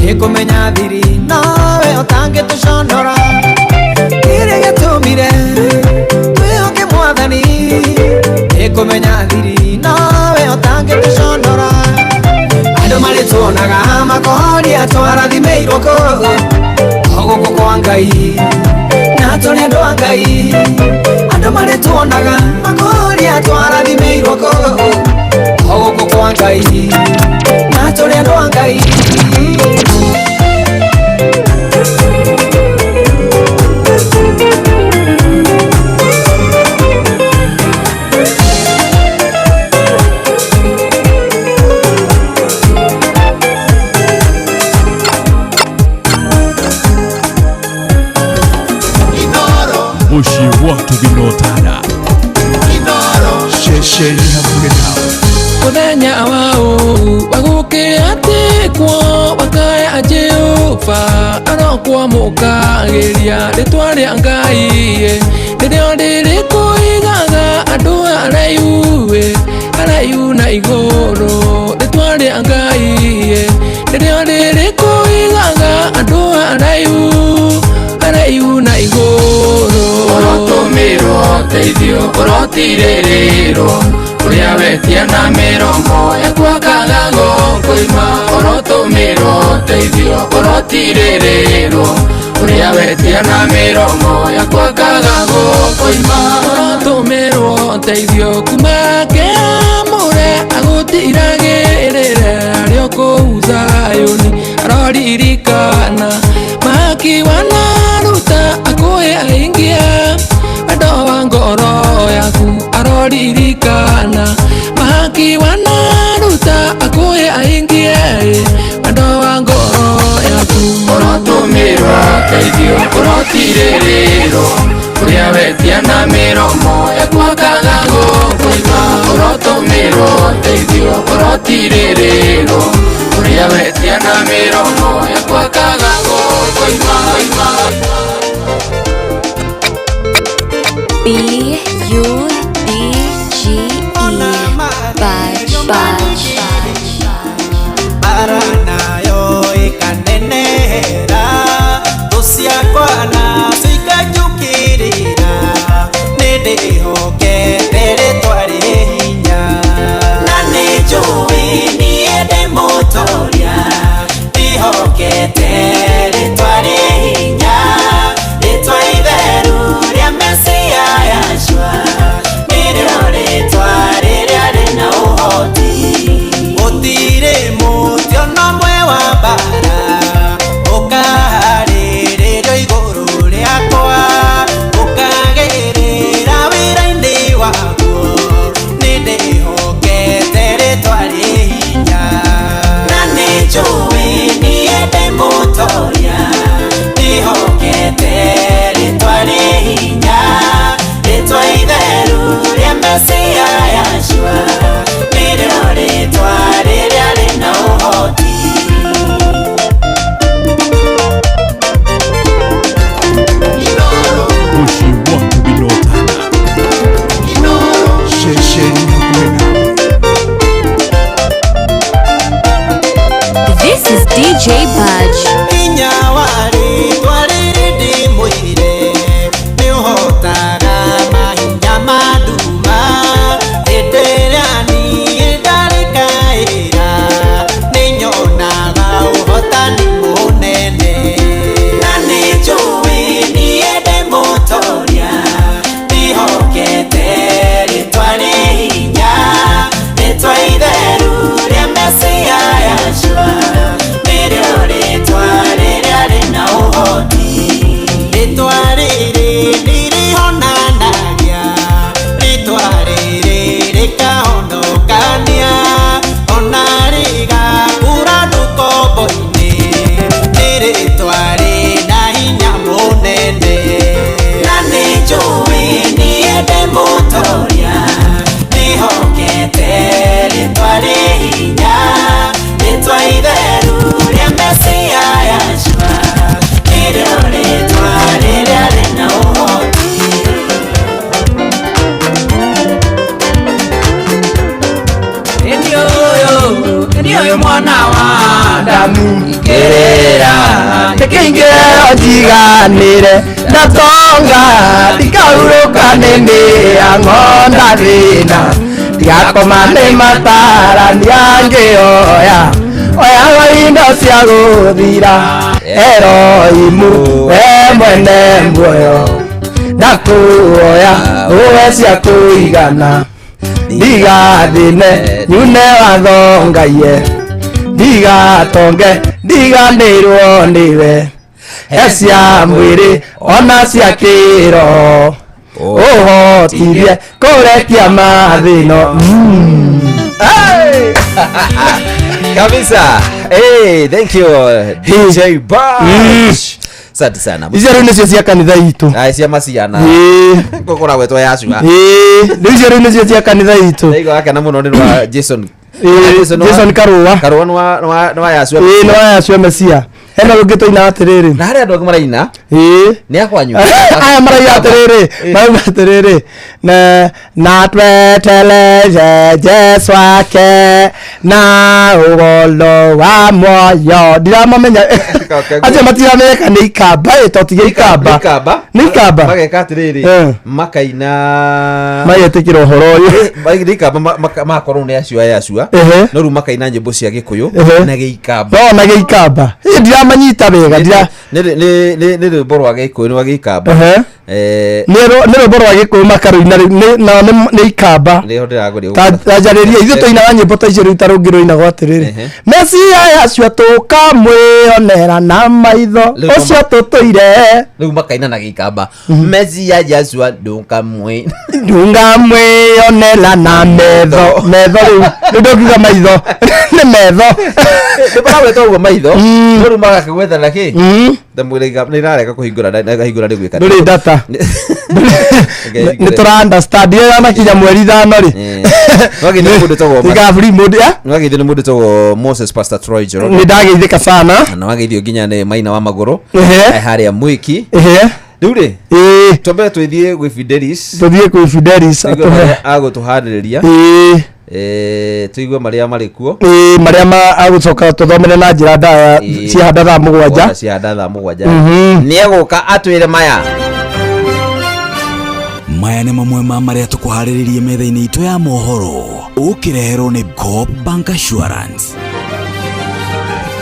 nĩkũmenya thiri nawe ũtangĩtũconora kĩrĩa gĩatũmire twĩhoke mwathani nĩkũmenya thiri nawe ũtangĩtũconora andũ marĩtuonaga makoria twarathimĩirwo kũ ogũkũ kwa Ngai na tũrĩ andũ a Ngai andũ marĩtuonaga makoria twarathimĩirwo kũ ogũkũ kwa Ngai na tũrĩ andũ a Ngai Mushi watu vinotana shesheni hakuge nao mũthenya wao wagũkĩra tĩkwo wakaya Jehova arokwamũkagĩria rĩtwa rĩa Ngai rĩrĩa rĩrĩkũigaga andũ araihu na igũrũ rĩtwa rĩa Ngai rĩrĩa rĩrĩkũigaga andũ araihu na igũrũ ũrotũmĩrwo teithio ũrotirĩrĩrwo ũrĩa wetia na mĩromo yakwakaga gũkũima ũrotũmĩrwo teithio ũrotirĩrĩrwo ũrĩa wetia na mĩromo yakwakaga gũkũima ũrotũmĩrwo teithio kuma kĩamũre agũtiragĩrĩre arĩa kũu Zayuni aroririkana mahaki wanaruta akũhe aingia wendo wa ngoro yaku aroririkana mahaki wanaruta akũhe aingia wendo wa ngoro yaku ũrotũmĩrwo teithio ũrotirĩrĩrwo Uria wetia na miromo ekwakaga gũkũigua ũrotũmĩrwo teithio ũrotirĩrĩrwo Uria wetia na miromo ekwakaga gũkũigua Budge. Baranayo ikanenehera tusiakwana sikajukirira nindihokete ritwa rihinya na nijui niende mutoria ndihokete ritwa rihinya ritwa itheru ria Mesia Yashua nirio ritwa riria rina uhoti Otire mutio no mwe wa bara Ukaharĩrĩrio igũrũ rĩakwa Ũkagĩrĩra wĩra-inĩ waguo Nĩndĩhokete rĩtwa rĩhinya Na nĩnjũĩ niĩ ndĩ mũtoria Ndĩhokete rĩtwa rĩhinya Rĩtwa itheru rĩa Mesia Yashua Nĩrĩo rĩtwa rĩrĩa rĩna ũhoti This is DJ Budge. Hinya wa rĩtwa rĩrĩ ndĩmwĩre nĩũhotaga mahinya ma nduma hĩndĩ ĩrĩa niĩ ndarĩ kaĩra nĩnyonaga ũhotani mũnene na nĩnjũĩ niĩ ndĩ mũtoria ndĩhokete rĩtwa rĩhinya rĩtwa itheru rĩa Mesia Yashua nĩrĩo rĩtwa rĩrĩa rĩna ũhoti rĩtwa rĩrĩ nĩrĩhonanagia rĩtwa rĩrĩ rĩkahonokania ona rĩgakũra ndũkombo-inĩ nĩ rĩtwa rĩna hinya mũnene na nĩnjũĩ niĩ ndĩ mũtoria ndĩhokete rĩtwa rĩhinya rĩtwa itheru rĩa Mesia Yashua nĩrĩo rĩtwa rĩrĩa rĩna ũhoti Nĩ ũyũ mwana wa Adamu ingĩrĩra Ndĩkĩingĩre njiganĩre ndatonga ndikahurũka nĩ mĩang'onda thĩna ndigakoma nĩ matarania ngĩoya oyaga indo cia gũthira Erohimu we mwene muoyo ndakuoya uwe cia kũigana ndigathine nyune watho Ngai ndigatonge ndiganĩrwo nĩwe cia mwĩrĩ ona cia kĩroho ũhotithie kũrekia mathĩno Kabisa. Hey, thank you DJ Budge. Asante sana. Icio rĩu nĩcio cia kanitha itũ. Ai cia maciana. Ngũkora gwetwo Yashua. Rĩu icio rĩu nĩcio cia kanitha itũ. Ndaiga wake na mũno nĩ wa Jason. Jason Karũa. Karũa nĩ wa Yashua. Nĩ wa Yashua Mesia. Hena rũngĩ tũina atĩrĩrĩ. Na harĩa andũ angĩ maraina. Nĩ akwanyu. Aya maraiga atĩrĩrĩ. Mauga atĩrĩrĩ. Na twetereje Jesu wake na ũgolo wa muoyo. Ndiramamenya. Acha matirameka nĩ ikamba ĩtotige ikamba. Nĩ ikamba. Mageka atĩrĩrĩ. Makaina. Magetĩkĩra ũhoro ũyũ. Nĩ ikamba makorwo nĩ Yashua. No rĩu makaina nyĩmbo cia Gĩkũyũ na Gĩikamba. No na Gĩikamba. Ndiramanyita wega. Nĩ rwĩmbo rwa Gĩkũyũ nĩ wa Gĩikamba. Nĩ rwĩmbo rwa Gĩkũyũ makarũina nĩ ikamba. Tanjarĩria ithuĩ tũinaga nyĩmbo ta icio rĩu ta rũngĩ rũinagwo atĩrĩrĩ. Mesia Yashua tũkamwĩonera na maitho ũcio tũtũire. Rĩu makaina na Gĩikamba. Mesia Yashua ndũngamwĩonera na metho rĩu ndũngiuga maitho nĩ metho nĩ baragweta ũguo maitho rĩu magakĩgwetha na kĩ ndamwirega nirareka kuhingura nigwika nduri data ni tura understand ya na kinya mweri 5 ri wagi ni mundu togo igafuri mundu ya wagi ni mundu togo Moses Pastor Troy Joro ni ndageithika sana na wagithio ginya ne Maina wa Maguru haria mwiki Dure tobe twithie gwi Fidelis agutuhaniriria tuigwe maria marikuo maria agucoka tuthomere na njira ndaya ciahanda thaa 7 ni aguka atwire maya nĩ mamwe ma maria tukuhariririe metha-inĩ itu ya mohoro ukireherwo ni Coop Bank Assurance.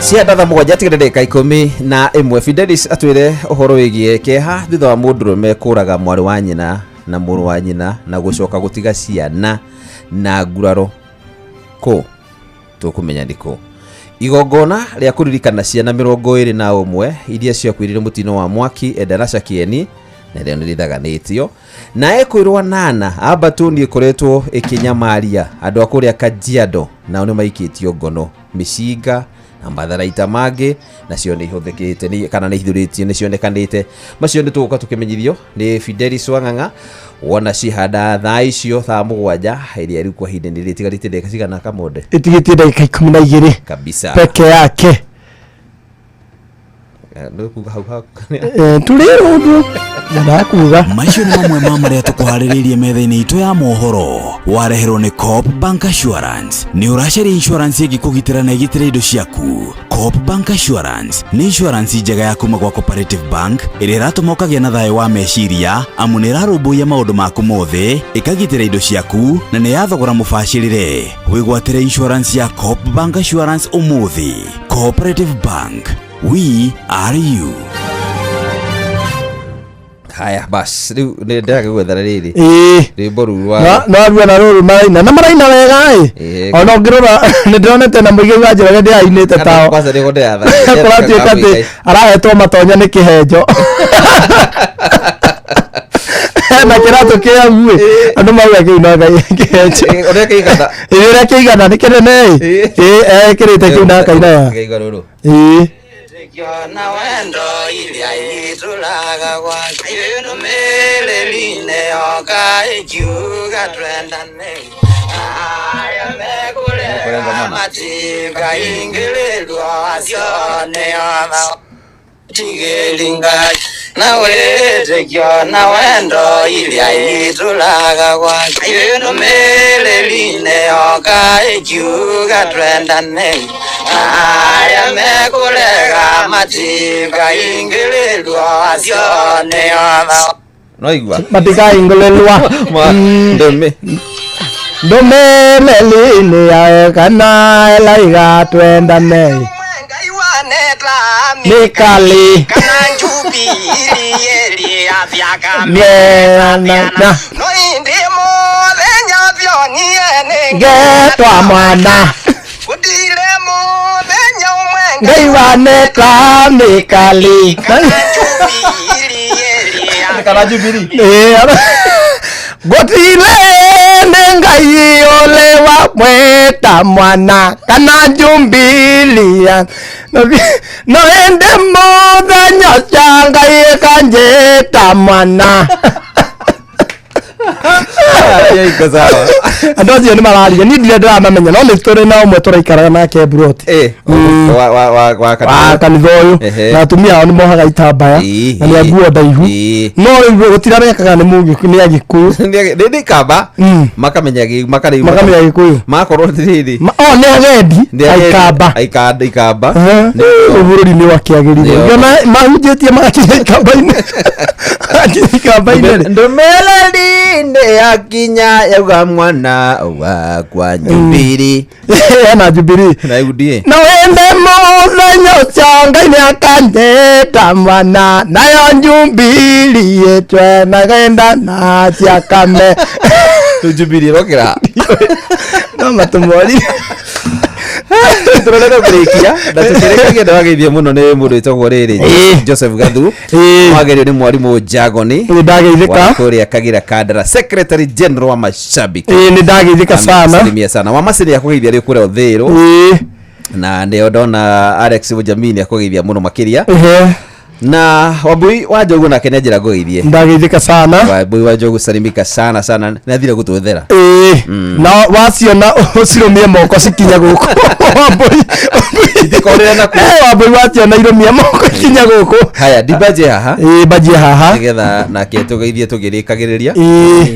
ciahanda thaa 7 tigireka 11 Fidelis atwire uhoro wigie keha thutha wa mundurume kuraga mwari wa nyina na mũrũ wa nyina na gucoka gutiga ciana na nguraro ko tukumenya ndiko igongona ria kuririkana ciana 21 iria ciakwirire mutino wa mwaki Edarasha Kieni na rĩo nĩrithaganĩtio na ekwirwo nana abatuni ikoretwo ikinyamaria andu akuria Kajiado nao nĩ maikĩtio ngono mĩcinga na matharaita mangĩ nacio nĩ ihuthĩkĩte kana nĩ ithurĩtio nĩ cionekanĩte macio nĩ tũgũka tũkĩmenyithio nĩ Fidelis Wang'ang'a wona cihanda thaa icio thaa 7 iria rĩu kwa hinde nĩ rĩtigarĩte ndagĩka cigana Kamonde itigĩtie ndagĩka 12 kabisa peke yake tuli undu ndakuga macio nĩ mamwe ma maria tukuharĩrĩirie metha-inĩ itu ya mohoro wareherwo ni Coop Bank Assurance. Ni ũracaria insurance ĩngĩkũgitĩra na ĩgitĩre indo ciaku. Coop Bank Assurance ni insurance njega ya kuma gwa Cooperative Bank ĩrĩa ĩratũma ũkagĩa na thayũ wa meciria amu nĩ ĩrarũmbũiya maũndũ maku mothe ĩkagitĩra indo ciaku na nĩ ya thogora mũbacĩrĩre. Wĩgwatĩre insurance ya Coop Bank Assurance ũmũthĩ. Cooperative Bank, we are you. Haya bas riu nĩ ndagĩgwethera rĩrĩ rwĩmbo rũu rwa no arua na rũrũ maraina wega ona ngĩrora nĩ ndĩronete na mũigĩ wa njĩra rĩrĩa ainĩte tao kwanza nĩ gũndĩatha kũratuĩka atĩ arahetwo matonya nĩ kĩhenjo na kĩratũ kĩaguĩ andũ mauga kĩinaga kĩhenjo ũrĩa kĩigana nĩ kĩnene kĩrĩte kĩu na kainaya na wendo iria itulaga kwa yenu meleline oka ikiuga twendane aya mekulega matika ingililwa asione ona tigelinga na wetekyo na wendo iria itulaga kwa yenu meleline oka ikiuga twendane aya mekulega matika ingililwa asione ona no igua matika ingililwa ndomelelini ya kana elaiga twendane mikali kana nchupi ili avyaka na no indimo lenya vyoniene getwa mwana kudile mo lenya umwenga ngaiwaneka mikali kana nchupi ili kana jubiri gotile nengai ole wa mweta mwana kana jumbilia no ende moda nyachanga yekanjeta mwana andũ acio nĩ mararia niĩ ndirĩ ndĩramamenya no nĩ tũrĩ na ũmwe tũraikaraga nake Buroti wa kanitha ũyũ na atumia ao nĩ mohaga itambaya na nĩ nguo ndaihu no rĩu gũtirarekaga nĩ nĩ Agĩkũyũ nĩ kamba makamenya Gĩkũyũ makorwo rĩrĩ nĩ agendi ikamba bũrũri-inĩ wa kĩagĩrithio ona mahunjĩtie magakinya ikamba-inĩ ndũmĩrĩri yakinya yauga mwana wakwa Jubilee na Jubilee na wende mũthenya ũcio Ngai nĩakanjĩta mwana nayo Jubilee twenagenda na ciakame Jubilee rokera no matumori turorera breakia na tukirekia ndagithia muno ni mundu itagwo riri Joseph Gathu wagerio ni mwarimu Njagoni ndageithika kuria Kagira Kadra Secretary General wa mashabiki ni ndageithika sana salimia sana wa masiri ya kugeithia ri kure Othero na ndio ndona Alex Bujamini akugeithia muno makiria Na Wambui wa Njogu nake nĩ njĩra ngũgeithie. Ndageithĩka sana. Wambui wa Njogu salimika sana sana na thire gũtwethera. Na waciona ũcirũmie moko cikinya gũkũ. Wambui itikorera na Wambui waciona irũmie moko ikinya gũkũ. Haya dibaje haha. Baje haha. Nigetha nake tũgeithie tũgĩrĩkagĩrĩria.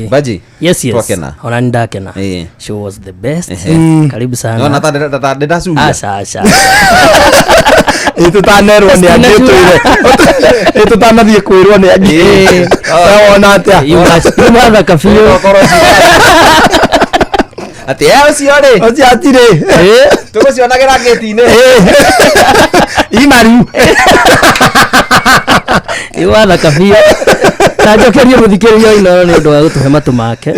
Baje. Yes. Twakena. Ona ndakena. Show was the best. Karibu sana. No nata ndasuria. Asha. Tutanerwo nĩ angĩ twĩre. Tutanathiĩ kwĩrwo nĩ angĩ. Wona atĩa. Imatha kabiũ. Ati ucio rĩ. Ucio atirĩ. Tũgũcionagĩra gate-inĩ. Imaru. Imatha kabiũ. Na njokerie mũthikĩrĩria Inooro nĩ ũndũ wa gũtũhe matũ make.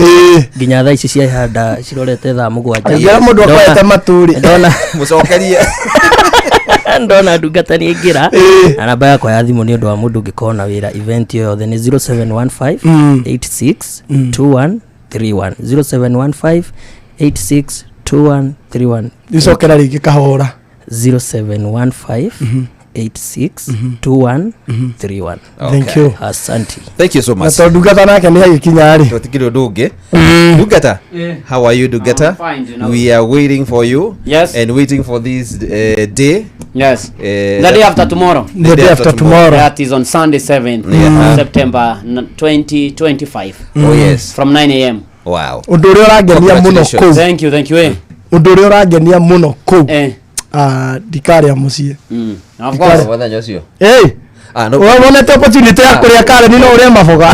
Nginya thaa ici cia ihanda cirorete thaa 7. Ngira mũndũ akwete matũ-rĩ. Ndona mũcokerie. Ndona ndungata nĩ ingĩra. Na namba yakwa ya thimũ nĩ ũndũ wa mũndũ ũngĩkorwo na wĩra event yothe nĩ 0715 86 2131 0715 86 2131. Nicokera rĩngĩ kahora. 0715 86 2131. Thank you. Asante. Thank you so much. Na ndungata nake nĩ agĩkinya rĩ. Tũtikĩrĩ ũndũ ũngĩ. Ndungata. How are you Ndungata? We are waiting for you. Yes. And waiting for this day. Yes. The day after tomorrow. The day after tomorrow. That is on Sunday 7th September 2025. Oh yes. From 9 a.m. Wow. Ũndũ ũrĩa ũrangenia mũno kũu. Thank you. Ũndũ ũrĩa ũrangenia mũno kũu. Ndikarĩa mũciĩ. Of course. Wathanya ũcio. Wonete opportunity ya kũrĩa Karen no ũrĩa maboga.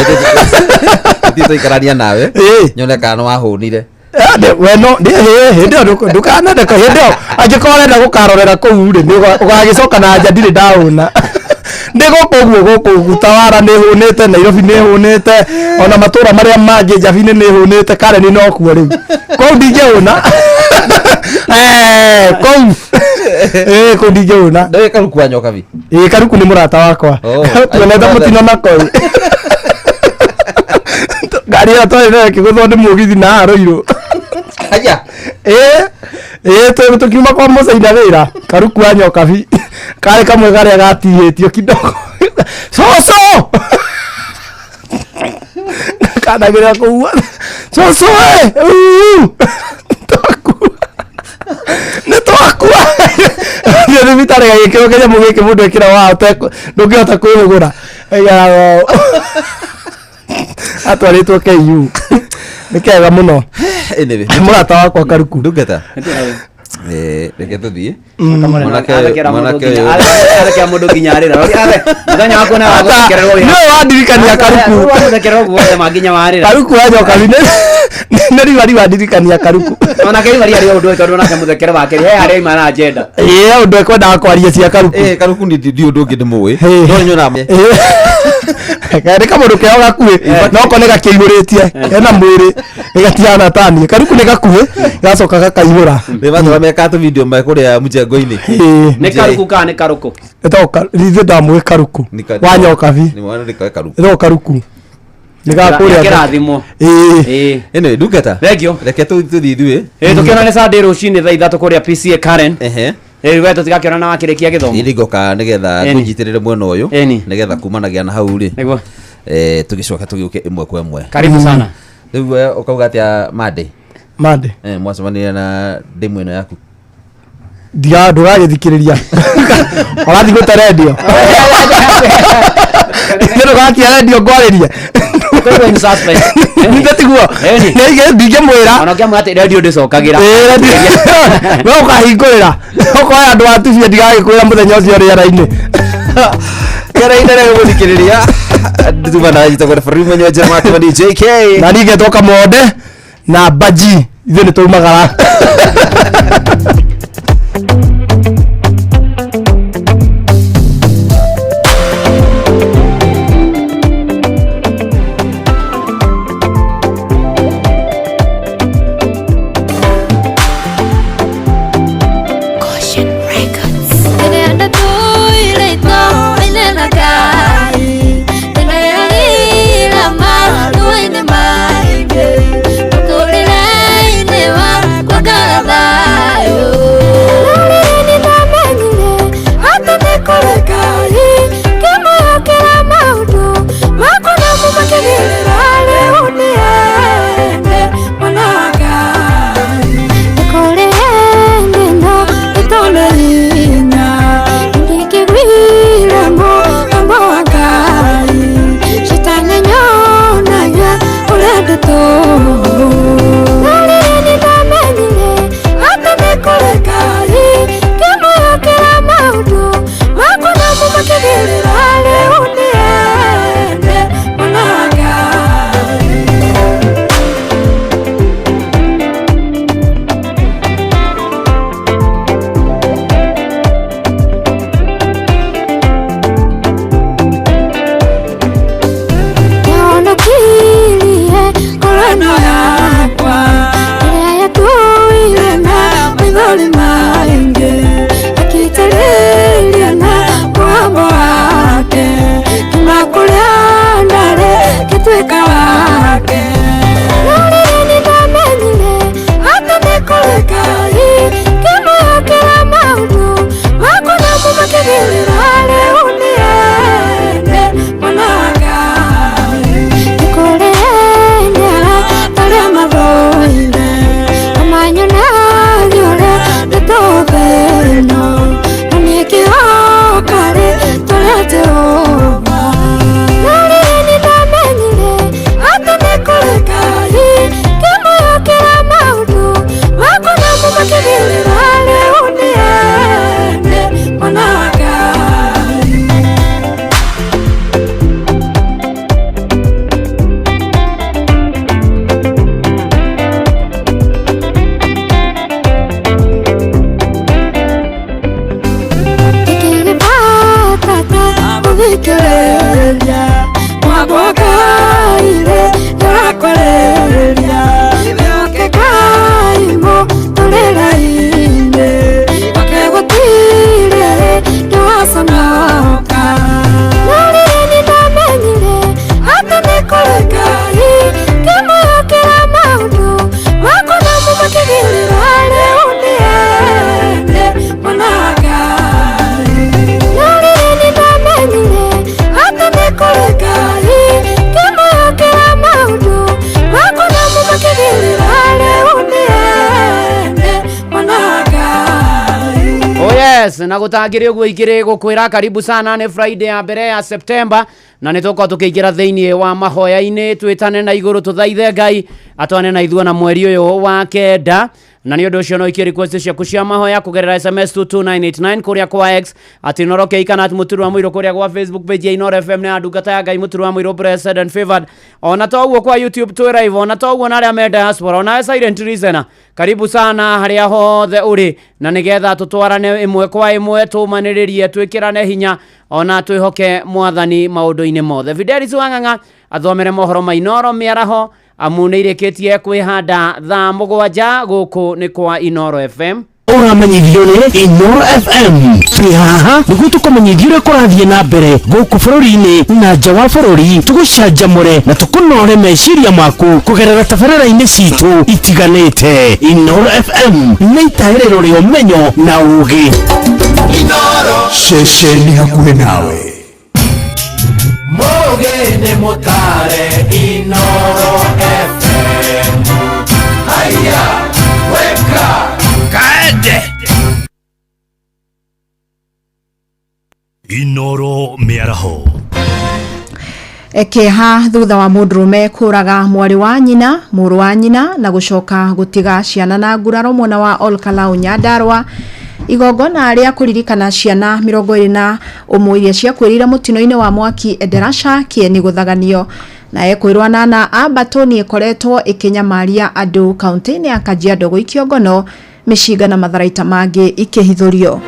Tũikarania nawe. Nyone kana wahũnire. We no hĩndĩ ndukanandeka hĩndĩ angĩkorwo arenda gũkarorera kũu rĩ ũgagĩcoka na nja ndirĩ ndahũna. Ndĩ gũkũ Gutawara nĩ hũnĩte, Nairobi nĩ hũnĩte, ona matũra marĩa mangĩ Njabi-inĩ nĩ hũnĩte, Karen no kuo rĩu. Kũu ndingĩhũna. Kũu ndingĩhũna. Ndoĩ Karuku wa Nyokabi. Karuku nĩ mũrata wakwa. Tuonete mũtino nako. Ngari ĩyo twarĩ nayo ĩkĩgũthwo nĩ mũgithi na arũirwo. Aya. Tukiuma kwa Mũcaina wĩra Karuku wa Nyokabi. Karĩ kamwe karĩa gatihĩtio kidogo. Coco! Kanagĩra kũu. Coco nĩ twakua. Nĩ thibitarĩ gagĩkĩro kĩnyamũ gĩkĩ mũndũ ekĩra wa ndũngĩhota kwĩhũgũra. Atwarĩtwo KU. Nĩ kega mũno. Mũrata wakwa Karuku. Ndungata. Reke tũthiĩ. Mwanake mũndũ nginya arĩra. Mũthenya wako na gũthekererwo wĩra. Nĩ wandirikania Karuku. Gũthekererwo guothe manginya warĩra. Karuku wa Nyokabi nĩ rivari wandirikania Karuku. Ona ke rivari arĩ ũndũ ĩkorwo nake mũthekere wake he harĩa ima na agenda. Ũndũ ekwendaga kwaria cia Karuku. Karuku nĩ ũndũ ũngĩ ndĩmũĩ. No nyona. Nĩ kamũndũ keo gakuĩ no ko nĩ gakĩihũrĩtie hena mwĩrĩ ĩgatihana tani. Karuku nĩ gakuĩ gacoka gakaihũra. Nĩmatũra meka tũ video kũrĩa mũjengo-inĩ. Nĩ Karuku kana nĩ Karuku? Ithuĩ ndamũĩ Karuku wa Nyokabi. Nĩ Karuku. Nĩ gakũrĩa kĩrathimo. Ĩno Ndungata. Reke tũthiĩ ithuĩ. Tũkĩona nĩ Sunday rũcinĩ thaa 3 kũrĩa PCA Karen. We tũtigakĩona na wakĩrĩkia gĩthomo. Irigoka nĩgetha tũnyitĩrĩre mwena ũyũ nĩgetha kumanagia na hau rĩ. Tũgĩcoka tũgĩũke ĩmwe kwa ĩmwe. Karibu sana. Rĩu ũkauga atĩa Monday? Mwacemania na ndĩmũ ĩno yaku. Ndũgagĩthikĩrĩria. Ũrathiĩ gũte redio. Ndũgakia redio ngwarĩrie. Nĩtiguo. Ndingĩmwĩra. Ona ũkĩamwĩra atĩ redio ndĩcokagĩra. We ũkahingũrĩra. Ũkoya andũ a tubia ndigagĩkwĩra mũthenya ũcio rĩera-inĩ. Kĩra-inĩ rĩa gũthikĩrĩria. Ndumana njitagwo referee mwenyewe Jeremiah Kimani JK. Na ningĩ twoka Monde na Baji. Ithuĩ nĩ tũmagara. Kwa Yes, na gutangire uguo igire gukwira karibu sana ni Friday ya mbere ya September na nitoko tukiingira thiini wa mahoya-ini twitane na iguru tuthaithe Ngai atwane na ithuo na mweri uyu wa kenda na ni undu ucio no ikiri request ciaku cia mahoya kugerera SMS 22989 kuria kwa X ati noroke ikana ati muturu wa mwiro kuria kwa Facebook page ya Inoro FM na ndungata ya Ngai muturu wa mwiro blessed and favored ona toguo kwa YouTube tu live ona toguo na aria me diaspora ona silent listener karibu sana haria hothe uri na nigetha tutwarane imwe kwa imwe tumaniririe twikirane hinya ona twihoke mwathani maundu-ini mothe. Fidelis Wang'ang'a athomere mohoro ma Inoro miaraho amunirikitie kwihanda thaa 7 guku ni kwa Inoro FM. Uramenyithio ni Inoro FM twihaha niguo tukumenyithio uria kurathie na mbere guku bururi-ini na nja wa bururi tugucanjamure na tukunore meciria maku kugerera tabarĩra-inĩ citu itiganĩte. Inoro FM nĩ itaĩrĩro rĩa ũmenyo na ũũgĩ. Inoro ceceni hakuhĩ nawe. Mogene motare Inoro FM. Haya, weka kaende. Inoro miaraho. Ekeha thutha wa mundurume kuraga mwari wa nyina, muru wa nyina na gucoka gutiga ciana na nguraro mwena wa Olkalau Nyandarua. Igongona aria kuririkana ciana 21 iria ciakwirira mutino-ini wa mwaki Endarasha kieni guthaganio na ekwirwa Nana Abatoni ikoretwo ikinyamaria andu kaunti-ini ya Kajiado guikio ngono mishiga na matharaita mangi ikihithurio.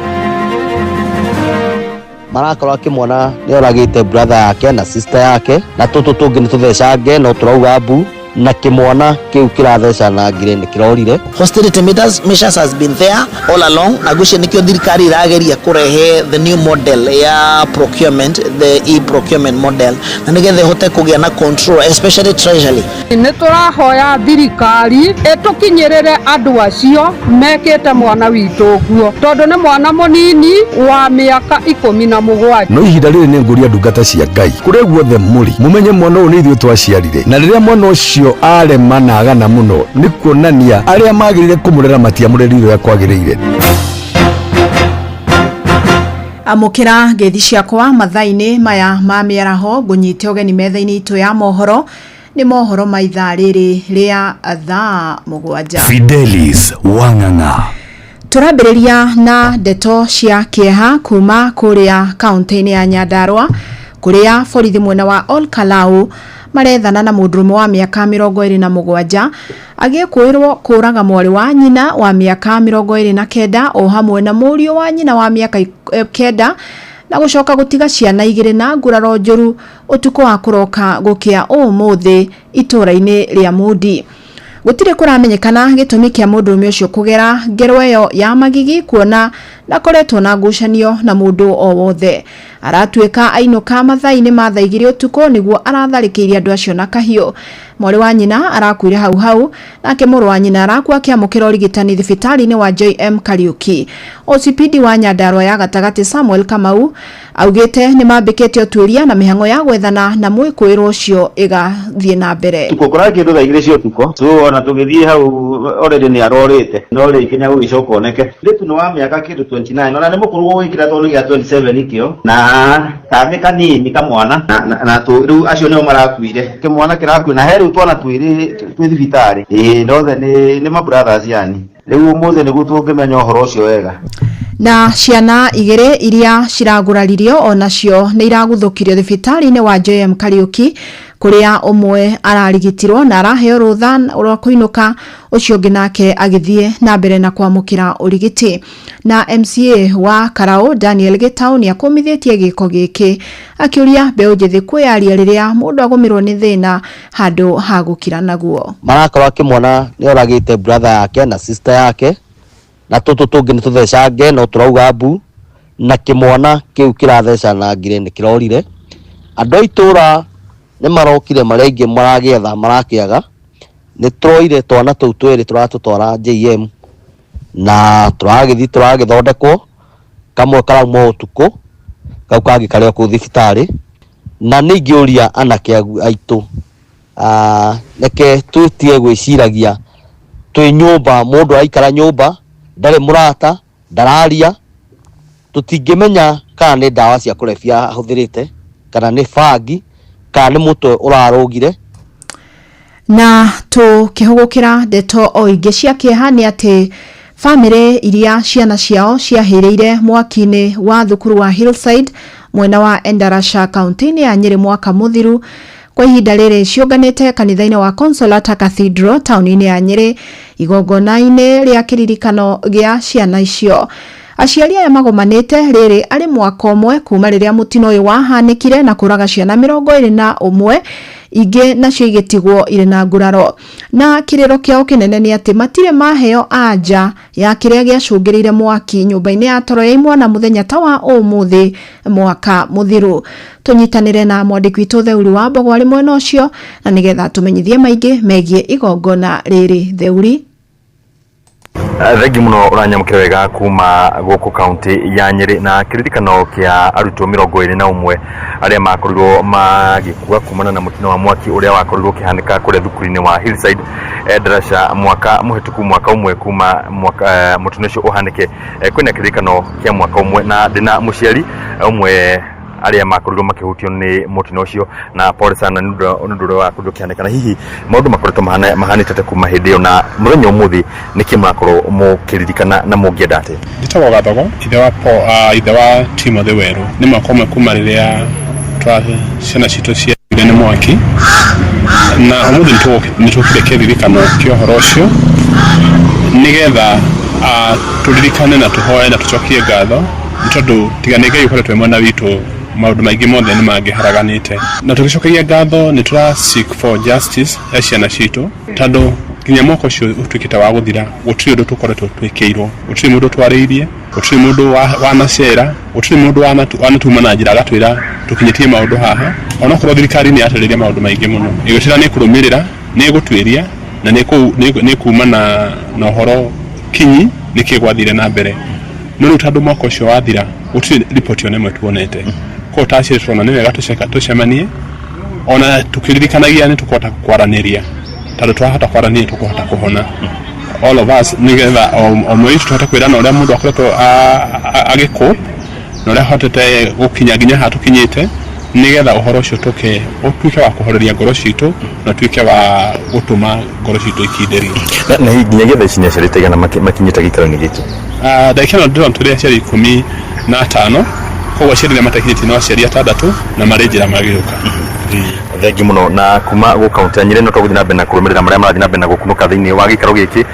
Marakorwo akimwona ni oragite brother yake na sister yake na tutu tungi ni tuthecange no turauga mbu na kimwana kiu kiratheca na ngire ni kirorire. Hostility measures has been there all along. Nagushia nikio thirikari irageria kurehe the new model ya procurement, the e-procurement model na nigethe hote kugia na control especially treasury. Ni turahoya thirikari etukinyirire andu acio mekete mwana witu guo tondu ni mwana munini wa miaka 17. No ihinda riri ni nguria ndungata cia Ngai kuria guothe muri mumenye mwana uyu ni ithuĩ twaciarire na riria mwana ucio arema na agana muno ni kuonania aria magirire kumurera matiamurerire ya kwagirire. Amukira ngethi ciakwa mathaini maya ma miaraho ngunyite ugeni metha-ini itu ya mohoro ni mohoro ma ithaa riri ria thaa 7. Fidelis Wang'ang'a. Turambiriria na ndeto cia kieha kuma kuria kaunti-ini ya Nyandarua kuria borithi mwena wa Olkalau marethana na mundurume wa miaka 27 agiekwirwo kuraga mwari wa nyina wa miaka 29 o hamwe na murio wa nyina wa miaka 9 na gucoka gutiga ciana 2 na nguraro njuru utuko wa kuroka gukia umuthi itura-ini ria Mudi. Gutire kuramenyekana gitumi kia mundurume ucio kugera ngero iyo ya magigi kuona na koretwo na ngucanio na mundu o wothe. Aratuika ainuka mathaini ma thaigiri utuko niguo aratharikeirie andu acio na kahio. Mwari wa nyina arakuire hau nake muru wa nyina arakua kiamukira urigitani thibitari-ini wa JM Kariuki. OCPD wa Nyandarua ya gatagati Samuel Kamau augite ni mambikite utuiria na mihango ya gwethana na mwikuiro ucio igathie na mbere. Tukokora kindu thaigiri cio tuko so ona tugithie hau already ni arorite no ri kinya gugicoka oneke ritu no wa miaka kindu 29 ona ni mukuru gwikira tondu gia 27 ikio na kamika nini kamwana na tu riu acio ni marakuire kimwana kiraku na heru twana twiri twi thibitari ndothe ni ma brothers yani riu umuthe ni gutungimenya uhoro ucio wega. Na ciana 2 iria ciraguraririo onacio ni iraguthukirio thibitari-ini wa JM Kariuki kuria umwe ararigitirwo na araheo rutha rwa kuinuka ucio nginake agithie na mbere na kwamukira urigiti. Na MCA wa Karau Daniel Gitau ni akomithitie giko giki akiuria mbeu njithi kwiaria riria mundu agumirwo ni thina handu hagukira naguo. Marakorwo akimwona ni oragite brother yake na sister yake na tutu tungi ni tuthecange no turauga mbu na kimwana kiu kiratheca na ngire ni kirorire. Andu itura ni marokire marengi maragietha marakiaga ni troire twana tou twiri turatutwara JM na turagithondekwo kamwe karauma utuko kau kangi karia ku thibitari na ningiuria anake aitu neke tutie gwiciragia twi nyumba mundu aikara nyumba ndari murata ndararia tutingimenya kana ni ndawa cia kurebia huthirite kana ni bangi kana ni mutwe urarugire. Na tukihugukira ndeto o ingi cia kieha ni ati family iria ciana ciao ciahiriire mwaki-ini wa thukuru wa Hillside mwena wa Endarasha kaunti-ini ya Nyeri mwaka muthiru. Kwa ihinda riri ciunganite kanitha-ini wa Consolata Cathedral tauni-ini ya Nyeri igongona-ini ria kiririkano gia ciana icio. Aciari aya magomanite riri ari mwaka umwe kuma riria mutino uyu wahanikire na kuraga ciana 21 ingi nacio igitigwo ire na nguraro. Na kiriro kiao kinene ni ati matire maheo anja ya kiria giacungirire mwaki nyumba-ini ya toro ya imwana muthenya ta wa umuthi mwaka muthiru. Tunyitanire na mwandiki witu Theuri wa Mbogo ari mwena ucio na nigetha tumenyithie maingi megie igongona riri. Theuri: Thengi muno uranyamukira wega kuma guku kaunti ya Nyeri na kiririkano kia arutwo 21 aria makorirwo magikua kumana na mutino wa mwaki uria wakorirwo kihanika kure thukuru-ini wa Hillside Endarasha mwaka muhituku mwaka umwe kuma mwaka mutino ucio uhanike. Kwina kiririkano kia mwaka umwe na ndina muciari umwe aria makorirwo makihutio ni mutino ucio na pole sana nundu wa kundu kihaneka. Hihi maundu makoretwo mahanite kuma hindi iyo na muthenya umuthi niki mwakorwo mukiririkana na mungienda ati? Nditagwo Gathogo, ithe wa Timothy Weru. Ni mwaka umwe kuma riria ciana citu ciathire ni mwaki na umuthi nitukire kiririkano kia uhoro ucio nigetha turirikane na tuhoe na tucokie ngatho tondu tigane Ngai ukoretwo mwena witu maundu maingi mothe ni mangiharaganite na tugicokagia ngatho ni tura seek for justice ya ciana citu tondu nginya mwaka ucio utuikite wa guthira gutiri undu tukoretwo twikiirwo gutiri mundu twariirie gutiri mundu wanacera gutiri mundu wanatuma na njira agatwira tukinyitie maundu haha ona korwo thirikari ni atariria maundu maingi muno igutira ni kurumirira ni gutwiria na ni kuma na uhoro kinyi ni kigwathire na mbere no tondu mwaka ucio wathira gutiri report yone mwe tuonete ko tacirwo na ni wega tucemanie ona tukiririkanagia ni tukota kwaraniria tondu twahota kwarania tukuhota kuhona all of us nigetha o mwitu tuhota kwirana uria mundu akoretwo agiko na uria hotete gukinya nginya hatukinyite nigetha uhoro ucio tuke utuike wa kuhoreria ngoro citu na tuike wa gutuma ngoro citu ikinderie na nginya getha cinya ciarite gana makinyita gikaro-ini gitu dakika ndo turia ciari 15 kwa ciari matakinyiti no ciari 6 na marejera magiruka. Thengi muno na kuma guku kaunti ya Nyeri no twaguthina mbere na kurumirira maria marathi na mbere na gukunuka thiini wa gikaro giki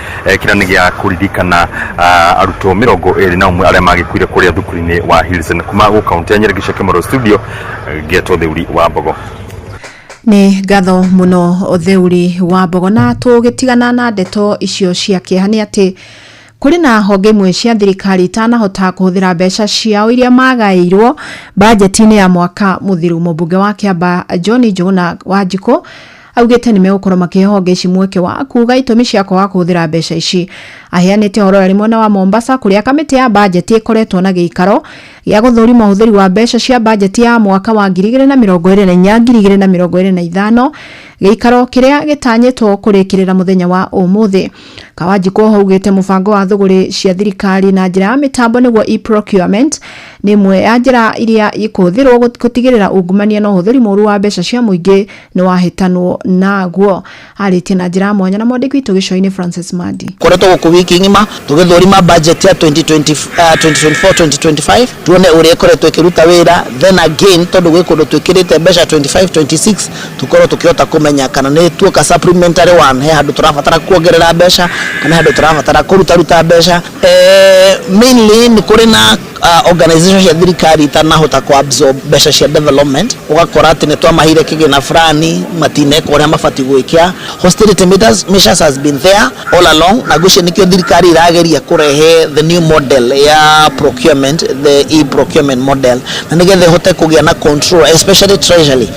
kirani gia kuririkana arutwo 21 aria magikuire kuria thukuru-ini wa Hillside kuma guku kaunti ya Nyeri gicoke Moro studio Geto Theuri wa Mbogo. Ni ngatho muno Theuri wa Mbogo. Na tugitigana na ndeto icio cia kiehani ati kuri na honge imwe cia thirikari itanahota kuhuthira mbeca ciao iria magairwo bajeti-ini ya mwaka muthiru. Mubunge wa Kiamba John Njuguna Wanjiku augite ni megukorwo makihonge ici mweke wa kuga itumi cia kwaga kuhuthira mbeca ici. Aheanite horo ari mwena wa Mombasa kuria kamiti ya bajeti ikoretwo na giikaro gia guthurima uhuthiri wa mbeca cia bajeti ya mwaka wa 2024-2025 giikaro kiria gitanyitwo kurikirira muthenya wa umuthi. Kawanjiku augite mubango wa thuguri cia thirikari na njira ya mitambo niguo e-procurement ni mwe ya njira iria ikuthirwo gutigirira ungumania na uhuthiri muru wa mbeca cia muingi ni wahitanwo naguo. Aritie na njira mwanya na mwandiki witu gico-ini Francis Madi. Koretwo guku wiki ngima tugithurima budget ya 2024-2025 tuone uria ikoretwo ikiruta wira, then again tondu gwikundu twikirite mbeca 25-26 tukorwo tukihota kumenya kana ni tuoka supplementary one he handu turabatara kuongerera mbeca kana handu turabatara kuruta mbeca. Mainly ni kuri na organization ya thirikari itanahota ku absorb mbeca cia development ugakora ati ni twamahire kigina fulani matineko uria mabati gwikia. Austerity measures has been there all along na gucio nikio thirikari irageria kurehe the new model ya procurement, the e-procurement model na nigetha hote kugia na control especially treasury.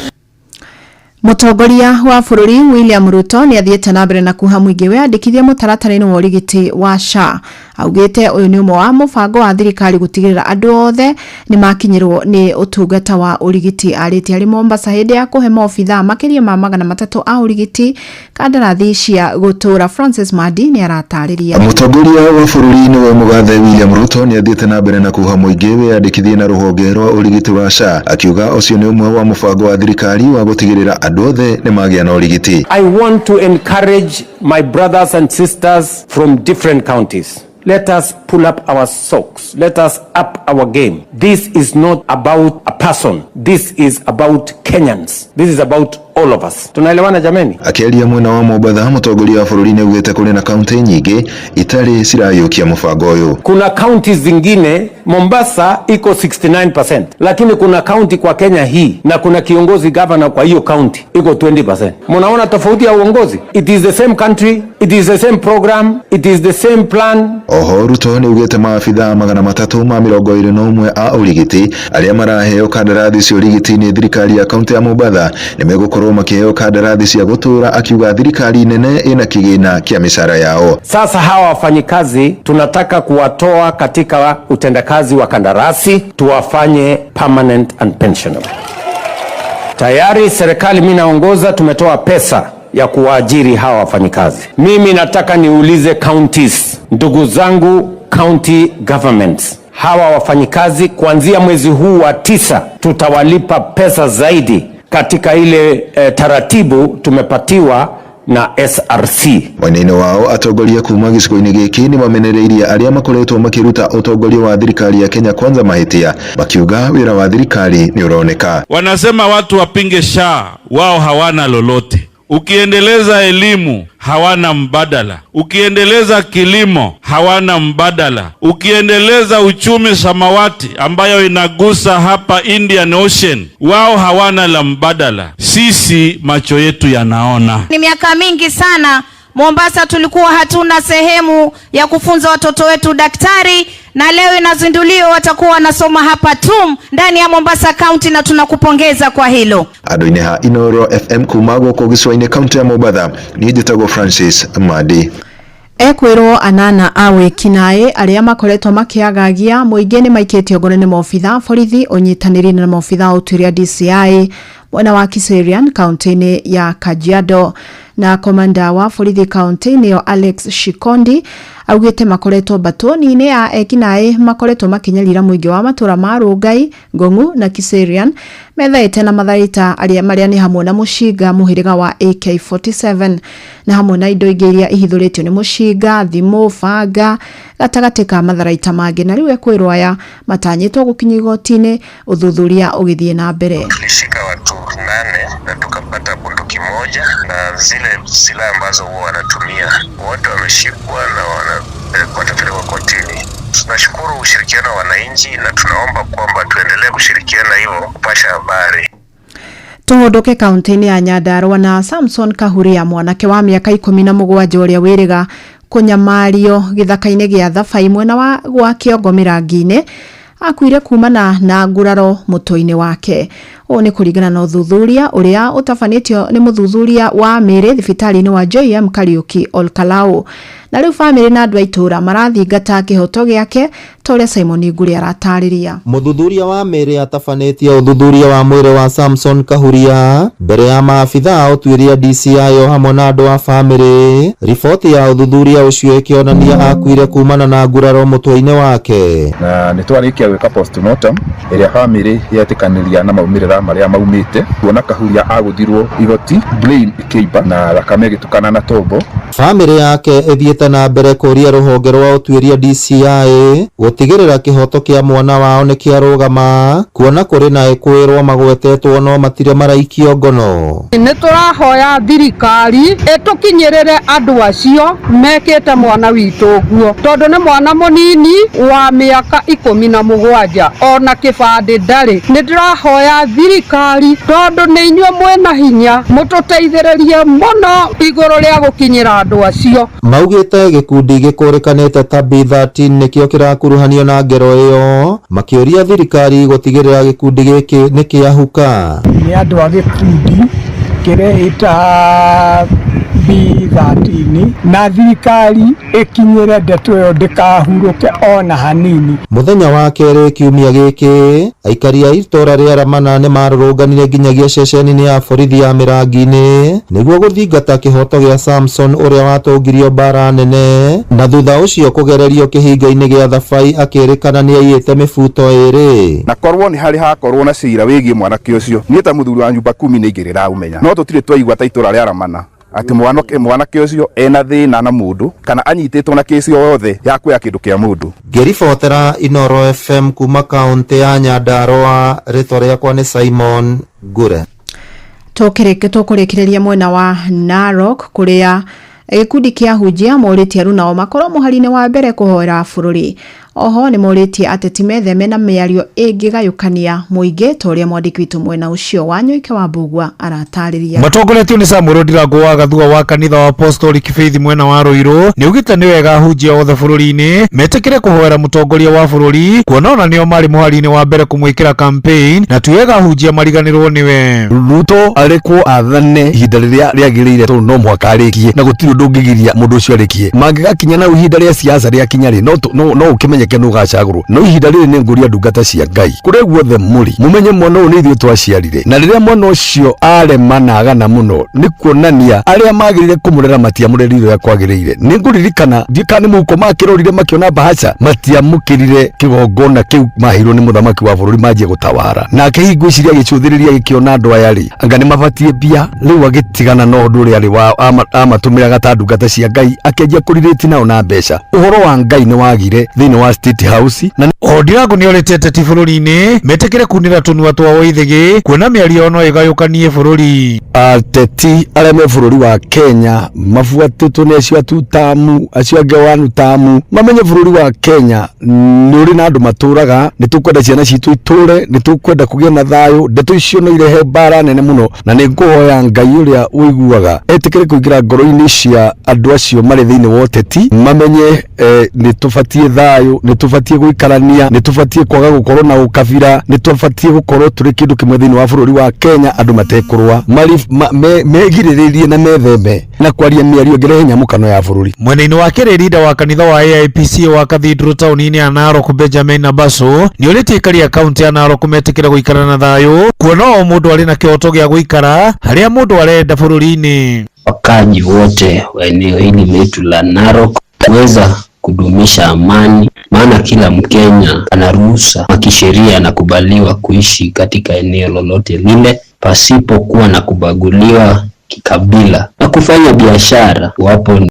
Mutongoria wa bururi William Ruto ni athiete na mbere na kuha muingi wiyandikithia mutaratara-ini wa urigiti wa SHA. Augite uyu ni umwe wa mubango wa thirikari gutigirira andu othe ni makinyirwo ni utungata wa urigiti. Ariti ari Mombasa hindi ya kuhe maobitha makiria ma 300 a urigiti kandarathi cia gutura. Francis Madi ni aratariria. Mutongoria wa bururi ni we mugathe William Ruto ni athiete na mbere na kuha muingi wiyandikithia na ruhonge rwa urigiti wa SHA, akiuga ucio ni umwe wa mubango wa thirikari wa gutigirira andu othe ni magia na urigiti. I want to encourage my brothers and sisters from different counties. Let us pull up our socks. Let us up our game. This is not about a person. This is about Kenyans. This is about all of us. Tunaelewana jameni? Akiaria mwena wa Mombasa, mutongoria wa bururi ni ugite kuri na kaunti nyingi itari cirayukia mubango uyu. Kuna counties zingine Mombasa iko 69%, lakini kuna county kwa Kenya hii na kuna kiongozi governor kwa hiyo county iko 20%. Munaona tofauti ya uongozi? It is the same country, it is the same program, it is the same plan. Oho Ruto ni ugite maabitha 321 a urigiti aria maraheo kandarathi cia urigiti ni thirikari ya kaunti ya Mombasa ni megukorwo makiheo kandarathi cia gutura, akiuga thirikari nene ina kigina kia mishara yao. Sasa hawa wafanyikazi tunataka kuwatoa katika utendakazi wa kandarasi tuwafanye permanent and pensionable. Tayari serikali mimi naongoza tumetoa pesa ya kuwaajiri hawa wafanyikazi. Mimi nataka niulize counties, ndugu zangu county governments, hawa wafanyikazi kuanzia mwezi huu wa 9 tutawalipa pesa zaidi katika ile taratibu tumepatiwa na SRC. Mwenene wao atongoria kuma gicigo-ini giki ni mamenereirie aria makoretwo makiruta utongoria wa thirikari ya Kenya Kwanza mahitia, makiuga wira wa thirikari ni uroneka. Wanasema watu wapinge SHA, wao hawana lolote. Ukiendeleza elimu hawana mbadala, ukiendeleza kilimo hawana mbadala, ukiendeleza uchumi samawati ambayo inagusa hapa Indian Ocean wao hawana la mbadala. Sisi macho yetu yanaona. Ni miaka mingi sana Mombasa tulikuwa hatuna sehemu ya kufunza watoto wetu daktari, na leo inazinduliwa watakuwa wanasoma hapa TUM ndani ya Mombasa County, na tunakupongeza kwa hilo. Adoine ha Inoro FM kumago ko gicwa-ini kaunti ya Mombasa ni njitagwo Francis Madi. Ekwirwo anana awe kinae aria makoretwo makiagagia muingi ni maiketio ngoro ni maobitha borithi unyitaniri na maobitha uturia DCI mwena wa Kiserian kaunti ya Kajiado. Na komanda wa borithi kaunti niyo Alex Shikondi augite makoretwo batoni-ini ya ekinae makoretwo makinyarira muingi wa matura ma Rongai, Ngong'u na Kiserian methaite na matharita aria maria ni hamwe na mushinga muhiriga wa AK47 na hamwe na indo ingi iria ihithuritio ni mushinga, thimu, banga gatagati ka matharaita mangi. Na riu ekwirwo aya matanyitwo gukinya igoti-ini uthuthuria ugithie na mbere. Tulishika watu 8 na tukapata bunduki moja na zile silaha ambazo huwa wanatumia. Wote wameshikwa na watapelekwa kotini. Tunashukuru ushirikiano wa wananchi na tunaomba kwamba tuendelee kushirikiana hivyo kupasha habari. Tuhodoke kaunti-ini ya Nyandarua na Samson Kahuria mwanake wa miaka 17 uria wiriga kunyamario githaka-ini gia Thabai mwena wa gwa Kiongo Mirangi-ini akuire kumana na nguraro mutoi-ini wake. O ni kuringana na uthuthuria uria utafanitio ni muthuthuria wa miri thibitari-ini wa JM Kariuki Olkalau. Na riu family na andu aitura marathingata kihoto giake tore Simon Nguri aratariria. Muthuthuria wa miri atafanĩtie uthuthuria wa mwĩrĩ wa Samson Kahuria mbere ya maabitha utuĩria DCI o hamwe na andu a family. Riboti ya uthuthuria ucio ikionania akuire kumana na nguraro mutwe-ini wake. Na nitwarikia gwika postmortem iria family yetikaniria na maumĩrĩra maria maumĩte kuona Kahuria aguthirwo igoti, brain ikĩimba na thakame ĩgĩtukana na tombo. Family yake ithiĩte na mbere kuria ruhonge rwa utuĩria DCI gutigirira kihoto kia mwana wao ni kiarugama kuona kuri na ikwirwo magwetetwo no matire maraikio ngono. Ni turahoya thirikari itukinyirire andu acio mekite mwana witu guo tondu ni mwana munini wa miaka 17 ona kibande ndari. Ni ndirahoya thirikari tondu ni inyuĩ mwena hinya mututeithĩrĩrie muno iguru ria gukinyira andu acio. Maugite gikundi gikurikanite ta B13 nikio kirakuruhanio na ngero iyo makiuria thirikari gutigirira gikundi giki nikiahuka. Ni andu a gikundi ingĩrehita B13 na thirikari ikinyire ndeto yo ndikahurũke ona hanini. Muthenya wa kerĩ kiumia gĩkĩ aikari a itũra rĩa Ramana nĩ marũrũnganire nginyagia ceceni-inĩ ya borithi ya Mĩrangi-inĩ nĩguo gũthingata kĩhoto gĩa Samson ũrĩa watongirio mbara nene na thutha ũcio kũgererio kĩhinga-inĩ gĩa Thabai akĩrĩkana nĩ aiyĩte mĩbuto ĩrĩ. Na korwo nĩ harĩ hakorwo na cira wĩgiĩ mwanake ũcio niĩ ta mũthuri wa nyumba 10 nĩ ingĩrĩra umenya no tũtirĩ twaigua ta itũra rĩa Ramana ati mwanake ũcio ena thĩna na mũndũ kana anyitĩtwo na kesi yothe ya kuoya kĩndũ kĩa mũndũ. Ngĩribotera Inooro FM kuma kaunti ya Nyandarua, rĩtwa rĩakwa nĩ Simon Ngure. Tũkũrĩkĩrĩria mwena wa Narok kũrĩa gĩkundi kĩa hunjia morĩtie arũ nao makorwo mũhari-inĩ wa mbere kũhoera bũrũri. Oho nĩ morĩtie ateti metheme na mĩario ĩngĩgayũkania mũingĩ ta ũrĩa mwandĩki witũ mwena ũcio wa Nyoike wa Mbugua aratarĩria. Matongoretio nĩ Samuel Ndirango wa Gathua wa kanitha wa Apostolic Faith mwena wa Ruiru nĩ ugĩte nĩ wega hunjia othe bũrũri-inĩ metĩkĩre kũhoera mũtongoria wa bũrũri kuona ona nĩo marĩ mũhari-inĩ wa mbere kũmwĩkĩra campaign na ti wega hunjia mariganĩrwo nĩwe. Ruto arĩkwo athane ihinda rĩrĩa rĩagĩrĩire tondũ no mũhaka arĩkie na gũtirĩ ũndũ ũngĩgiria mũndũ ũcio arĩkie. Mangĩgakinya na ihinda rĩa siasa rĩakinya rĩ no ũkĩmenye no gacagũrwo no ihinda rĩrĩ nĩ ngũria ndungata cia Ngai kũrĩa guothe mũrĩ mumenye mwana ũyũ nĩ ithuĩ twaciarire na rĩrĩa mwana ũcio arema na agana mũno nĩ kuonania arĩa magĩrĩire kũmũrera matiamũrerire ũrĩa kwagĩrĩire. Nĩ ngũririkana ndikane mũhuko makĩrorire makiona bahaca matiamũkĩrire kĩgongona kĩu mahirwo nĩ mũthamaki wa bũrũri manjie gũtawara nake hingwĩciria agĩcũthĩrĩria gĩkĩona andũ aya rĩ anga nĩ mabatie mbia rĩu agĩtigana na ũndũ ũrĩa arĩ amatũmĩraga ta ndungata cia Ngai akĩanjia kũrirĩti nao na mbeca. Ũhoro wa Ngai nĩ wagire thĩinĩ wa State House na Ndirango nĩ orĩtie ateti bũrũri-inĩ metĩkĩre kunĩra tũnua twao ithĩgĩ kuona mĩario no ĩgayũkanie bũrũri. Ateti arĩa me bũrũri wa Kenya mabuatĩtwo nĩ acio atutamu acio angĩ wanu tamu mamenye bũrũri wa Kenya nĩ ũrĩ na andũ matũraga nĩ tũkwenda ciana citũ itũre nĩ tũkwenda kũgĩa na thayũ ndeto icio no irehe mbara nene mũno na nĩ ngũhoya Ngai ũrĩa ũiguaga etĩkĩre kũingĩra ngoro-inĩ cia andũ acio marĩ thĩinĩ wa ũteti mamenye nĩ tũbatie thayũ nĩ tũbatie gũikarania nĩ tũbatie kwaga gũkorwo na ũkabira nĩ tũbatie gũkorwo tũrĩ kĩndũ kĩmwe thĩinĩ wa bũrũri wa Kenya andũ matekũrũa megirĩrĩrie na metheme na kwaria mĩario ngĩrehe nyamũkano ya bũrũri. Mwena-inĩ wa kerĩ leader wa kanitha wa AIPC wa Cathedral taũni-inĩ ya Narok Benjamin Nabaso nĩ ũrĩtie aikari a kaunti ya Narok metĩkĩre gũikara na thayũ kuona o mũndũ arĩ na kĩhoto gĩa gũikara harĩa mũndũ arenda bũrũri-inĩ. Wakaji wote wa eneo hili letu la Narok kuweza kudumisha amani, maana kila Mkenya ana ruhusa ya kisheria na kubaliwa kuishi katika eneo lolote lile pasipokuwa na kubaguliwa kikabila na kufanya biashara wapo